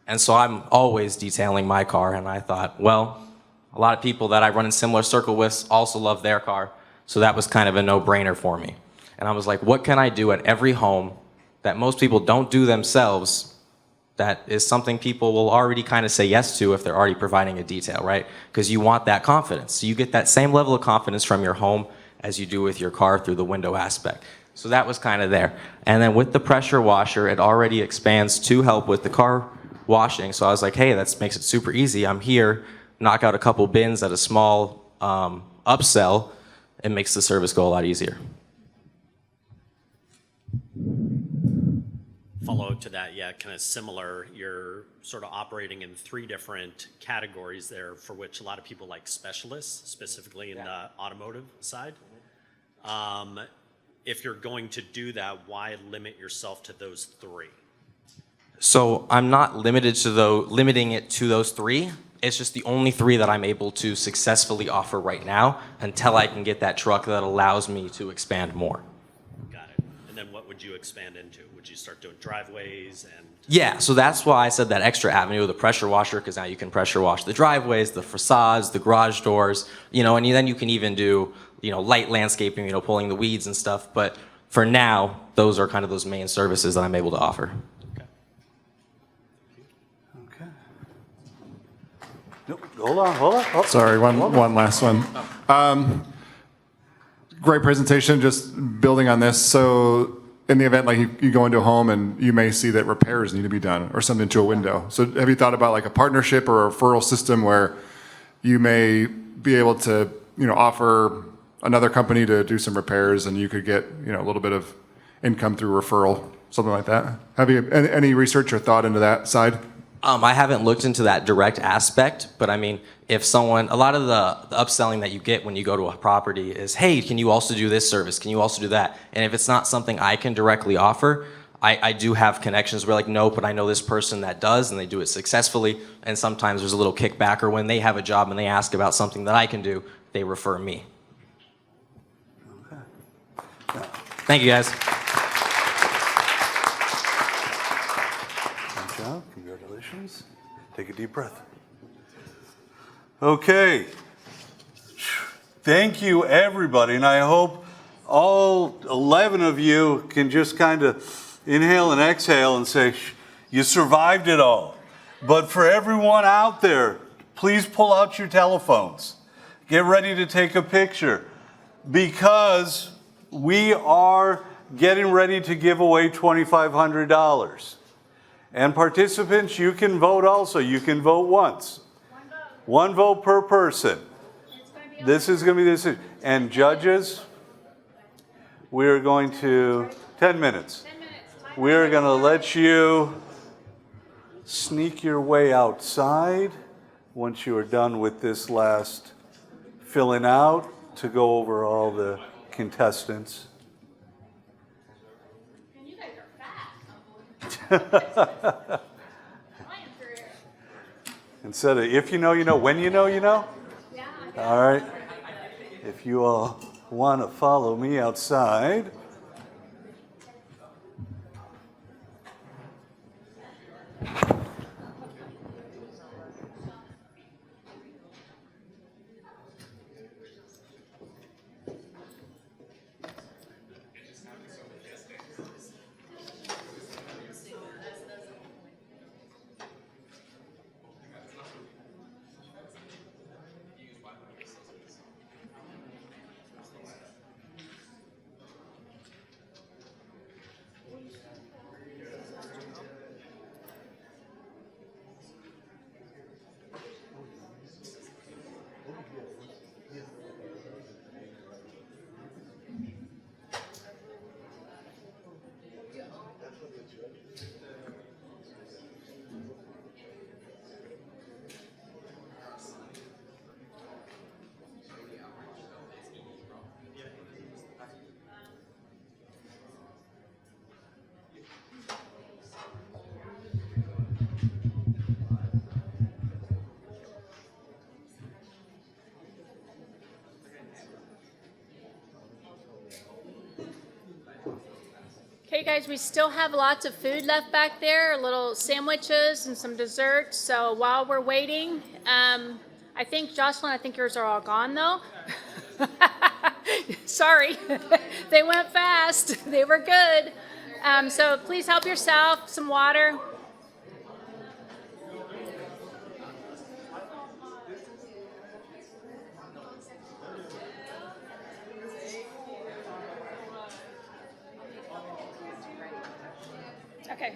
And so I'm always detailing my car. And I thought, well, a lot of people that I run in similar circle with also love their car. So that was kind of a no-brainer for me. And I was like, what can I do at every home that most people don't do themselves that is something people will already kind of say yes to if they're already providing a detail, right? Because you want that confidence. So you get that same level of confidence from your home as you do with your car through the window aspect. So that was kind of there. And then with the pressure washer, it already expands to help with the car washing. So I was like, hey, that makes it super easy. I'm here, knock out a couple bins at a small upsell. It makes the service go a lot easier. Follow to that, yeah, kind of similar. You're sort of operating in three different categories there for which a lot of people like specialists, specifically in the automotive side. If you're going to do that, why limit yourself to those three? So I'm not limiting it to those three. It's just the only three that I'm able to successfully offer right now until I can get that truck that allows me to expand more. Got it. And then what would you expand into? Would you start doing driveways and? Yeah, so that's why I said that extra avenue of the pressure washer, because now you can pressure wash the driveways, the facades, the garage doors, and then you can even do, light landscaping, pulling the weeds and stuff. But for now, those are kind of those main services that I'm able to offer. Okay. Nope, hold on. Sorry, one last one. Great presentation, just building on this. So in the event, like you go into a home and you may see that repairs need to be done or something to a window. So have you thought about like a partnership or a referral system where you may be able to, offer another company to do some repairs and you could get, a little bit of income through referral, something like that? Have you any research or thought into that side? I haven't looked into that direct aspect, but I mean, if someone, a lot of the upselling that you get when you go to a property is, hey, can you also do this service? Can you also do that? And if it's not something I can directly offer, I do have connections where like, no, but I know this person that does, and they do it successfully. And sometimes there's a little kickback, or when they have a job and they ask about something that I can do, they refer me. Okay. Thank you, guys. Good job. Congratulations. Take a deep breath. Okay. Thank you, everybody. And I hope all 11 of you can just kind of inhale and exhale and say, you survived it all. But for everyone out there, please pull out your telephones. Get ready to take a picture, because we are getting ready to give away $2,500. And participants, you can vote also. You can vote once. One vote per person. This is going to be the decision. And judges, we're going to, 10 minutes. We're going to let you sneak your way outside once you are done with this last filling out to go over all the contestants. Instead of if you know, you know, when you know, you know? All right. If you all want to follow me outside. Okay, guys, we still have lots of food left back there, little sandwiches and some desserts. So while we're waiting, I think, Jocelyn, I think yours are all gone though. Sorry, they went fast. They were good. So please help yourself, some water. Okay.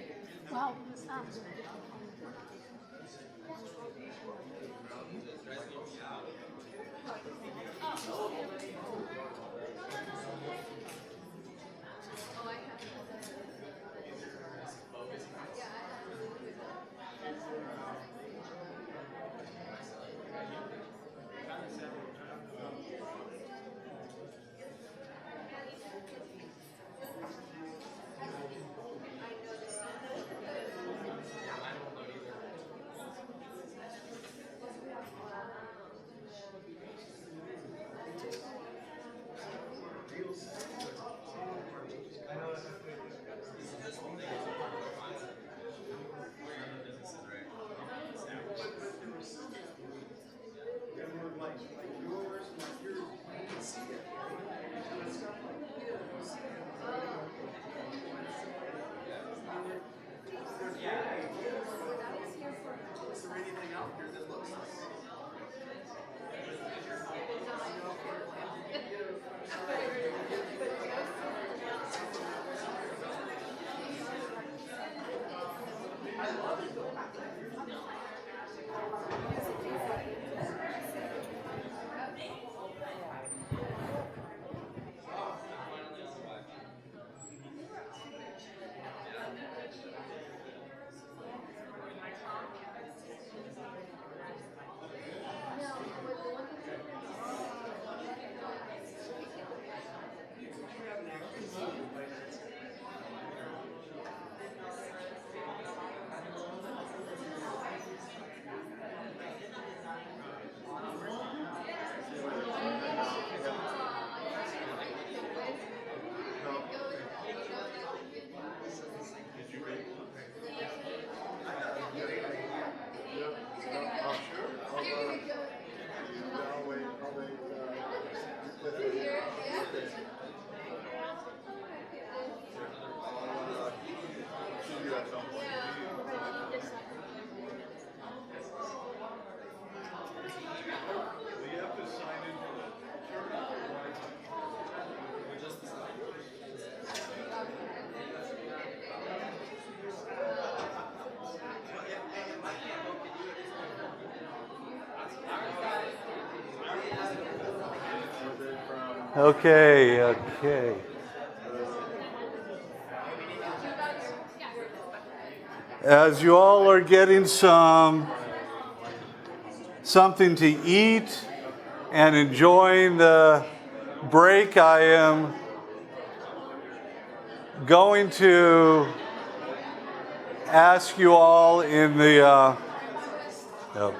Wow. Okay. As you all are getting something to eat and enjoying the break, I am going to ask you all in the, no,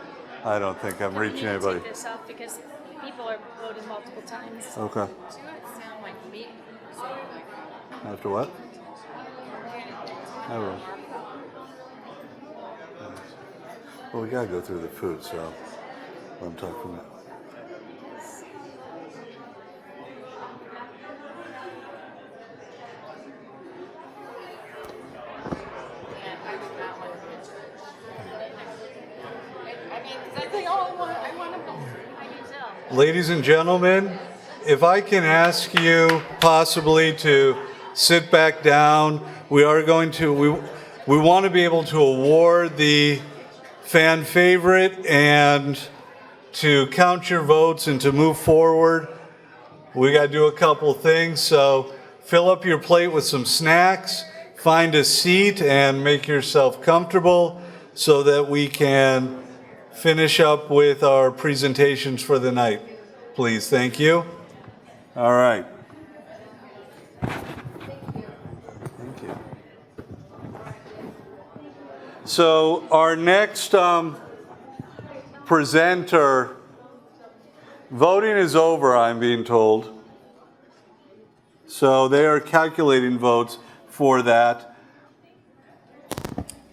I don't think I'm reaching anybody. Take this off because people are voting multiple times. Okay. After what? I will. Well, we gotta go through the food, so let me talk from that. Ladies and gentlemen, if I can ask you possibly to sit back down, we want to be able to award the fan favorite and to count your votes and to move forward. We got to do a couple things, so fill up your plate with some snacks, find a seat and make yourself comfortable so that we can finish up with our presentations for the night. Please, thank you. All right. Thank you. So our next presenter, voting is over, I'm being told. So they are calculating votes for that.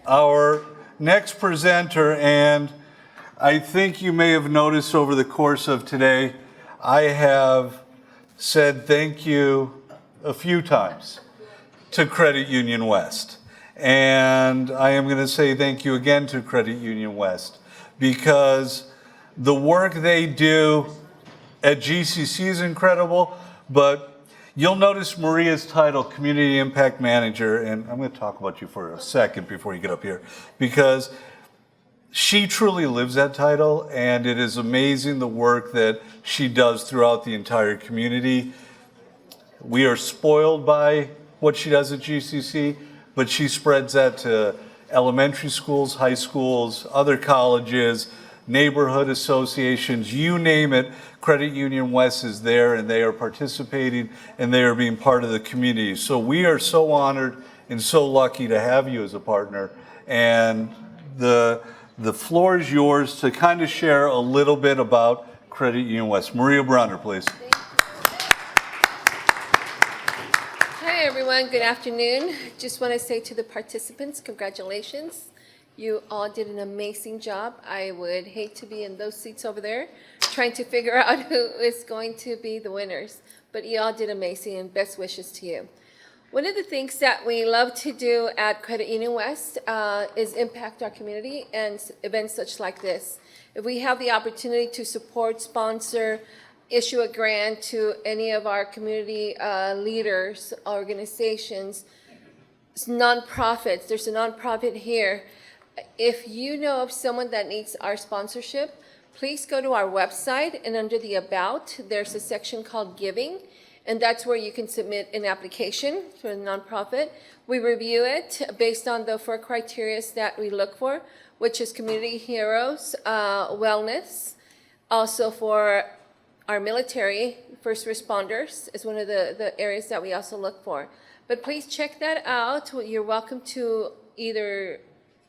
Our next presenter, and I think you may have noticed over the course of today, I have said thank you a few times to Credit Union West. And I am going to say thank you again to Credit Union West because the work they do at GCC is incredible, but you'll notice Maria's title, Community Impact Manager, and I'm going to talk about you for a second before you get up here, because she truly lives that title, and it is amazing the work that she does throughout the entire community. We are spoiled by what she does at GCC, but she spreads that to elementary schools, high schools, other colleges, neighborhood associations, you name it. Credit Union West is there, and they are participating, and they are being part of the community. So we are so honored and so lucky to have you as a partner, and the floor is yours to kind of share a little bit about Credit Union West. Maria Brunner, please. Hi, everyone. Good afternoon. Just want to say to the participants, congratulations. You all did an amazing job. I would hate to be in those seats over there trying to figure out who is going to be the winners. But you all did amazing, and best wishes to you. One of the things that we love to do at Credit Union West is impact our community and events such like this. If we have the opportunity to support, sponsor, issue a grant to any of our community leaders, organizations, nonprofits, there's a nonprofit here. If you know of someone that needs our sponsorship, please go to our website, and under the About, there's a section called Giving. And that's where you can submit an application for a nonprofit. We review it based on the 4 criteria that we look for, which is community heroes, wellness, also for our military, first responders is one of the areas that we also look for. But please check that out. You're welcome to either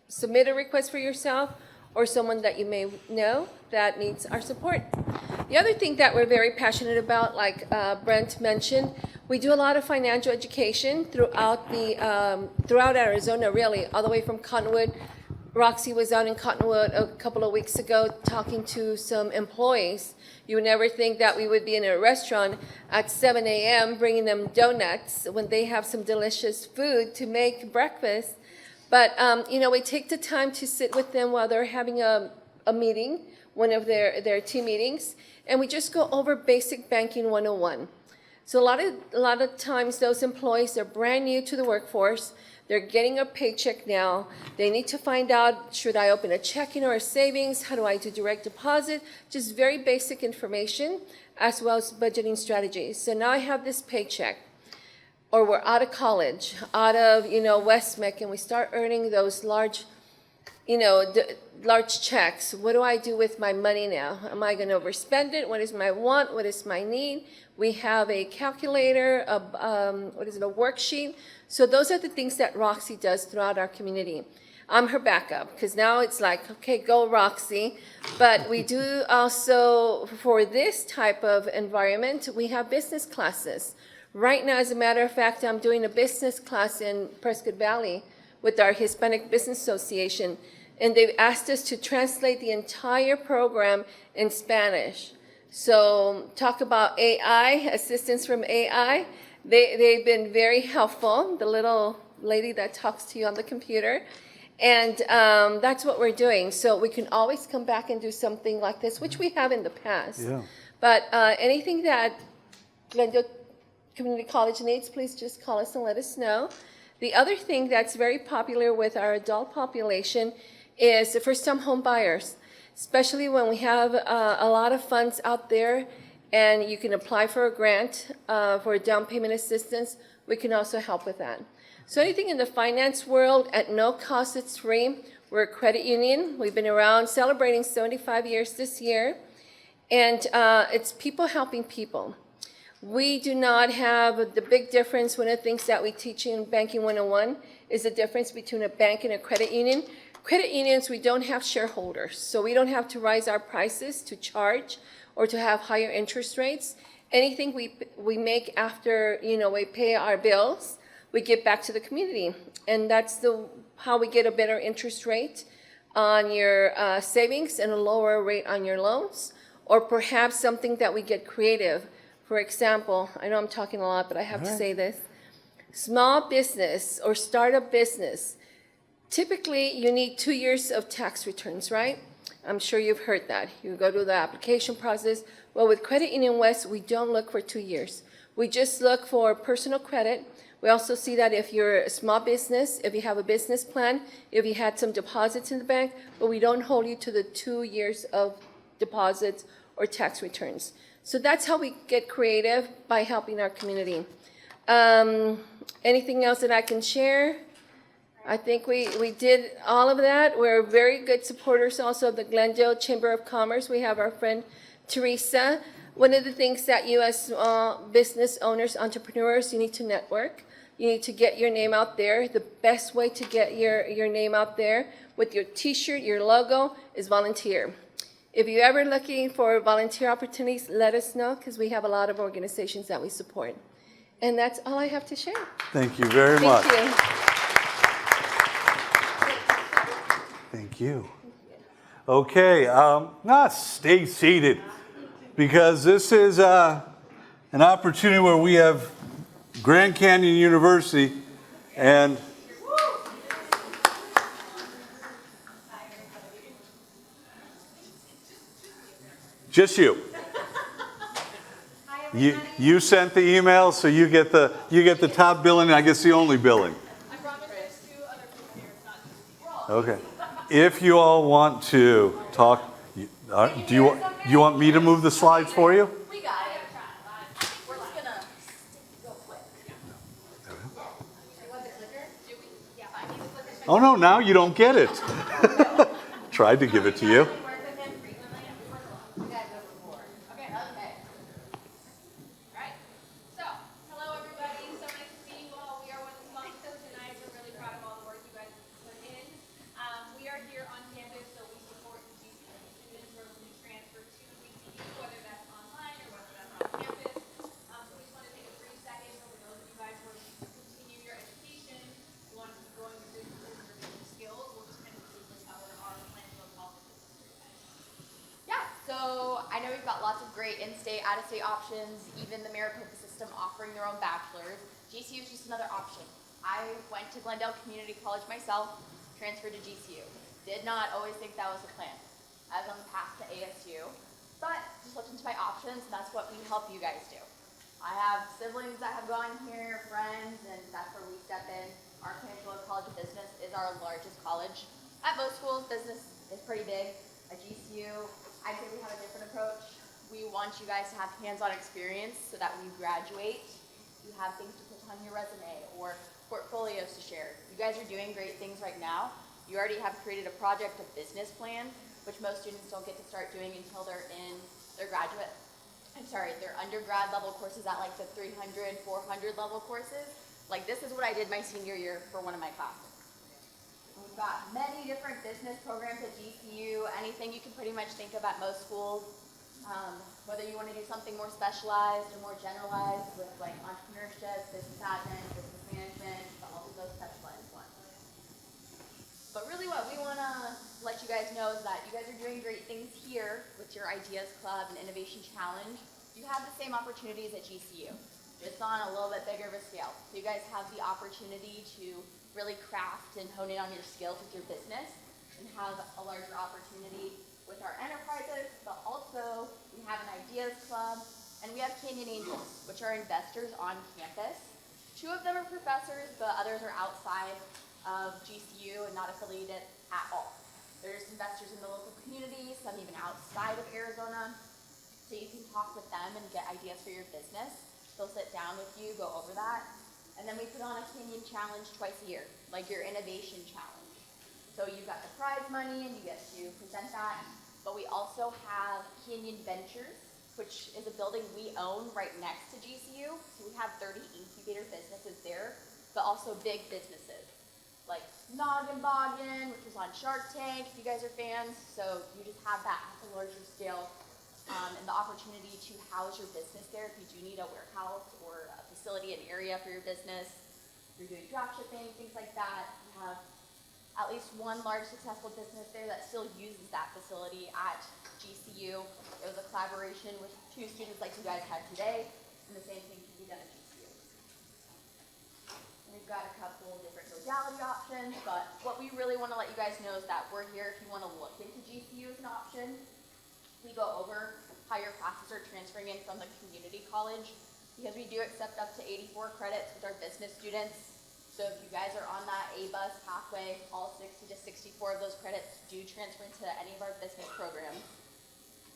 submit a request for yourself or someone that you may know that needs our support. The other thing that we're very passionate about, like Brent mentioned, we do a lot of financial education throughout Arizona, really, all the way from Cottonwood. Roxy was out in Cottonwood a couple of weeks ago talking to some employees. You would never think that we would be in a restaurant at 7 a.m. bringing them donuts when they have some delicious food to make breakfast. But, we take the time to sit with them while they're having a meeting, one of their team meetings, and we just go over basic banking 101. So a lot of times those employees are brand new to the workforce. They're getting a paycheck now. They need to find out, should I open a checking or a savings? How do I do direct deposit? Just very basic information, as well as budgeting strategies. So now I have this paycheck, or we're out of college, out of West Meck, and we start earning those large large checks. What do I do with my money now? Am I going to overspend it? What is my want? What is my need? We have a calculator, a worksheet. So those are the things that Roxy does throughout our community. I'm her backup, because now it's like, okay, go Roxy. But we do also, for this type of environment, we have business classes. Right now, as a matter of fact, I'm doing a business class in Prescott Valley with our Hispanic Business Association, and they've asked us to translate the entire program in Spanish. So talk about AI, assistance from AI. They've been very helpful, the little lady that talks to you on the computer. And that's what we're doing. So we can always come back and do something like this, which we have in the past. Yeah. But anything that Glendale Community College needs, please just call us and let us know. The other thing that's very popular with our adult population is the first-time home buyers, especially when we have a lot of funds out there and you can apply for a grant for a down payment assistance. We can also help with that. So anything in the finance world, at no cost, it's free. We're a credit union. We've been around celebrating 75 years this year. And it's people helping people. We do not have the big difference. One of the things that we teach in Banking 101 is the difference between a bank and a credit union. Credit unions, we don't have shareholders, so we don't have to raise our prices to charge or to have higher interest rates. Anything we make after, we pay our bills, we give back to the community. And that's how we get a better interest rate on your savings and a lower rate on your loans, or perhaps something that we get creative. For example, I know I'm talking a lot, but I have to say this. Small business or startup business, typically you need 2 years of tax returns, right? I'm sure you've heard that. You go to the application process. Well, with Credit Union West, we don't look for 2 years. We just look for personal credit. We also see that if you're a small business, if you have a business plan, if you had some deposits in the bank, but we don't hold you to the 2 years of deposits or tax returns. So that's how we get creative, by helping our community. Anything else that I can share? I think we did all of that. We're very good supporters also of the Glendale Chamber of Commerce. We have our friend Teresa. One of the things that you as small business owners, entrepreneurs, you need to network. You need to get your name out there. The best way to get your name out there with your t-shirt, your logo, is volunteer. If you're ever looking for volunteer opportunities, let us know, because we have a lot of organizations that we support. And that's all I have to share. Thank you very much. Thank you. Thank you. Okay, now stay seated, because this is an opportunity where we have Grand Canyon University and just you. You sent the email, so you get the top billing, and I guess the only billing. Okay. If you all want to talk, do you want me to move the slides for you? We got it. We're just gonna go quick. Oh no, now you don't get it. Tried to give it to you. So I know we've got lots of great in-state, out-of-state options, even the Maricopa system offering their own bachelor's. GCU is just another option. I went to Glendale Community College myself, transferred to GCU. Did not always think that was the plan. I was on the path to ASU, but just looked into my options, and that's what we help you guys do. I have siblings that have gone here, friends, and that's where we step in. Our Peninsula College of Business is our largest college. At most schools, business is pretty big. At GCU, I'd say we have a different approach. We want you guys to have hands-on experience so that when you graduate, you have things to put on your resume or portfolios to share. You guys are doing great things right now, You already have created a project, a business plan, which most students don't get to start doing until they're in their their undergrad level courses at like the 300, 400 level courses. Like this is what I did my senior year for one of my classes. We've got many different business programs at GCU, anything you can pretty much think of at most schools. Whether you want to do something more specialized or more generalized with like entrepreneurship, business admin, business management, but also those specialized ones. But really what we want to let you guys know is that you guys are doing great things here with your Ideas Club and Innovation Challenge. You have the same opportunities at GCU, just on a little bit bigger of a scale. So you guys have the opportunity to really craft and hone in on your skills with your business and have a larger opportunity with our enterprises, but also we have an Ideas Club and we have Canyon Angels, which are investors on campus. 2 of them are professors, but others are outside of GCU and not affiliated at all. There's investors in the local community, some even outside of Arizona, so you can talk with them and get ideas for your business. They'll sit down with you, go over that. And then we put on a Canyon Challenge twice a year, like your Innovation Challenge. So you've got the prize money and you get to present that. But we also have Canyon Ventures, which is a building we own right next to GCU. So we have 30 incubator businesses there, but also big businesses like Noggin Boggin, which was on Shark Tank, if you guys are fans. So you just have that at a larger scale and the opportunity to house your business there if you do need a warehouse or a facility, an area for your business. You're doing drop shipping, things like that. You have at least one large successful business there that still uses that facility at GCU. It was a collaboration with 2 students like you guys had today, and the same thing can be done at GCU. We've got a couple different modality options, but what we really want to let you guys know is that we're here if you want to look into GCU as an option. We go over how your classes are transferring in from the community college because we do accept up to 84 credits with our business students. So if you guys are on that A-bus pathway, all 60 to 64 of those credits do transfer into any of our business programs.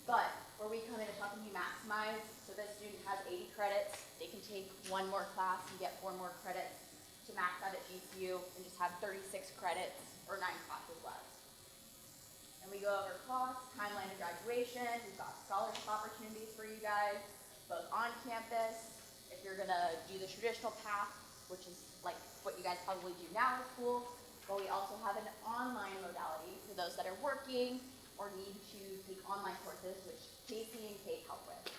But where we come in is helping you maximize, so that student has 80 credits, they can take 1 more class and get 4 more credits to max out at GCU and just have 36 credits or 9 classes left. And we go over costs, timeline to graduation, we've got scholarship opportunities for you guys, both on campus, if you're gonna do the traditional path, which is like what you guys probably do now at school, but we also have an online modality for those that are working or need to take online courses, which Casey and Kate help with.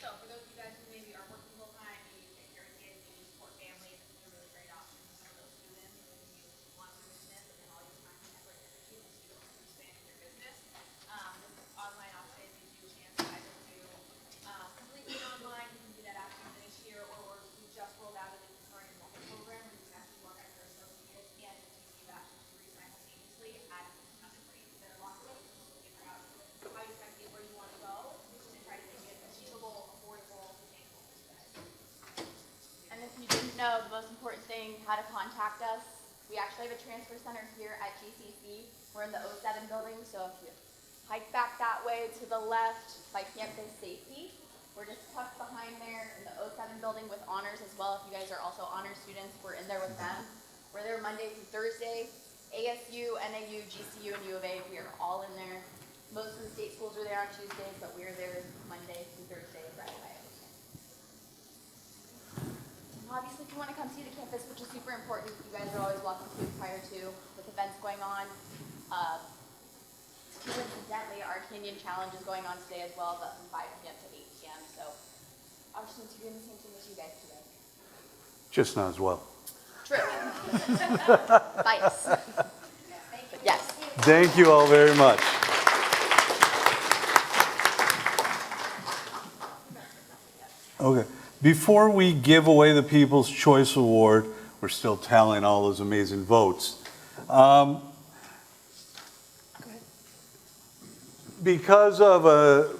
So for those of you guys who maybe are working full time, you take care of kids, you support families, it's a really great option for some of those students. And you want to business and then all your time and effort and energy is to expand your business. This online option gives you a chance to either do completely online, you can do that after you finish here, or we just rolled out a new starting market program where you can actually work as your associate and a GCU bachelor's degree simultaneously at a discounted rate. Instead of walking away, you can figure out how you can get where you want to go and try to make it achievable, affordable, sustainable for you guys. And if you didn't know, the most important thing, how to contact us, we actually have a transfer center here at GCC. We're in the 07 building, so if you hike back that way to the left by campus safety, we're just tucked behind there in the 07 building with honors as well. If you guys are also honors students, we're in there with them. We're there Monday through Thursday. ASU, NAU, GCU, and U of A, we are all in there. Most of the state schools are there on Tuesdays, but we are there Monday through Thursday right away. Obviously, if you want to come see the campus, which is super important, you guys are always welcome to prior to with events going on. Coincidentally, our Canyon Challenge is going on today as well, but from 5 p.m. to 8 p.m. So our students are doing the same thing as you guys today. Just not as well. True. Bias. Yes. Thank you all very much. Okay. Before we give away the People's Choice Award, we're still tallying all those amazing votes. Because of a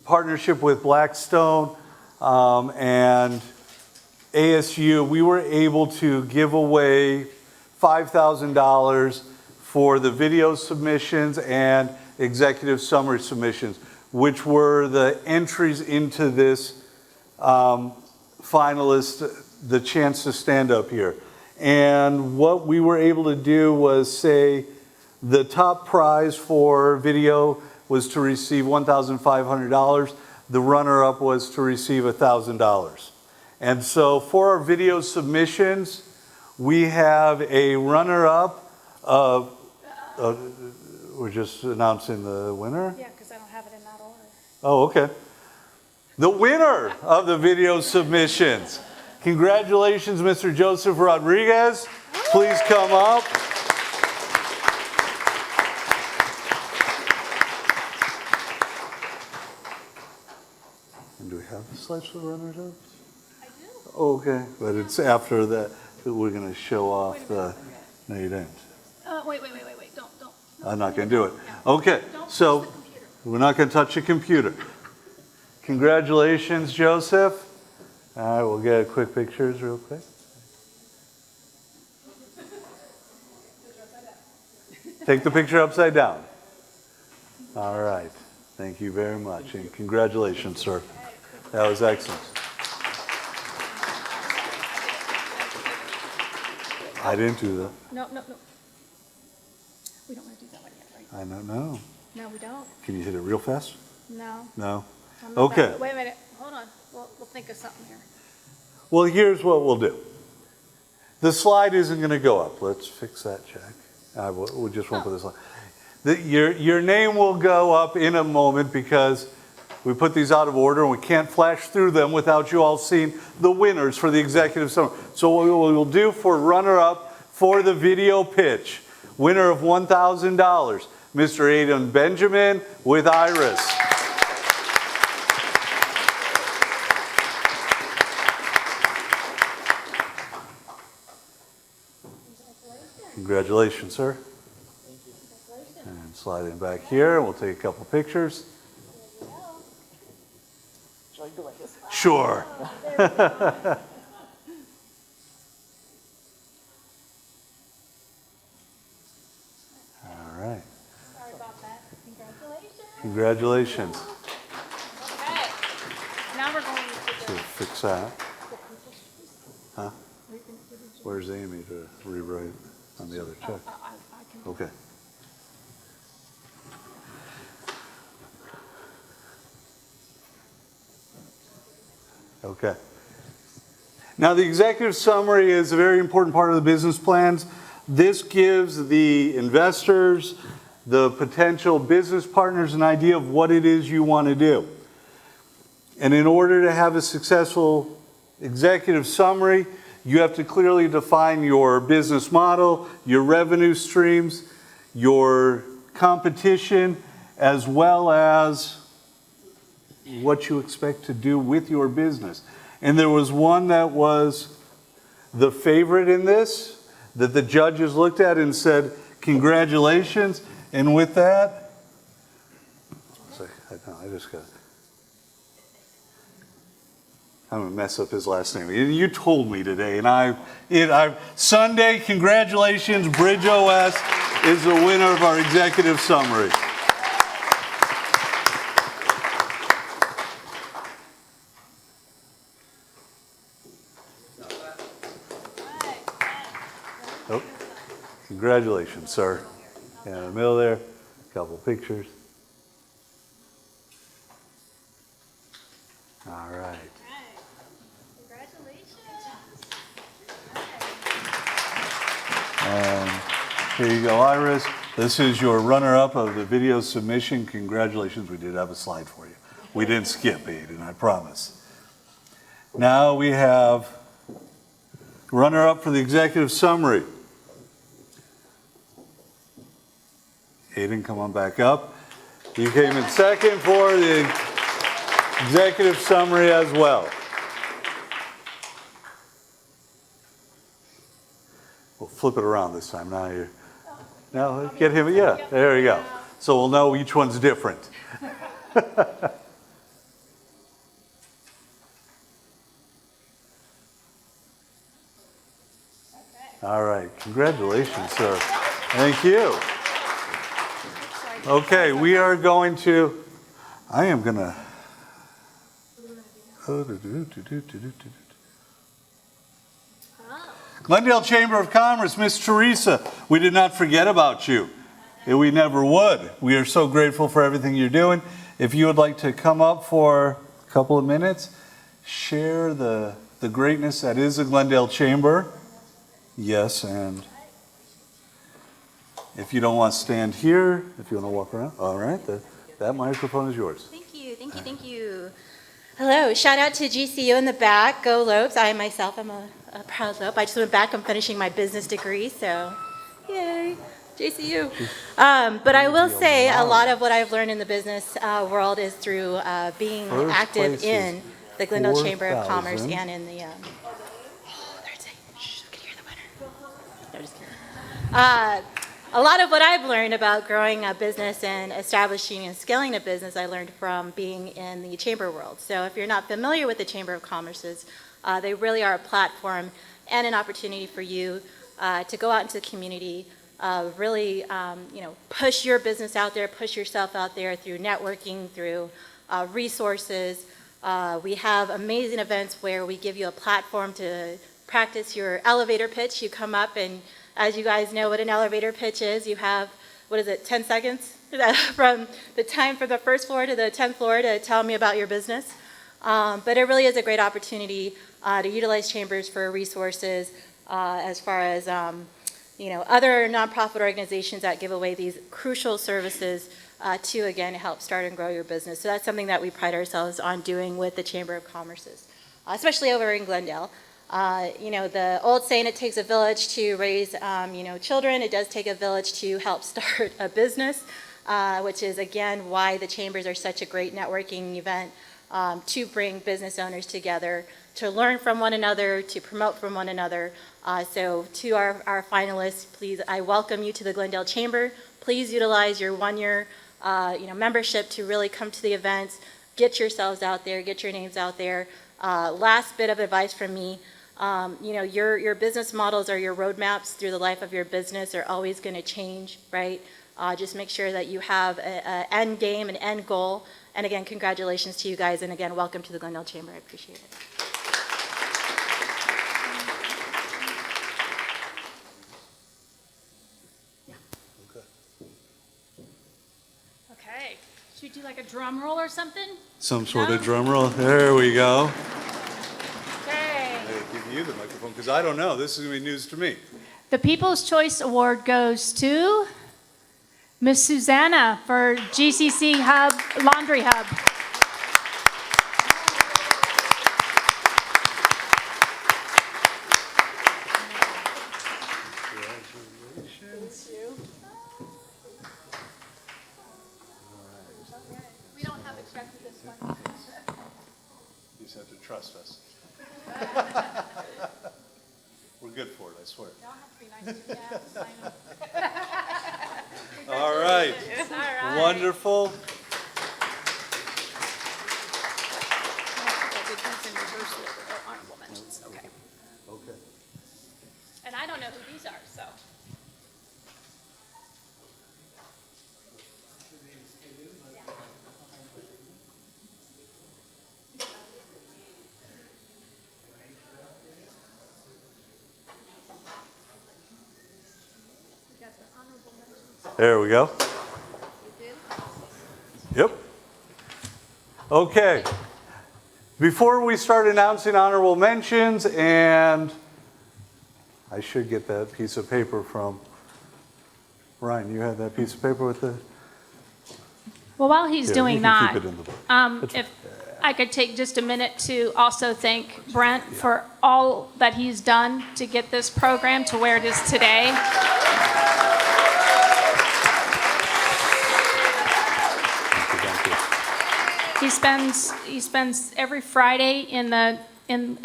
partnership with Blackstone and ASU, we were able to give away $5,000 for the video submissions and executive summary submissions, which were the entries into this finalist, the chance to stand up here. And what we were able to do was say the top prize for video was to receive $1,500. The runner-up was to receive $1,000. And so for our video submissions, we have a runner-up of, we're just announcing the winner? Yeah, because I don't have it in that order. Oh, okay. The winner of the video submissions. Congratulations, Mr. Joseph Rodriguez. Please come up. And do we have the slides for the runners-up? I do. Oh, okay, but it's after that we're going to show off the. No, you didn't. Wait, don't. I'm not going to do it. Okay, so we're not going to touch the computer. Congratulations, Joseph. All right, we'll get quick pictures real quick. Take the picture upside down. All right. Thank you very much, and congratulations, sir. That was excellent. I didn't do that. No. We don't want to do that one yet, right? I don't know. No, we don't. Can you hit it real fast? No. No? I'm not Okay. that- Wait a minute. Hold on. We'll think of something here. Well, here's what we'll do. The slide isn't going to go up. Let's fix that, Jack. We just won't put the slide. Your name will go up in a moment because we put these out of order and we can't flash through them without you all seeing the winners for the executive summary. So what we will do for runner-up for the video pitch, winner of $1,000, Mr. Aiden Benjamin with Iris. Congratulations, sir. And slide in back here. We'll take a couple pictures. Sure. All right. Sorry about that. Congratulations. Congratulations. Okay. Now we're going to So fix that. Huh? Where's Amy to rewrite on the other check? Okay. Okay. Now, the executive summary is a very important part of the business plans. This gives the investors, the potential business partners, an idea of what it is you want to do. And in order to have a successful executive summary, you have to clearly define your business model, your revenue streams, your competition, as well as what you expect to do with your business. And there was one that was the favorite in this, that the judges looked at and said, congratulations. And with that, I just got, I'm gonna mess up his last name. You told me today, and Sunday, congratulations, Bridge OS is the winner of our executive summary. Oh, congratulations, sir. In the middle there, a couple pictures. All right. And here you go, Iris. This is your runner-up of the video submission. Congratulations, we did have a slide for you. We didn't skip, Aiden, I promise. Now we have runner-up for the executive summary. Aiden, come on back up. You came in second for the executive summary as well. We'll flip it around this time. Now get him, yeah, there you go. So we'll know each one's different. All right, congratulations, sir. Thank you. Okay, we are going to, I am going to, Glendale Chamber of Commerce, Miss Teresa, we did not forget about you. And we never would. We are so grateful for everything you're doing. If you would like to come up for a couple of minutes, share the greatness that is the Glendale Chamber. Yes, and if you don't want to stand here, if you want to walk around, all right, that microphone is yours. Thank you. Hello, shout out to GCU in the back, go Lopes. I myself am a proud Lope. I just went back, I'm finishing my business degree, so yay, GCU. But I will say a lot of what I've learned in the business world is through being active in the Glendale Chamber of Commerce and in the, a lot of what I've learned about growing a business and establishing and scaling a business, I learned from being in the chamber world. So if you're not familiar with the Chamber of Commerce's, they really are a platform and an opportunity for you to go out into the community, really push your business out there, push yourself out there through networking, through resources. We have amazing events where we give you a platform to practice your elevator pitch. You come up and, as you guys know what an elevator pitch is, you have, 10 seconds from the time from the first floor to the 10th floor to tell me about your business. But it really is a great opportunity to utilize chambers for resources as far as other nonprofit organizations that give away these crucial services to, again, help start and grow your business. So that's something that we pride ourselves on doing with the Chamber of Commerce's, especially over in Glendale. The old saying, it takes a village to raise, children. It does take a village to help start a business, which is, again, why the chambers are such a great networking event to bring business owners together, to learn from one another, to promote from one another. So to our finalists, please, I welcome you to the Glendale Chamber. Please utilize your one-year, membership to really come to the events, get yourselves out there, get your names out there. Last bit of advice from me. Your business models or your roadmaps through the life of your business are always going to change, right? Just make sure that you have an end game, an end goal. And again, congratulations to you guys. And again, welcome to the Glendale Chamber. I appreciate it. Okay. Should we do like a drum roll or something? Some sort of drum roll. There we go. Okay. I give you the microphone because I don't know. This is going to be news to me. The People's Choice Award goes to Miss Susanna for GCC Hub Laundry Hub. Congratulations. We don't have expected this one. You just have to trust us. We're good for it, I swear. Y'all have to be nice to me. Sign up. All right. All right. Wonderful. Honorable mentions. Okay. Okay. And I don't know who these are, so. There we go. Yep. Okay. Before we start announcing honorable mentions, and I should get that piece of paper from Ryan. You had that piece of paper with the. Well, while he's Yeah, doing you can that, keep it in the book. if I could take just a minute to also thank Brent for all that he's done to get this program to where it is today. He spends every Friday in a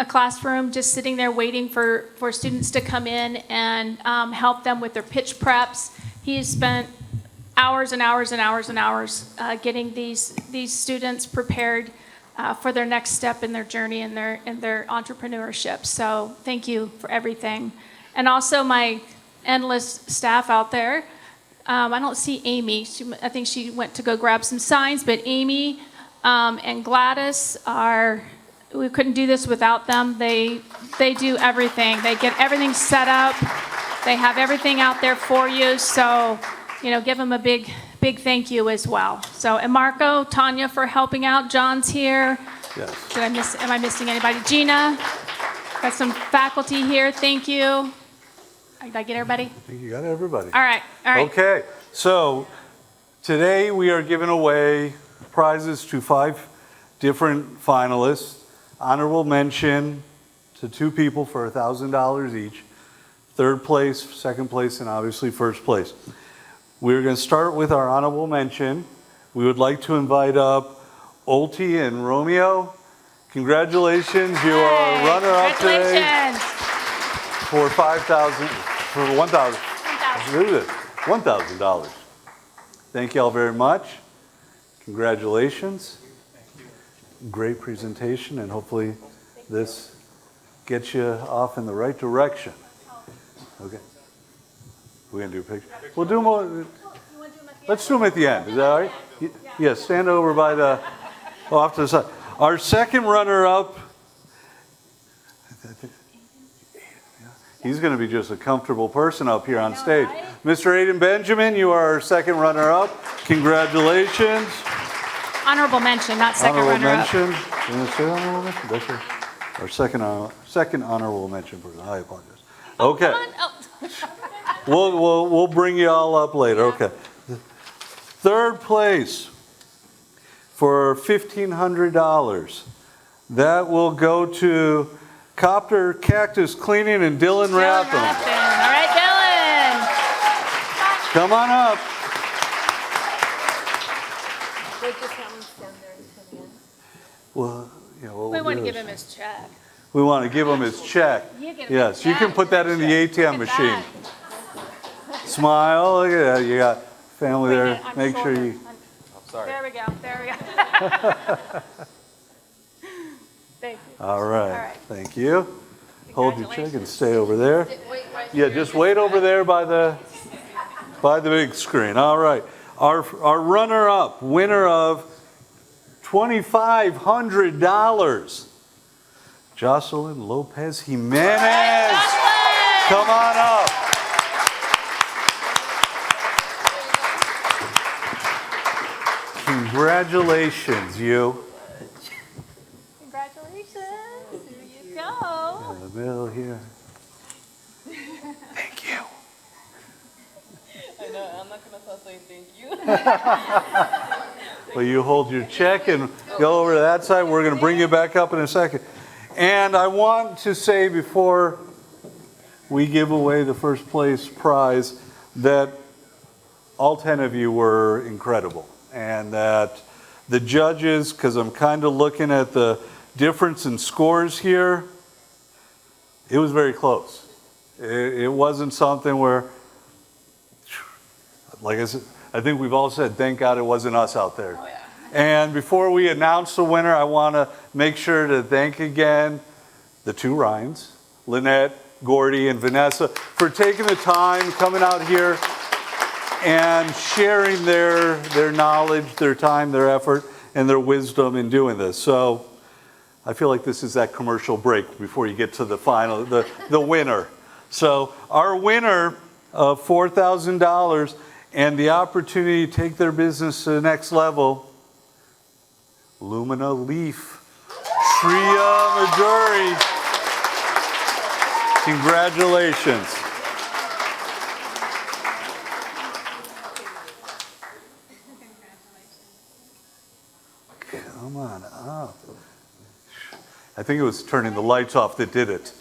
classroom just sitting there waiting for students to come in and help them with their pitch preps. He has spent hours and hours and hours and hours getting these students prepared for their next step in their journey and their entrepreneurship. So thank you for everything. And also my endless staff out there. I don't see Amy. I think she went to go grab some signs, but Amy and Gladys are we couldn't do this without them. They do everything. They get everything set up. They have everything out there for you. So, give them a big thank you as well. So, and Marco, Tanya for helping out. John's here. Yes. Am I missing anybody? Gina, got some faculty here. Thank you. Did I get everybody? I think you got everybody. All right. Okay, so today we are giving away prizes to 5 different finalists. Honorable mention to 2 people for $1,000 each. 3rd place, 2nd place, and obviously 1st place. We're going to start with our honorable mention. We would like to invite up Olti and Romeo. Congratulations, you are runner-up today for $1,000. Thank you all very much. Congratulations. Great presentation, and hopefully this gets you off in the right direction. Okay. We're going to do a picture. We'll do more. Let's do them at the end. Is that all right? Yeah, stand over by off to the side. Our second runner-up, he's going to be just a comfortable person up here on stage. Mr. Aiden Benjamin, you are our second runner-up. Congratulations. Honorable mention, not second runner-up. Honorable mention. You want to say honorable mention? That's our second honorable mention person. I apologize. Okay. We'll bring you all up later. Okay. 3rd place for $1,500. That will go to Copter Cactus Cleaning and Dylan Ratham. All right, Dylan. Come on up. Well, We want to give him his check. We want to give him his check. Yes, you can put that in the ATM machine. Smile. Look at that. You got family there. Make sure you. There we go. Thank you. All right. Thank you. Hold your check and stay over there. Yeah, just wait over there by the big screen. All right. Our runner-up, winner of $2,500, Jocelyn Lopez Jimenez. Come on up. Congratulations, you. Congratulations. Here you go. In the middle here. Thank you. I know, I'm not going to start saying thank you. Well, you hold your check and go over to that side. We're going to bring you back up in a second. And I want to say before we give away the 1st place prize that all 10 of you were incredible. And that the judges, because I'm kind of looking at the difference in scores here, it was very close. It wasn't something where, like I said, I think we've all said, thank God it wasn't us out there. Oh, yeah. And before we announce the winner, I want to make sure to thank again the 2 Ryans, Lynette, Gordy, and Vanessa, for taking the time, coming out here, and sharing their knowledge, their time, their effort, and their wisdom in doing this. So I feel like this is that commercial break before you get to the final, the winner. So our winner of $4,000 and the opportunity to take their business to the next level, Lumina Leaf, Tria Majuri. Congratulations. Come on up. I think it was turning the lights off that did it.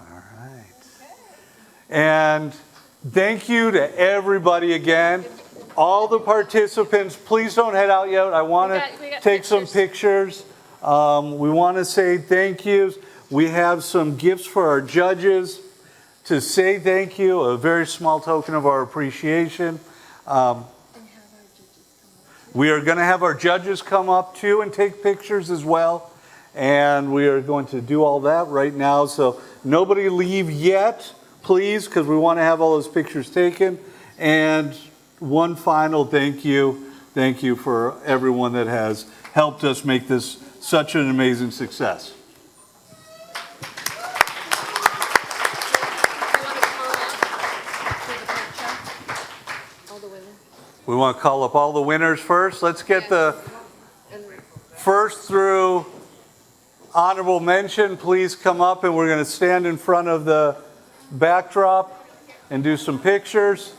All right. And thank you to everybody again. All the participants, please don't head out yet. I want to take some pictures. We want to say thank yous. We have some gifts for our judges to say thank you, a very small token of our appreciation. We are going to have our judges come up too and take pictures as well. And we are going to do all that right now. So nobody leave yet, please, because we want to have all those pictures taken. And one final thank you Thank you for everyone that has helped us make this such an amazing success. We want to call up all the winners first. Let's get the first through honorable mention. Please come up, and we're going to stand in front of the backdrop and do some pictures.